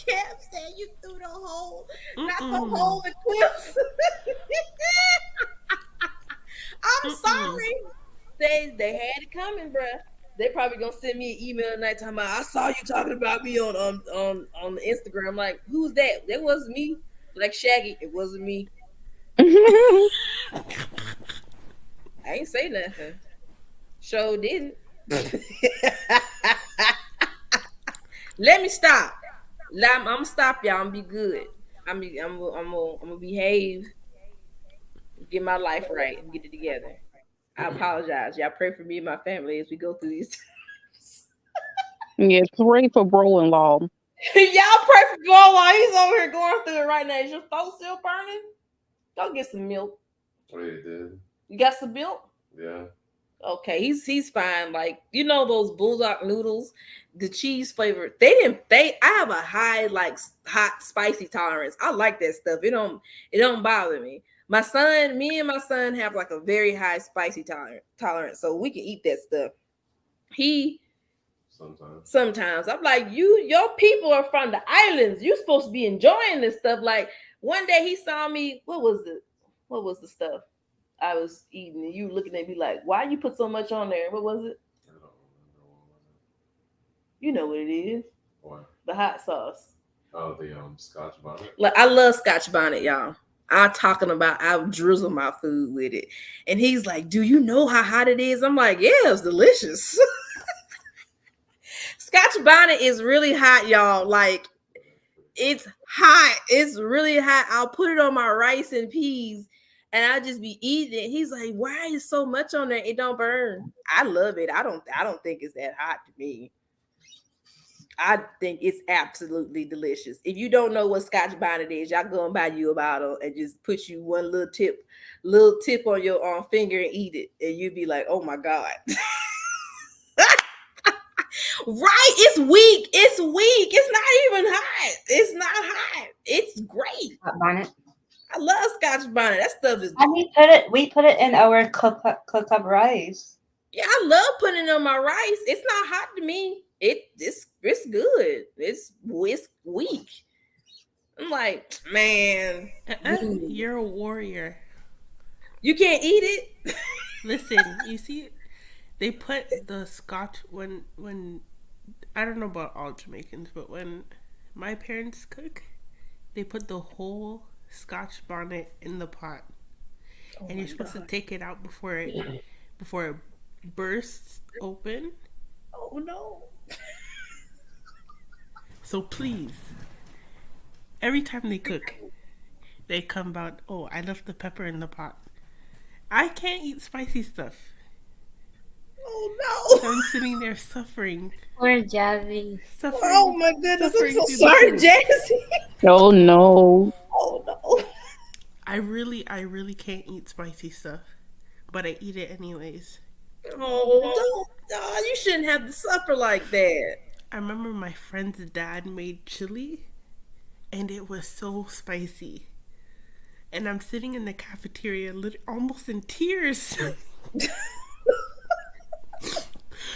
Cap said you threw the hole, not the hole in Clips. I'm sorry. they had it coming, bruh. They probably gonna send me an email tonight talking about I saw you talking about me on the Instagram. I'm like, who's that? That wasn't me. Like Shaggy, it wasn't me. I ain't say nothing. Sure didn't. Let me stop. I'm gonna stop y'all. I'm gonna be good. I'm gonna behave, get my life right, and get it together. I apologize. Y'all pray for me and my family as we go through these times. Yeah, pray for bro-in-law. Y'all pray for Bo while he's over here going through it right now. Is your throat still burning? Go get some milk. Oh, you did? You got some milk? Yeah. Okay, he's fine. Like, you know those bulldog noodles, the cheese flavor. I have a high like hot spicy tolerance. I like that stuff. It don't bother me. Me and my son have like a very high spicy tolerance, so we can eat that stuff. Sometimes I'm like, your people are from the islands. You're supposed to be enjoying this stuff. Like one day he saw me. What was the stuff I was eating? And you looking at me like, why you put so much on there? What was it? I don't remember. What was it? You know what it is. What? The hot sauce. Oh, the Scotch bonnet. Like, I love Scotch bonnet, y'all. I drizzle my food with it. And he's like, do you know how hot it is? I'm like, yeah, it's delicious. Scotch bonnet is really hot, y'all. Like, it's hot. It's really hot. I'll put it on my rice and peas and I'll just be eating it. He's like, why is so much on there? It don't burn. I love it. I don't think it's that hot to me. I think it's absolutely delicious. If you don't know what Scotch bonnet is, y'all go and buy you a bottle and just put you one little tip on your finger and eat it. And you'd be like, oh my God. Right? It's weak. It's weak. It's not even hot. It's not hot. It's great. Scotch bonnet. I love Scotch bonnet. That stuff is. And we put it in our cook up rice. Yeah, I love putting it on my rice. It's not hot to me. It's good. It's weak. I'm like, man, you're a warrior. You can't eat it. Listen, you see, they put the Scotch when I don't know about all Jamaicans, but when my parents cook, they put the whole Scotch bonnet in the pot, and you're supposed to take it out before it bursts open. Oh no. So please, every time they cook, they come about, oh, I left the pepper in the pot. I can't eat spicy stuff. Oh no. So I'm sitting there suffering. Poor Jazzy. Suffering. Oh my goodness, I'm so sorry, Jazzy. Oh no. Oh no. I really can't eat spicy stuff, but I eat it anyways. Oh, you shouldn't have to suffer like that. I remember my friend's dad made chili, and it was so spicy. And I'm sitting in the cafeteria, almost in tears.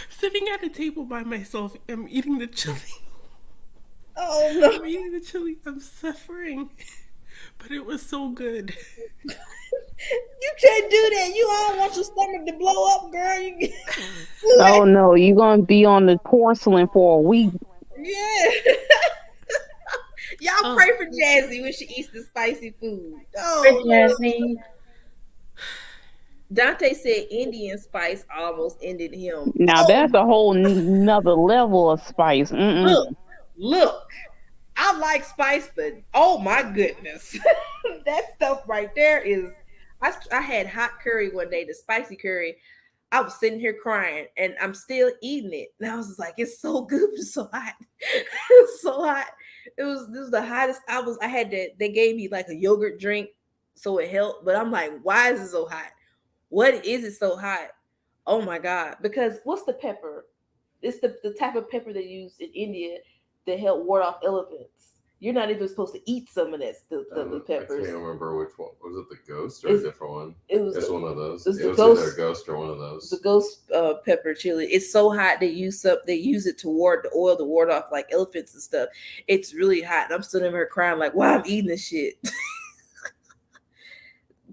Sitting at a table by myself, I'm eating the chili. Oh no. I'm eating the chili, I'm suffering. But it was so good. You can't do that. You all want your stomach to blow up, girl. Oh no, you're gonna be on the porcelain for a week. Yeah. Y'all pray for Jazzy when she eats the spicy food. Oh, Jazzy. Dante said Indian spice almost ended him. Now that's a whole nother level of spice. Look. I like spice, but oh my goodness. That stuff right there is. I had hot curry one day, the spicy curry. I was sitting here crying and I'm still eating it. And I was just like, it's so good, it's so hot. It's so hot. This was the hottest. They gave me like a yogurt drink, so it helped. But I'm like, why is it so hot? What is it so hot? Oh my God. Because what's the pepper? It's the type of pepper they use in India that help ward off elephants. You're not even supposed to eat some of that stuff, the peppers. I can't remember which one. Was it the ghost or a different one? It's one of those. It was either a ghost or one of those. The ghost pepper chili. It's so hot they use it to ward off like elephants and stuff. It's really hot. And I'm sitting there crying like, why I'm eating this shit.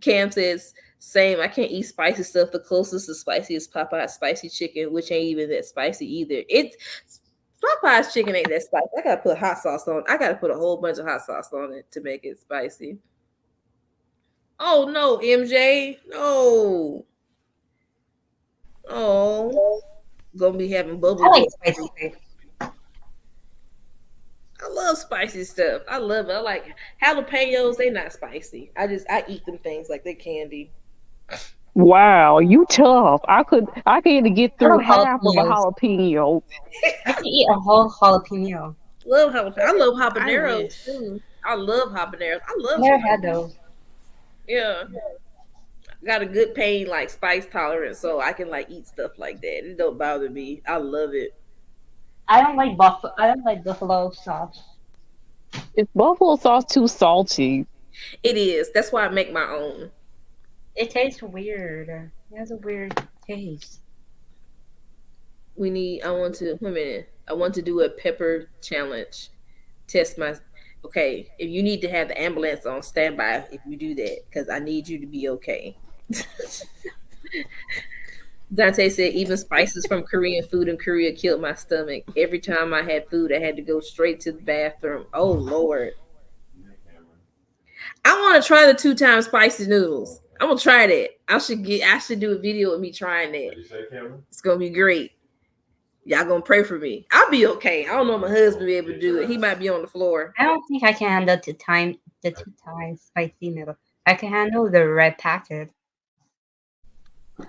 Cam says Same. I can't eat spicy stuff. The closest to spicy is Popeye's spicy chicken, which ain't even that spicy either. It's Popeye's chicken ain't that spicy. I gotta put hot sauce on. I gotta put a whole bunch of hot sauce on it to make it spicy. Oh no, MJ, no. Oh, gonna be having bubble. I like spicy food. I love spicy stuff. I love it. I like jalapenos. They not spicy. I eat them things like they're candy. Wow, you tough. I could even get through love half of a jalapenos. jalapeno. I can eat a whole jalapeno. Love jalapeno. I love I habaneros wish. too. I love habaneros. I love. Never had those. Yeah. Got a good pain like spice tolerance, so I can like eat stuff like that. It don't bother me. I love it. I don't like buffalo sauce. Is buffalo sauce too salty? It is. That's why I make my own. It tastes weird. It has a weird taste. I want to do a pepper challenge. Test my. Okay, if you need to have the ambulance on standby, if you do that, because I need you to be okay. Dante said even spices from Korean food in Korea killed my stomach. Every time I had food, I had to go straight to the bathroom. Oh Lord. I want to try the 2 times spicy noodles. I'm gonna try that. I should do a video of me trying that. What you say, Cameron? It's gonna be great. Y'all gonna pray for me. I'll be okay. I don't know if my husband will be able to do it. He might be on the floor. I don't think I can handle the 2 times spicy noodle. I can handle the red packet.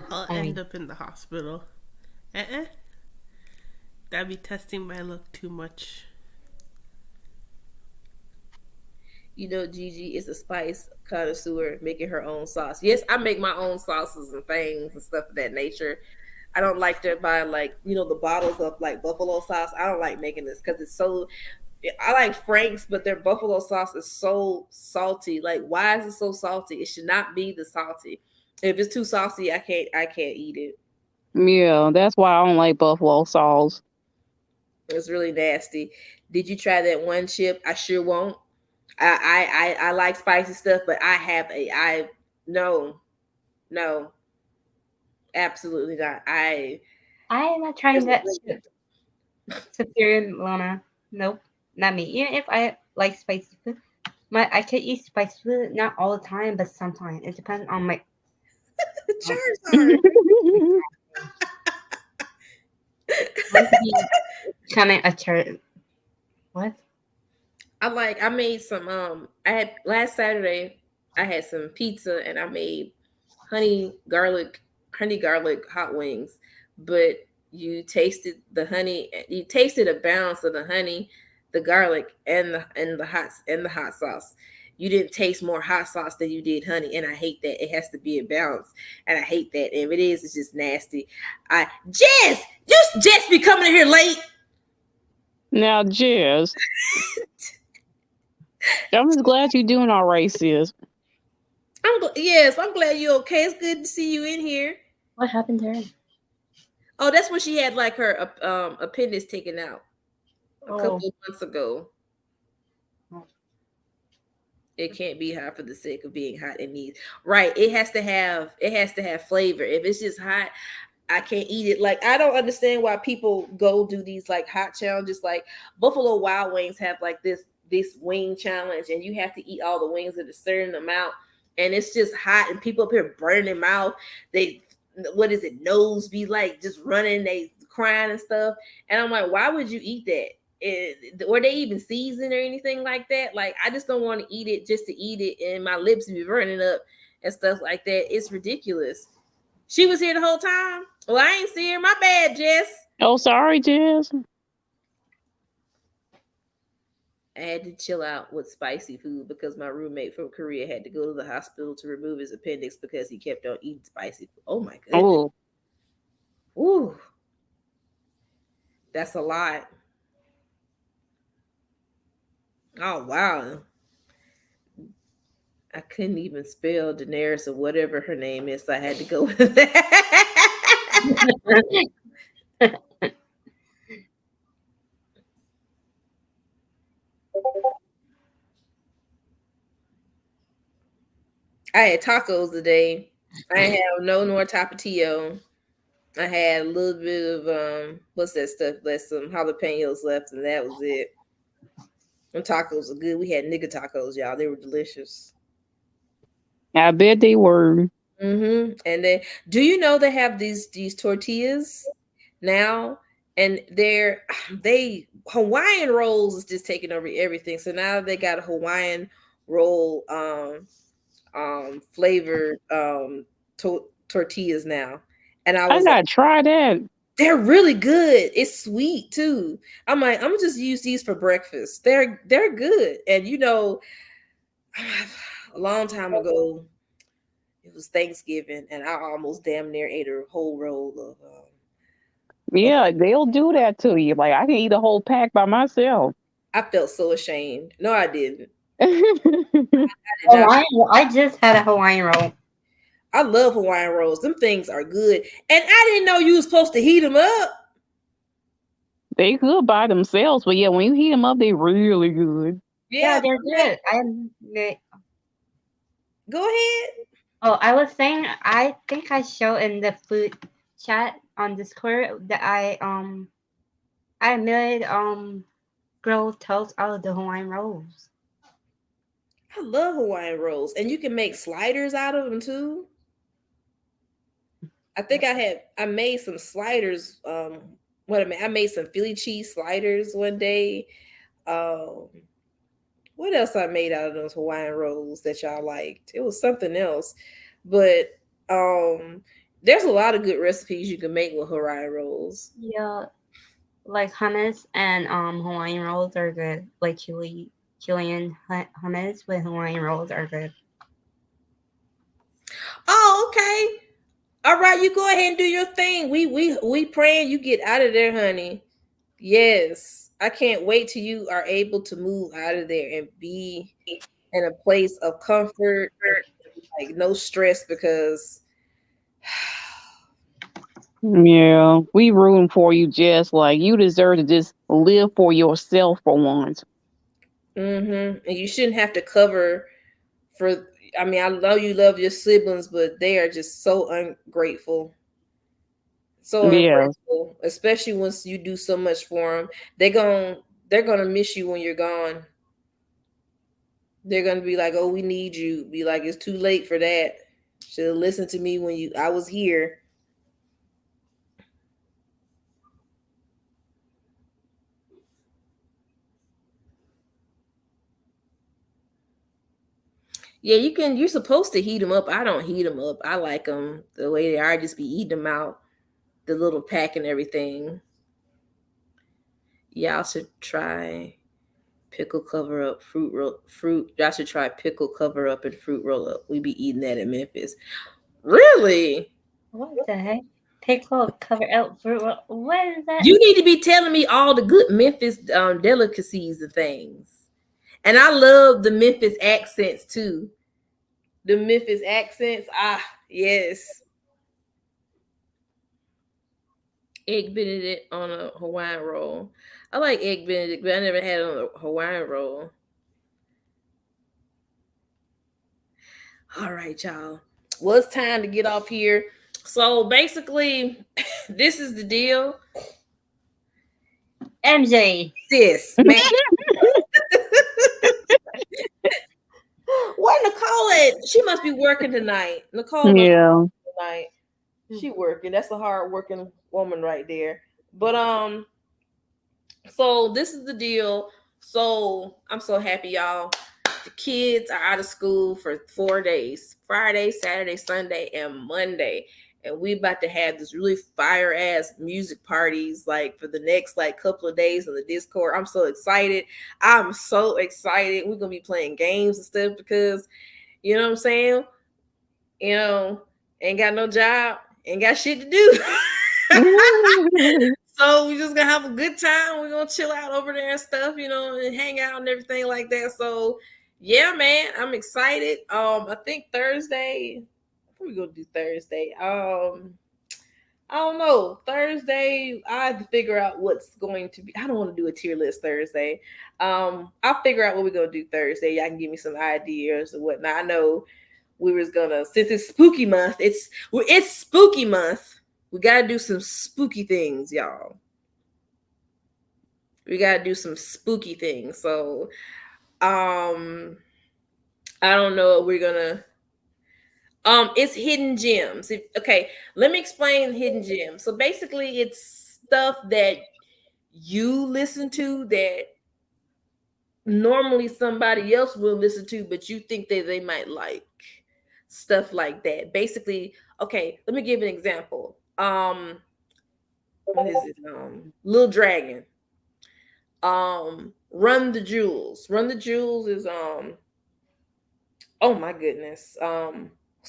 I'll end up in the hospital. That'd be testing my luck too much. You know, Gigi is a spice connoisseur making her own sauce. Yes, I make my own sauces and things and stuff of that nature. I don't like to buy the bottles of like buffalo sauce. I don't like making this because it's so. I like Frank's, but their buffalo sauce is so salty. Like, why is it so salty? It should not be the salty. If it's too saucy, I can't eat it. Yeah, that's why I don't like buffalo sauce. It's really nasty. Did you try that one chip? I sure won't. I like spicy stuff, but no, absolutely not. I am not trying that chip. Superior Lana. Nope, not me. Even if I like spicy food, I can eat spicy food not all the time, but sometimes. It depends on my. Charizard. Becoming a church. What? I made some last Saturday I had some pizza and I made honey garlic hot wings, but you tasted the honey, you tasted a balance of the honey, the garlic, and the hot sauce. You didn't taste more hot sauce than you did honey, and I hate that. It has to be a balance, and I hate that. And if it is, it's just nasty. Jess, you just be coming in here late. Now, Jess, I'm just glad you're doing all right, sis. I'm glad you're okay. It's good to see you in here. What happened to her? Oh, that's when she had like her appendix taken out a couple of months ago. It can't be hot for the sake of being hot. It needs right. It has to have flavor. If it's just hot, I can't eat it. Like, I don't understand why people go do these like hot challenges. Like Buffalo Wild Wings have like this wing challenge, and you have to eat all the wings at a certain amount, and it's just hot, and people up here burning their mouth. Nose be like just running, they crying and stuff. And I'm like, why would you eat that? Were they even seasoned or anything like that? Like, I just don't want to eat it just to eat it, and my lips be burning up and stuff like that. It's ridiculous. She was here the whole time. Well, I ain't see her. My bad, Jess. Oh, sorry, Jess. I had to chill out with spicy food because my roommate from Korea had to go to the hospital to remove his appendix because he kept on eating spicy food. Oh my goodness. Oh. Ooh. That's a lot. Oh wow. I couldn't even spell Daenerys or whatever her name is, so I had to go with that. I had tacos today. I didn't have no more tapatio. I had a little bit of what's that stuff? Left some jalapenos left, and that was it. Them tacos are good. We had nigga tacos, y'all. They were delicious. I bet they were. And then, do you know they have these tortillas now, and they Hawaiian rolls is just taking over everything. So now they got a Hawaiian roll flavored tortillas now, and I was gotta try that. they're really good. It's sweet too. I'm like, I'm gonna just use these for breakfast. They're good, and you know, a long time ago, it was Thanksgiving, and I almost damn near ate a whole roll of. Yeah, they'll do that to you. Like I can eat a whole pack by myself. I felt so ashamed. No, I didn't. I just had a Hawaiian roll. I love Hawaiian rolls. Them things are good. And I didn't know you was supposed to heat them up. They good by themselves, but yeah, when you heat them up, they really good. Yeah, they're good. Go ahead. Oh, I was saying, I think I showed in the food chat on Discord that I made grilled toast out of the Hawaiian rolls. I love Hawaiian rolls, and you can make sliders out of them too. I think I made some sliders. I made some Philly cheese sliders one day. What else I made out of those Hawaiian rolls that y'all liked? It was something else, but there's a lot of good recipes you can make with Hawaiian rolls. Yeah, like hummus and Hawaiian rolls are good. Like Chilean hummus with Hawaiian rolls are good. Oh, okay. All right, you go ahead and do your thing. We praying you get out of there, honey. Yes. I can't wait till you are able to move out of there and be in a place of comfort, like no stress, because yeah, we rooting for you, Jess. Like you deserve to just live for yourself for once. And you shouldn't have to cover for. I mean, I know you love your siblings, but they are just so ungrateful. So ungrateful, especially once you do so much for them. They're gonna miss you when you're gone. They're gonna be like, "Oh, we need you." Be like, "It's too late for that. Should have listened to me when I was here." Yeah, you can. You're supposed to heat them up. I don't heat them up. I like them the way they are. I just be eating them out, the little pack and everything. Y'all should try pickle cover up fruit. Y'all should try pickle cover up and fruit roll up. We be eating that in Memphis. Really? What the heck? Pickle cover up fruit roll. What is that? You need to be telling me all the good Memphis delicacies and things. And I love the Memphis accents too. The Memphis accents. Yes. Egg Benedict on a Hawaiian roll. I like Egg Benedict, but I never had it on a Hawaiian roll. All right, y'all. Well, it's time to get off here. So basically, this is the deal. MJ. Sis, man. Where Nicole at? She must be working tonight. Nicole tonight. She working. That's a hard working woman right there. But so this is the deal. So I'm so happy, y'all. The kids are out of school for 4 days: Friday, Saturday, Sunday, and Monday. And we about to have this really fire ass music parties like for the next like couple of days on the Discord. I'm so excited. I'm so excited. We're gonna be playing games and stuff because you know what I'm saying? You know, ain't got no job, ain't got shit to do. So we just gonna have a good time. We're gonna chill out over there and stuff, you know, and hang out and everything like that. So yeah, man, I'm excited. I think Thursday. What are we gonna do Thursday? I don't know. Thursday, I have to figure out what's going to be. I don't want to do a tier list Thursday. I'll figure out what we're gonna do Thursday. Y'all can give me some ideas or whatnot. I know we was gonna, since it's spooky month, it's spooky month. We gotta do some spooky things, y'all. We gotta do some spooky things. So, I don't know what we're gonna. It's hidden gems. Okay, let me explain hidden gems. So basically, it's stuff that you listen to that normally somebody else will listen to, but you think that they might like. Stuff like that. Basically, okay, let me give an example. What is it? Little Dragon. Run the Jewels. Run the Jewels is oh my goodness.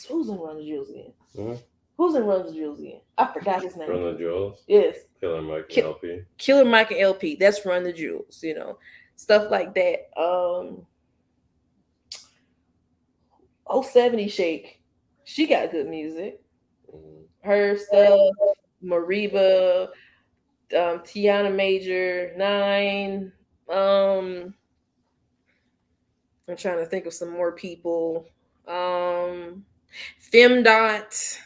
Who's in Run the Jewels again? Mm-hmm. Who's in Run the Jewels again? I forgot his name. Run the Jewels? Yes. Killer Mike and LP. Killer Mike and LP. That's Run the Jewels, you know. Stuff like that. 070 Shake. She got good music. Mm-hmm. Her stuff, Mariba, Tiana Major, 9. I'm trying to think of some more people. Femdot.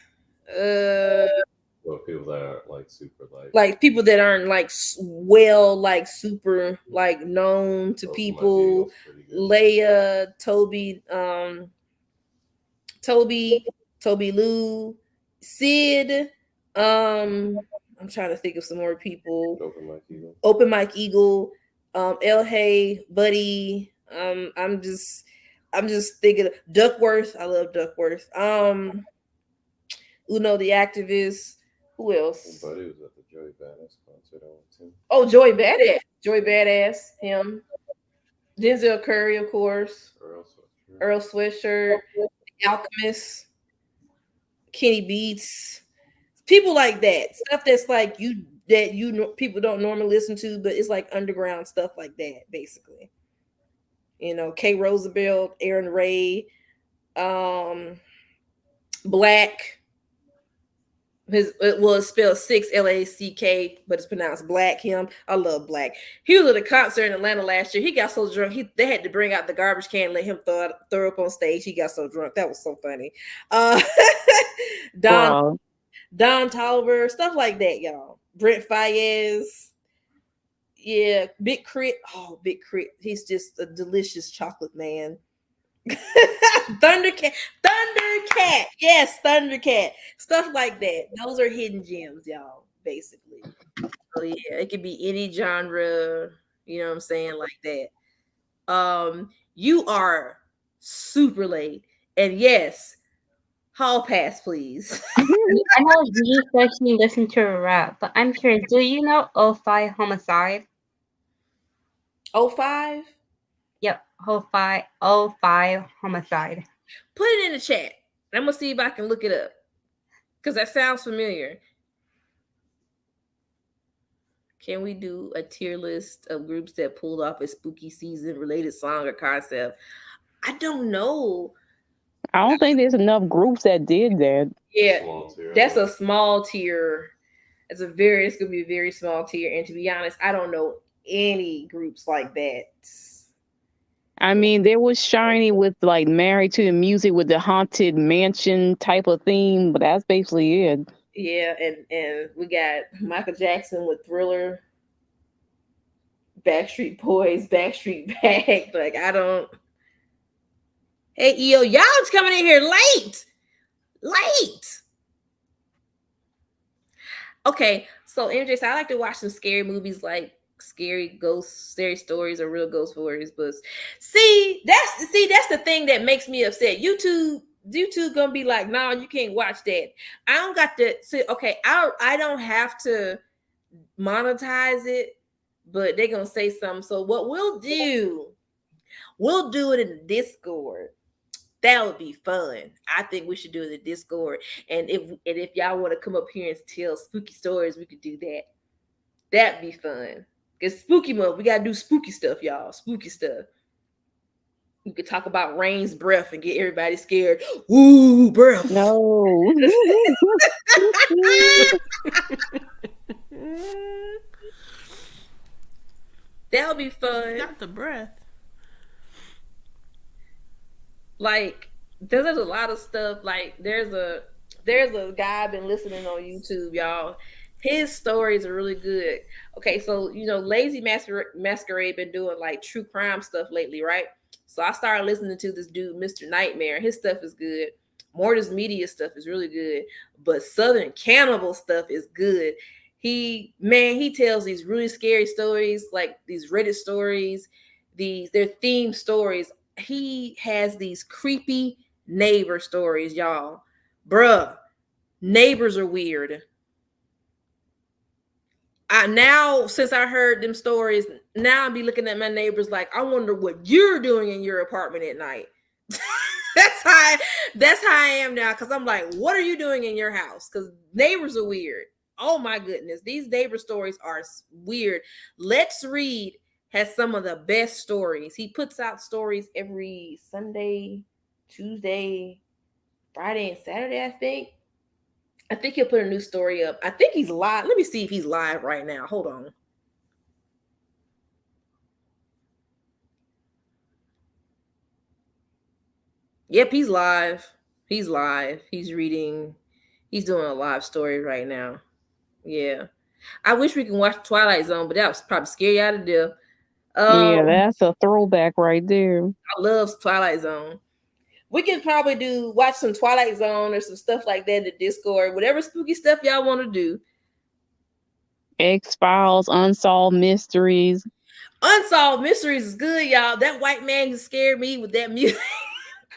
Well, people that aren't like super like people that aren't like well, like super like known to people. Leia, Toby, Toby Lou, Sid. I'm trying to think of some more people. Open Mike Eagle, El Hey, Buddy. I'm just thinking Duckworth. I love Duckworth. Uno the Activist. Who else? Buddy was at the Joey Badass concert I went to. Oh, Joey Badass. Joey Badass. Him. Denzel Curry, of course. Earl Sweatshirt. Alchemist. Kenny Beats. People like that. Stuff that's like people don't normally listen to, but it's like underground stuff like that, basically. You know, Kay Roosevelt, Aaron Ray, Black. It was spelled 6 LACK, but it's pronounced Black. Him, I love Black. He was at a concert in Atlanta last year. He got so drunk, they had to bring out the garbage can and let him throw up on stage. He got so drunk. That was so funny. Don Tolliver, stuff like that, y'all. Brent Fayez. Yeah, Big Crit. Oh, Big Crit. He's just a delicious chocolate man. Thundercat. Yes, Thundercat. Stuff like that. Those are hidden gems, y'all, basically. So yeah, it could be any genre, you know what I'm saying, like that. You are super late. And yes, hall pass, please. I know you especially listen to a rap, but I'm curious, do you know 05 Homicide? 05? Yep, 05 Homicide. Put it in the chat. I'm gonna see if I can look it up, because that sounds familiar. Can we do a tier list of groups that pulled off a spooky season related song or concept? I don't know. I don't think there's enough groups that did that. Yeah, that's a small tier. It's gonna be a very small tier. And to be honest, I don't know any groups like that. I mean, there was Shiny with like Married to the Music with the Haunted Mansion type of theme, but that's basically it. Yeah, and we got Michael Jackson with Thriller, Backstreet Boys, Backstreet Back. Like, I don't. Hey, yo, y'all just coming in here late. Okay, so MJ, so I like to watch some scary movies, like scary stories or real ghost stories. But see, that's the thing that makes me upset. YouTube gonna be like, no, you can't watch that. I don't got to see. Okay, I don't have to monetize it, but they're gonna say something. So what we'll do it in the Discord. That would be fun. I think we should do it in the Discord. And if y'all want to come up here and tell spooky stories, we could do that. That'd be fun. Because spooky month, we gotta do spooky stuff, y'all. Spooky stuff. We could talk about Rain's breath and get everybody scared. Ooh, breath. No. That would be fun. Not the breath. Like, There's a lot of stuff. Like there's a guy I've been listening on YouTube, y'all. His stories are really good. Okay, so Lazy Masquerade been doing like true crime stuff lately, right? So I started listening to this dude, Mr. Nightmare. His stuff is good. Mortis Media stuff is really good, but Southern Cannibal stuff is good. He tells these really scary stories, like these Reddit stories, they're themed stories. He has these creepy neighbor stories, y'all. Bruh, neighbors are weird. Since I heard them stories, now I'll be looking at my neighbors like, I wonder what you're doing in your apartment at night. that's how I am now, because I'm like, what are you doing in your house? Because neighbors are weird. Oh my goodness, these neighbor stories are weird. Let's Read has some of the best stories. He puts out stories every Sunday, Tuesday, Friday, and Saturday, I think. I think he'll put a new story up. I think he's live. Let me see if he's live right now. Hold on. Yep, he's live. He's live. He's reading. He's doing a live story right now. Yeah. I wish we can watch Twilight Zone, but that was probably scare you out of death. Yeah, that's a throwback right there. I love Twilight Zone. We can probably watch some Twilight Zone or some stuff like that in the Discord. Whatever spooky stuff y'all want to do. X-Files, Unsolved Mysteries. Unsolved Mysteries is good, y'all. That white man who scared me with that music.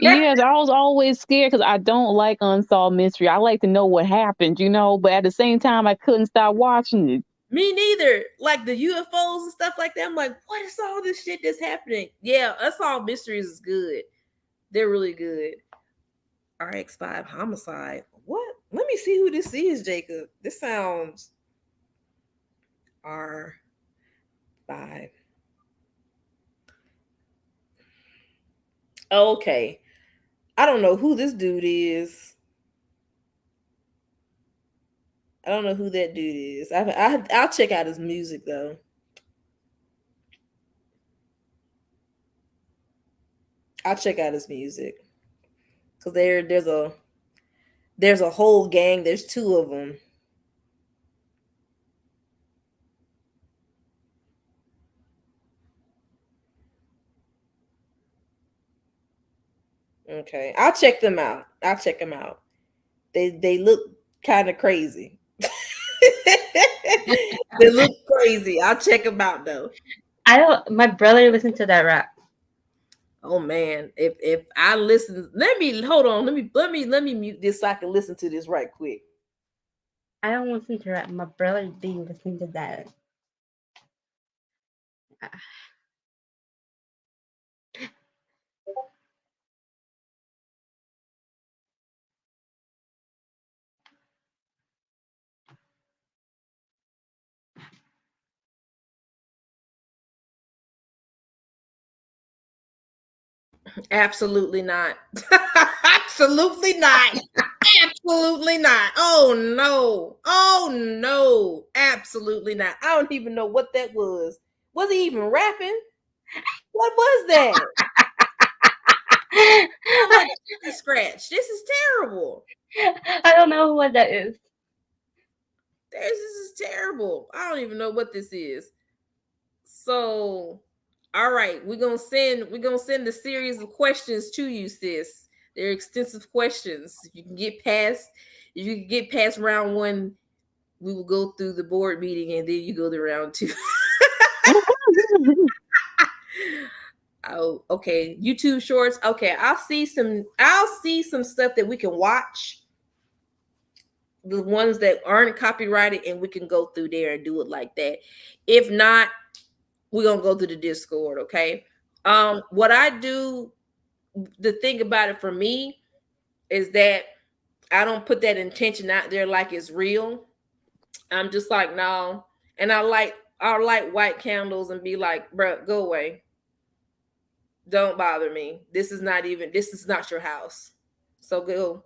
Yes, I was always scared because I don't like Unsolved Mystery. I like to know what happened, but at the same time, I couldn't stop watching it. Me neither. Like the UFOs and stuff like that. I'm like, what is all this shit that's happening? Yeah, Unsolved Mysteries is good. They're really good. RX5 Homicide. What? Let me see who this is, Jacob. This sounds R5. Okay. I don't know who this dude is. I don't know who that dude is. I'll check out his music though. I'll check out his music because there's a whole gang. There's two of them. Okay, I'll check them out. They look kind of crazy. They look crazy. I'll check them out though. My brother listened to that rap. Oh man, if I listen, hold on. Let me mute this so I can listen to this right quick. I don't listen to rap. My brother be listening to that. Absolutely not. Absolutely not. Absolutely not. Oh no. Oh no. Absolutely not. I don't even know what that was. Was he even rapping? What was that? Like a scratch. This is terrible. I don't know what that is. This is terrible. I don't even know what this is. So, all right, we're gonna send a series of questions to you, sis. They're extensive questions. If you can get past round one, we will go through the board meeting, and then you go to round two. Oh, okay. YouTube Shorts. Okay, I'll see some stuff that we can watch. The ones that aren't copyrighted, and we can go through there and do it like that. If not, we're gonna go to the Discord. Okay. What I do, the thing about it for me is that I don't put that intention out there like it's real. I'm just like, no. And I light white candles and be like, bro, go away. Don't bother me. This is not your house. So go.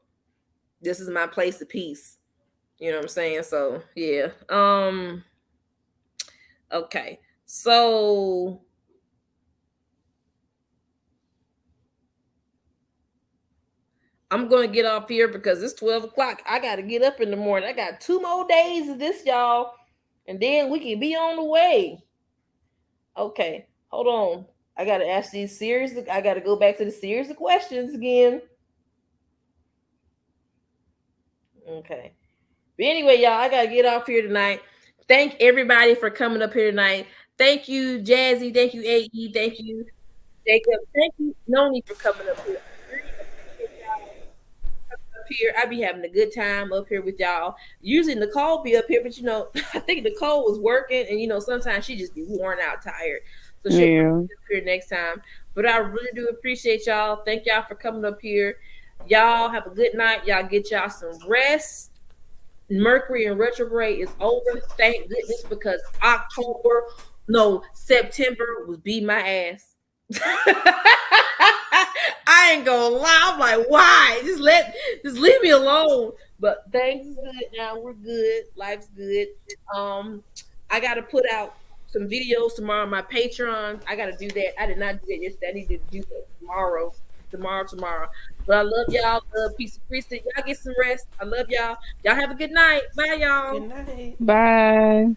This is my place of peace. You know what I'm saying? So yeah. Okay. So I'm going to get off here because it's 12 o'clock. I got to get up in the morning. I got 2 more days of this, y'all. And then we can be on the way. Okay, hold on. I got to ask these series. I got to go back to the series of questions again. Okay. But anyway, y'all, I got to get off here tonight. Thank everybody for coming up here tonight. Thank you, Jazzy. Thank you, AE. Thank you, Jacob. Thank you, Noni, for coming up here. Up here, I be having a good time up here with y'all. Usually Nicole be up here, but I think Nicole was working, and sometimes she just be worn out, tired. So she'll be up here next time. But I really do appreciate y'all. Thank y'all for coming up here. Y'all have a good night. Y'all get y'all some rest. Mercury in retrograde is over. Thank goodness, because September was beat my ass. I ain't gonna lie. I'm like, why? Just leave me alone. But things is good now. We're good. Life's good. I gotta put out some videos tomorrow on my Patreon. I gotta do that. I did not do that yesterday. I need to do that tomorrow. But I love y'all. Love, peace and priesthood. Y'all get some rest. I love y'all. Y'all have a good night. Bye, y'all. Good night. Bye.